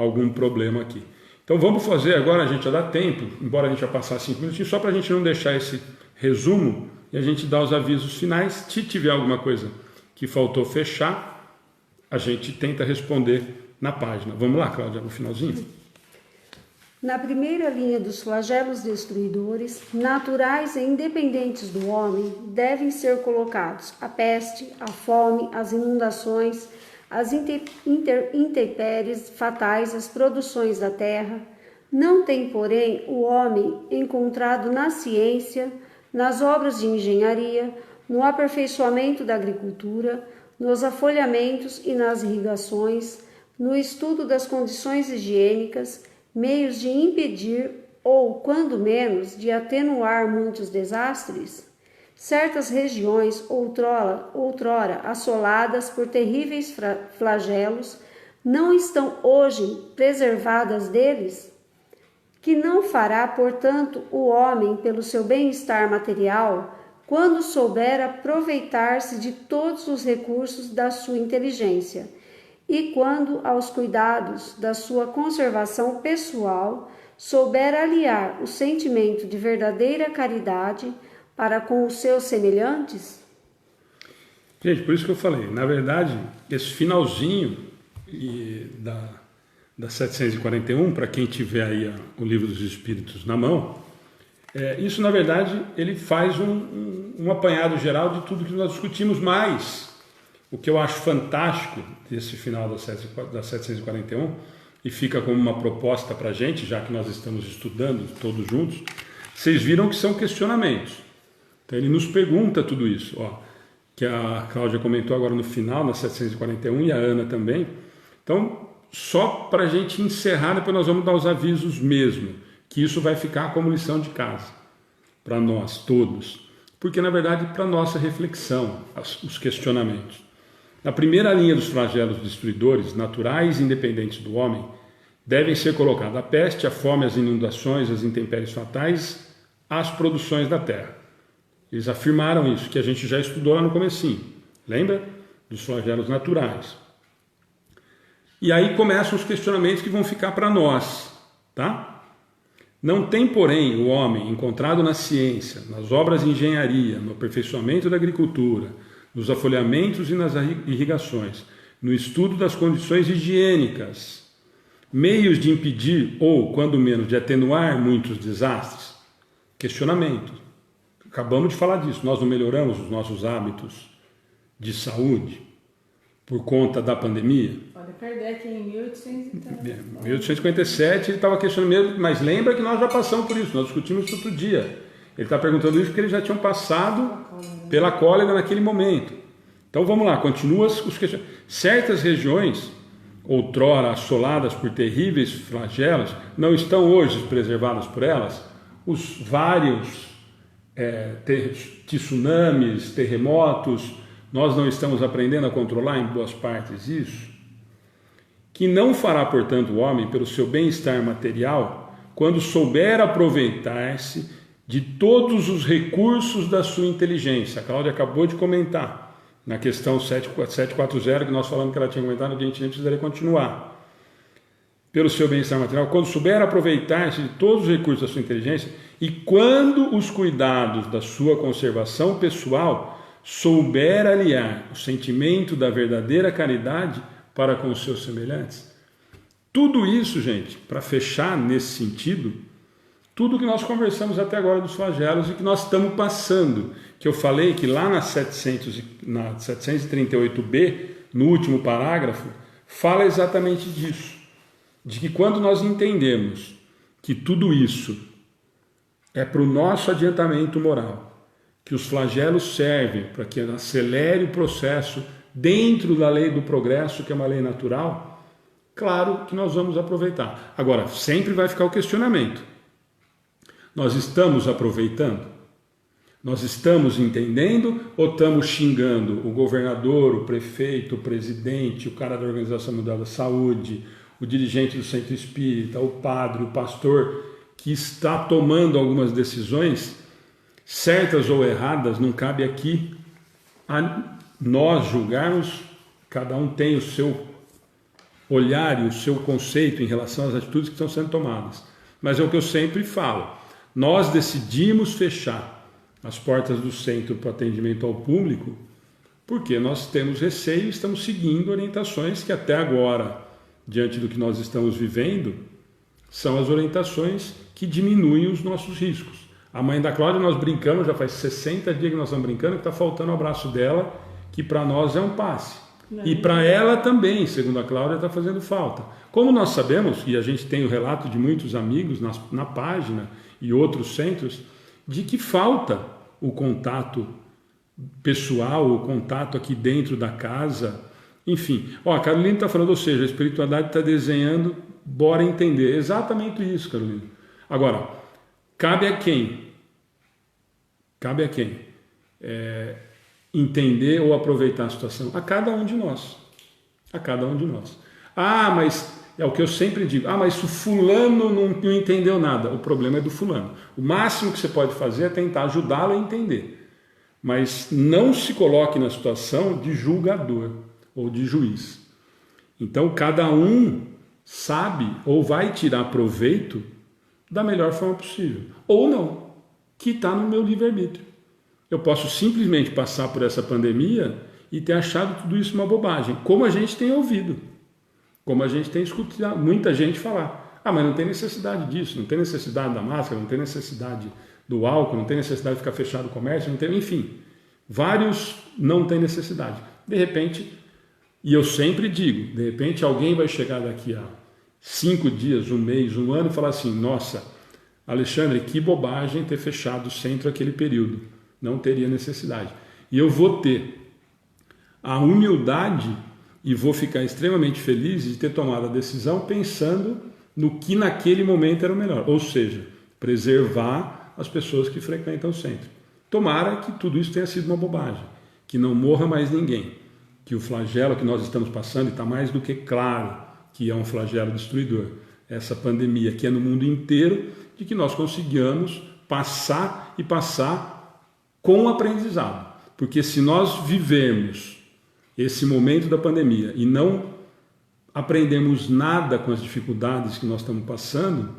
Speaker 2: algum problema aqui. Então vamos fazer agora, a gente já dá tempo, embora a gente já passasse 5 minutinhos, só para a gente não deixar esse resumo e a gente dar os avisos finais. Se tiver alguma coisa que faltou fechar, a gente tenta responder na página. Vamos lá, Cláudia, no finalzinho?
Speaker 1: Na primeira linha dos flagelos destruidores, naturais e independentes do homem, devem ser colocados a peste, a fome, as inundações, as intempéries fatais, as produções da terra. Não tem, porém, o homem encontrado na ciência, nas obras de engenharia, no aperfeiçoamento da agricultura, nos afolhamentos e nas irrigações, no estudo das condições higiênicas, meios de impedir ou, quando menos, de atenuar muitos desastres? Certas regiões, outrora assoladas por terríveis flagelos, não estão hoje preservadas deles? Que não fará, portanto, o homem pelo seu bem-estar material, quando souber aproveitar-se de todos os recursos da sua inteligência, e quando aos cuidados da sua conservação pessoal souber aliar o sentimento de verdadeira caridade para com os seus semelhantes?
Speaker 2: Gente, por isso que eu falei, na verdade, esse finalzinho da 741, para quem tiver aí o Livro dos Espíritos na mão, isso na verdade ele faz um apanhado geral de tudo que nós discutimos, mais o que eu acho fantástico desse final da 741, e fica como uma proposta para a gente, já que nós estamos estudando todos juntos, vocês viram que são questionamentos. Então ele nos pergunta tudo isso, que a Cláudia comentou agora no final, na 741, e a Ana também. Então, só para a gente encerrar, depois nós vamos dar os avisos mesmo, que isso vai ficar como lição de casa, para nós todos, porque na verdade para nossa reflexão, os questionamentos. Na primeira linha dos flagelos destruidores, naturais e independentes do homem, devem ser colocados a peste, a fome, as inundações, as intempéries fatais, as produções da terra. Eles afirmaram isso, que a gente já estudou lá no comecinho. Lembra? Dos flagelos naturais. E aí começam os questionamentos que vão ficar para nós, tá? Não tem, porém, o homem encontrado na ciência, nas obras de engenharia, no aperfeiçoamento da agricultura, nos afolhamentos e nas irrigações, no estudo das condições higiênicas, meios de impedir ou, quando menos, de atenuar muitos desastres? Questionamento. Acabamos de falar disso. Nós não melhoramos os nossos hábitos de saúde por conta da pandemia?
Speaker 3: Olha, Kardec em
Speaker 2: 1857 ele estava questionando, mas lembra que nós já passamos por isso, nós discutimos isso outro dia. Ele está perguntando isso porque eles já tinham passado pela cólera naquele momento. Então vamos lá, continua os questionamentos. Certas regiões, outrora assoladas por terríveis flagelos, não estão hoje preservadas por elas? Os vários tsunamis, terremotos, nós não estamos aprendendo a controlar em boas partes isso? Que não fará, portanto, o homem pelo seu bem-estar material, quando souber aproveitar-se de todos os recursos da sua inteligência. A Cláudia acabou de comentar na questão 740, que nós falamos que ela tinha comentado, a gente precisaria continuar. Pelo seu bem-estar material, quando souber aproveitar-se de todos os recursos da sua inteligência e quando os cuidados da sua conservação pessoal souber aliar o sentimento da verdadeira caridade para com os seus semelhantes. Tudo isso, gente, para fechar nesse sentido, tudo que nós conversamos até agora dos flagelos e que nós estamos passando, que eu falei que lá na 738b, no último parágrafo, fala exatamente disso, de que quando nós entendemos que tudo isso é para o nosso adiantamento moral, que os flagelos servem para que acelere o processo dentro da lei do progresso, que é uma lei natural, claro que nós vamos aproveitar. Agora, sempre vai ficar o questionamento. Nós estamos aproveitando? Nós estamos entendendo ou estamos xingando o governador, o prefeito, o presidente, o cara da Organização Mundial da Saúde, o dirigente do centro espírita, o padre, o pastor, que está tomando algumas decisões, certas ou erradas? Não cabe aqui a nós julgarmos, cada um tem o seu olhar e o seu conceito em relação às atitudes que estão sendo tomadas. Mas é o que eu sempre falo, nós decidimos fechar as portas do centro para atendimento ao público porque nós temos receio e estamos seguindo orientações que até agora, diante do que nós estamos vivendo, são as orientações que diminuem os nossos riscos. A mãe da Cláudia, nós brincamos, já faz 60 dias que nós estamos brincando, que está faltando o abraço dela, que para nós é um passe. E para ela também, segundo a Cláudia, está fazendo falta. Como nós sabemos, e a gente tem o relato de muitos amigos na página e outros centros, de que falta o contato pessoal, o contato aqui dentro da casa, enfim. A Carolina está falando, ou seja, a espiritualidade está desenhando, bora entender. Exatamente isso, Carolina. Agora, cabe a quem? Cabe a quem? Entender ou aproveitar a situação? A cada um de nós. A cada um de nós. Ah, mas é o que eu sempre digo. Ah, mas o fulano não entendeu nada. O problema é do fulano. O máximo que você pode fazer é tentar ajudá-lo a entender. Mas não se coloque na situação de julgador ou de juiz. Então, cada um sabe ou vai tirar proveito da melhor forma possível. Ou não, que está no meu livre-arbítrio. Eu posso simplesmente passar por essa pandemia e ter achado tudo isso uma bobagem, como a gente tem ouvido, como a gente tem escutado muita gente falar. Ah, mas não tem necessidade disso, não tem necessidade da máscara, não tem necessidade do álcool, não tem necessidade de ficar fechado o comércio, não tem, enfim, vários não têm necessidade. De repente, e eu sempre digo, de repente alguém vai chegar daqui a 5 dias, um mês, um ano e falar assim, nossa, Alexandre, que bobagem ter fechado o centro aquele período, não teria necessidade. E eu vou ter a humildade e vou ficar extremamente feliz de ter tomado a decisão pensando no que naquele momento era o melhor, ou seja, preservar as pessoas que frequentam o centro. Tomara que tudo isso tenha sido uma bobagem, que não morra mais ninguém, que o flagelo que nós estamos passando, e está mais do que claro que é um flagelo destruidor, essa pandemia que é no mundo inteiro, de que nós consigamos passar e passar com aprendizado. Porque se nós vivemos esse momento da pandemia e não aprendemos nada com as dificuldades que nós estamos passando,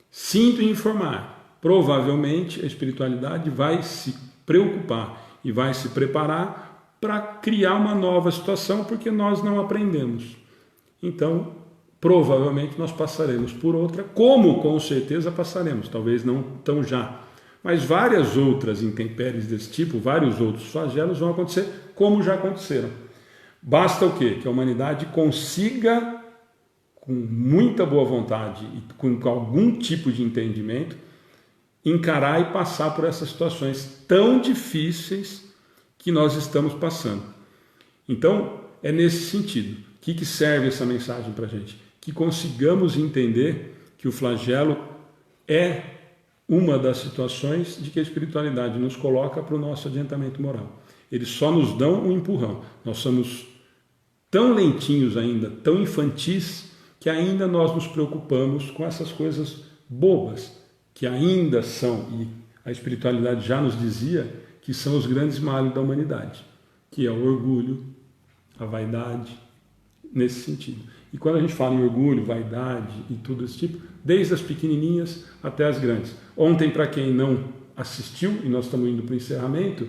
Speaker 2: sinto em informar, provavelmente a espiritualidade vai se preocupar e vai se preparar para criar uma nova situação, porque nós não aprendemos. Então, provavelmente nós passaremos por outra, como com certeza passaremos, talvez não tão já, mas várias outras intempéries desse tipo, vários outros flagelos vão acontecer, como já aconteceram. Basta o quê? Que a humanidade consiga, com muita boa vontade e com algum tipo de entendimento, encarar e passar por essas situações tão difíceis que nós estamos passando. Então, é nesse sentido. O que serve essa mensagem para a gente? Que consigamos entender que o flagelo é uma das situações de que a espiritualidade nos coloca para o nosso adiantamento moral. Eles só nos dão um empurrão. Nós somos tão lentinhos ainda, tão infantis, que ainda nós nos preocupamos com essas coisas bobas, que ainda são, e a espiritualidade já nos dizia, que são os grandes males da humanidade, que é o orgulho, a vaidade, nesse sentido. E quando a gente fala em orgulho, vaidade e tudo esse tipo, desde as pequenininhas até as grandes. Ontem, para quem não assistiu, e nós estamos indo para o encerramento,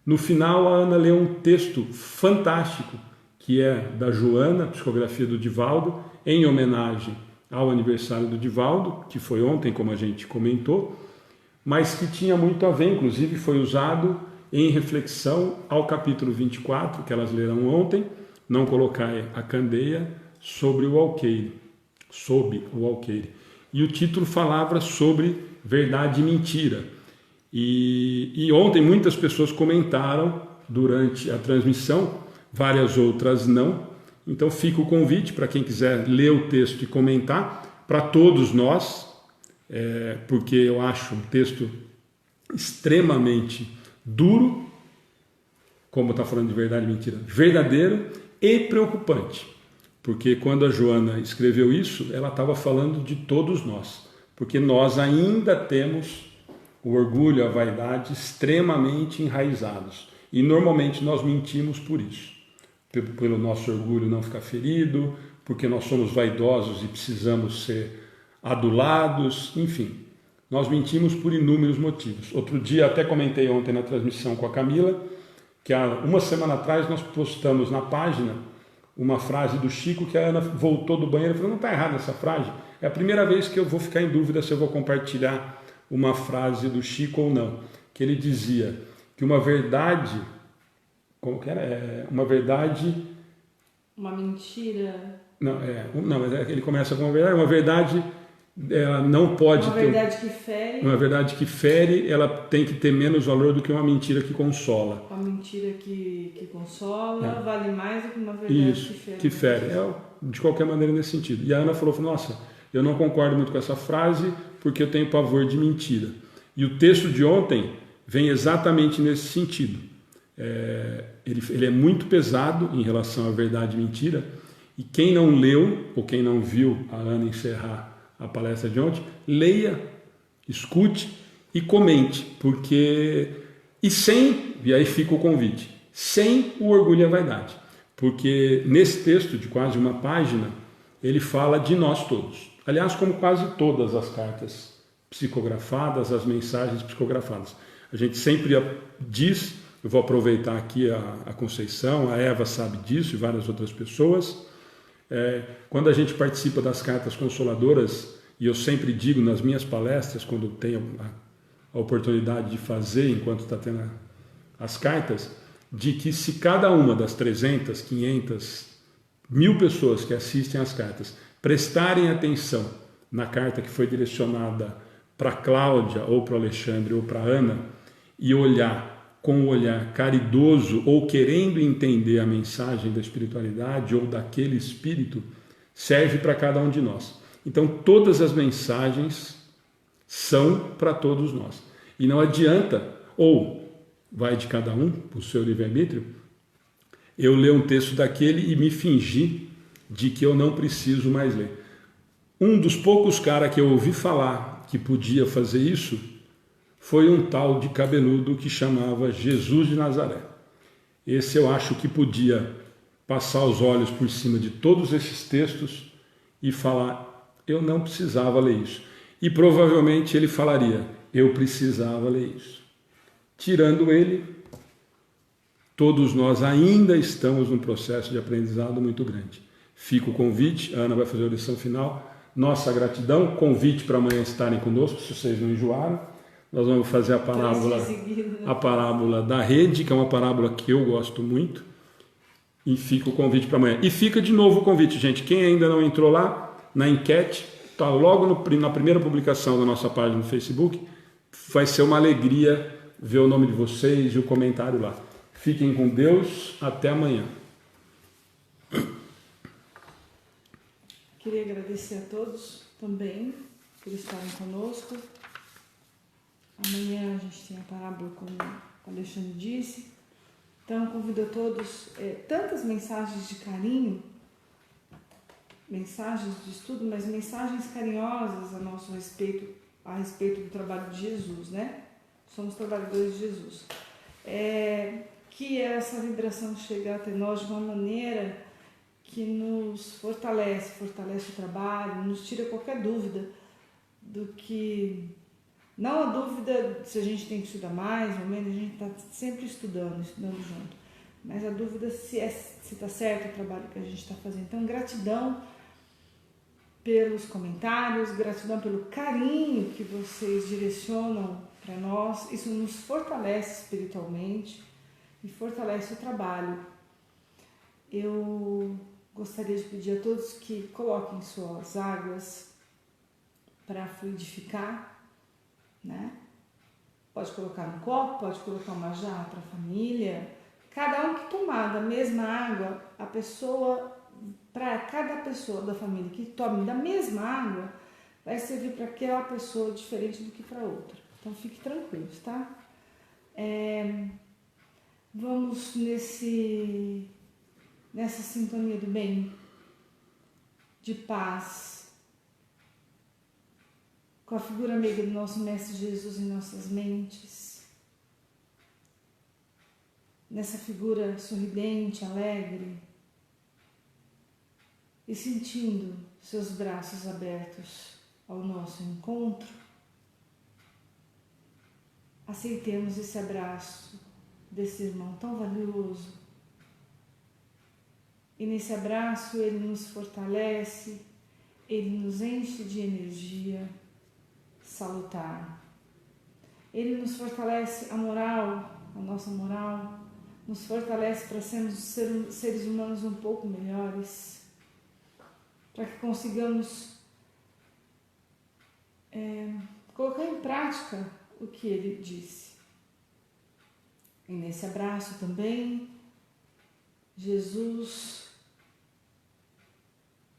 Speaker 2: no final a Ana leu um texto fantástico, que é da Joana, psicografia do Divaldo, em homenagem ao aniversário do Divaldo, que foi ontem, como a gente comentou, mas que tinha muito a ver, inclusive foi usado em reflexão ao capítulo 24, que elas leram ontem, não colocai a candeia sobre o alqueire, sob o alqueire. E o título falava sobre verdade e mentira. E ontem muitas pessoas comentaram durante a transmissão, várias outras não. Então fica o convite para quem quiser ler o texto e comentar, para todos nós, porque eu acho um texto extremamente duro, como está falando de verdade e mentira, verdadeiro e preocupante. Porque quando a Joana escreveu isso, ela estava falando de todos nós, porque nós ainda temos o orgulho, a vaidade extremamente enraizados. E normalmente nós mentimos por isso. Pelo nosso orgulho não ficar ferido, porque nós somos vaidosos e precisamos ser adulados, enfim. Nós mentimos por inúmeros motivos. Outro dia, até comentei ontem na transmissão com a Camila, que há uma semana atrás nós postamos na página uma frase do Chico que a Ana voltou do banheiro e falou, não está errada essa frase. É a primeira vez que eu vou ficar em dúvida se eu vou compartilhar uma frase do Chico ou não. Que ele dizia que uma verdade... Como que era? Uma verdade...
Speaker 3: Uma mentira...
Speaker 2: Não, mas ele começa com uma verdade ela não pode
Speaker 3: uma verdade que fere.
Speaker 2: Uma verdade que fere, ela tem que ter menos valor do que uma mentira que consola.
Speaker 3: Uma mentira que consola vale mais do que uma verdade
Speaker 2: Isso, que fere. De qualquer maneira nesse sentido. E a Ana falou, nossa, eu não concordo muito com essa frase porque eu tenho pavor de mentira. E o texto de ontem vem exatamente nesse sentido. Ele é muito pesado em relação à verdade e mentira. E quem não leu, ou quem não viu a Ana encerrar a palestra de ontem, leia, escute e comente, porque... E aí fica o convite, sem o orgulho e a vaidade. Porque nesse texto de quase uma página, ele fala de nós todos. Aliás, como quase todas as cartas psicografadas, as mensagens psicografadas. A gente sempre diz, eu vou aproveitar aqui a Conceição, a Eva sabe disso e várias outras pessoas... quando a gente participa das cartas consoladoras, e eu sempre digo nas minhas palestras, quando tenho a oportunidade de fazer, enquanto está tendo as cartas, de que se cada uma das 300, 500, 1000 pessoas que assistem às cartas prestarem atenção na carta que foi direcionada para Cláudia, ou para Alexandre, ou para Ana, e olhar com um olhar caridoso ou querendo entender a mensagem da espiritualidade ou daquele espírito, serve para cada um de nós. Então, todas as mensagens são para todos nós. E não adianta, ou vai de cada um, por seu livre-arbítrio, eu ler um texto daquele e me fingir de que eu não preciso mais ler. Um dos poucos caras que eu ouvi falar que podia fazer isso foi um tal de cabeludo que chamava Jesus de Nazaré. Esse eu acho que podia passar os olhos por cima de todos esses textos e falar, eu não precisava ler isso. E provavelmente ele falaria, eu precisava ler isso. Tirando ele, todos nós ainda estamos num processo de aprendizado muito grande. Fica o convite, a Ana vai fazer a lição final, nossa gratidão, convite para amanhã estarem conosco, se vocês não enjoaram. Nós vamos fazer a parábola da rede, que é uma parábola que eu gosto muito. E fica o convite para amanhã. E fica de novo o convite, gente. Quem ainda não entrou lá, na enquete, está logo na primeira publicação da nossa página no Facebook. Vai ser uma alegria ver o nome de vocês e o comentário lá. Fiquem com Deus. Até amanhã.
Speaker 3: Queria agradecer a todos também por estarem conosco. Amanhã a gente tem a parábola, como o Alexandre disse. Então, convido a todos, tantas mensagens de carinho, mensagens de estudo, mas mensagens carinhosas a nosso respeito, a respeito do trabalho de Jesus, né? Somos trabalhadores de Jesus. Que essa vibração chegue até nós de uma maneira que nos fortalece o trabalho, nos tira qualquer dúvida do que... Não a dúvida se a gente tem que estudar mais ou menos, a gente está sempre estudando junto. Mas a dúvida se está certo o trabalho que a gente está fazendo. Então, gratidão pelos comentários, gratidão pelo carinho que vocês direcionam para nós. Isso nos fortalece espiritualmente e fortalece o trabalho. Eu gostaria de pedir a todos que coloquem suas águas para fluidificar, né? Pode colocar no copo, pode colocar uma jarra para a família. Cada um que tomar da mesma água, para cada pessoa da família que tome da mesma água, vai servir para aquela pessoa diferente do que para outra. Então fique tranquilos, tá? Vamos nessa sintonia do bem, de paz, com a figura amiga do nosso Mestre Jesus em nossas mentes, nessa figura sorridente, alegre, e sentindo seus braços abertos ao nosso encontro, aceitemos esse abraço desse irmão tão valioso. E nesse abraço ele nos fortalece, ele nos enche de energia salutar. Ele nos fortalece a moral, a nossa moral, nos fortalece para sermos seres humanos um pouco melhores, para que consigamos colocar em prática o que ele disse. E nesse abraço também, Jesus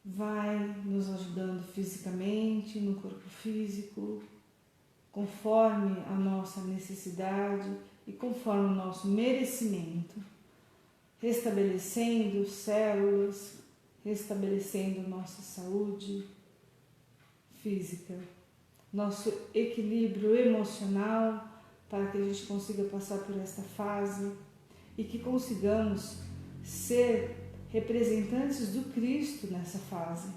Speaker 3: vai nos ajudando fisicamente, no corpo físico, conforme a nossa necessidade e conforme o nosso merecimento, restabelecendo células, restabelecendo nossa saúde física, nosso equilíbrio emocional, para que a gente consiga passar por esta fase e que consigamos ser representantes do Cristo nessa fase,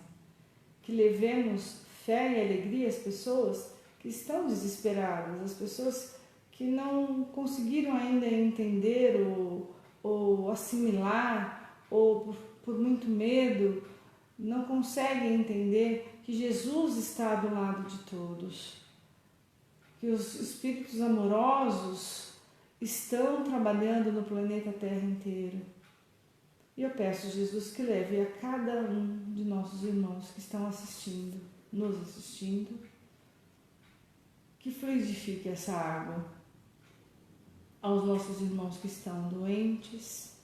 Speaker 3: que levemos fé e alegria às pessoas que estão desesperadas, às pessoas que não conseguiram ainda entender ou assimilar, ou por muito medo, não conseguem entender que Jesus está do lado de todos, que os espíritos amorosos estão trabalhando no planeta Terra inteiro. E eu peço, Jesus, que leve a cada um de nossos irmãos que estão nos assistindo, que fluidifique essa água aos nossos irmãos que estão doentes.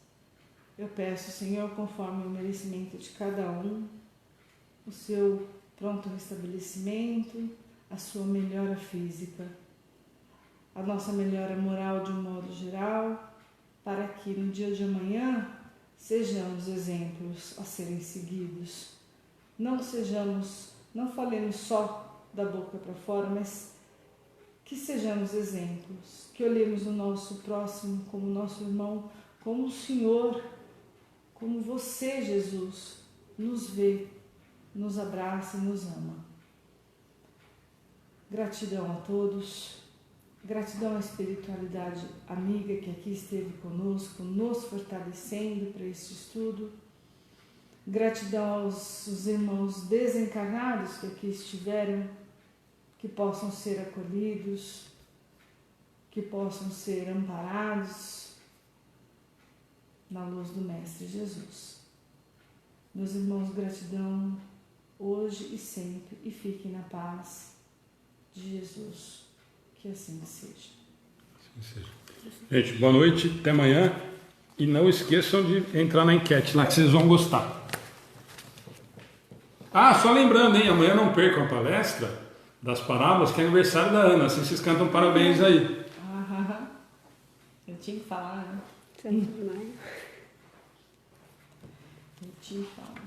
Speaker 3: Eu peço, Senhor, conforme o merecimento de cada um, o seu pronto restabelecimento, a sua melhora física, a nossa melhora moral de um modo geral, para que no dia de amanhã sejamos exemplos a serem seguidos. Não falemos só da boca para fora, mas que sejamos exemplos, que olhemos o nosso próximo como nosso irmão, como o Senhor, como você, Jesus, nos vê, nos abraça e nos ama. Gratidão a todos, gratidão à espiritualidade amiga que aqui esteve conosco, nos fortalecendo para este estudo. Gratidão aos irmãos desencarnados que aqui estiveram, que possam ser acolhidos, que possam ser amparados na luz do Mestre Jesus. Meus irmãos, gratidão hoje e sempre, e fiquem na paz de Jesus. Que assim seja.
Speaker 2: Assim seja. Gente, boa noite, até amanhã. E não esqueçam de entrar na enquete lá, que vocês vão gostar. Ah, só lembrando, hein? Amanhã não percam a palestra das parábolas, que é aniversário da Ana. Assim vocês cantam parabéns aí.
Speaker 3: Eu tinha que falar, né?
Speaker 1: Você não vai.
Speaker 3: Eu tinha que falar.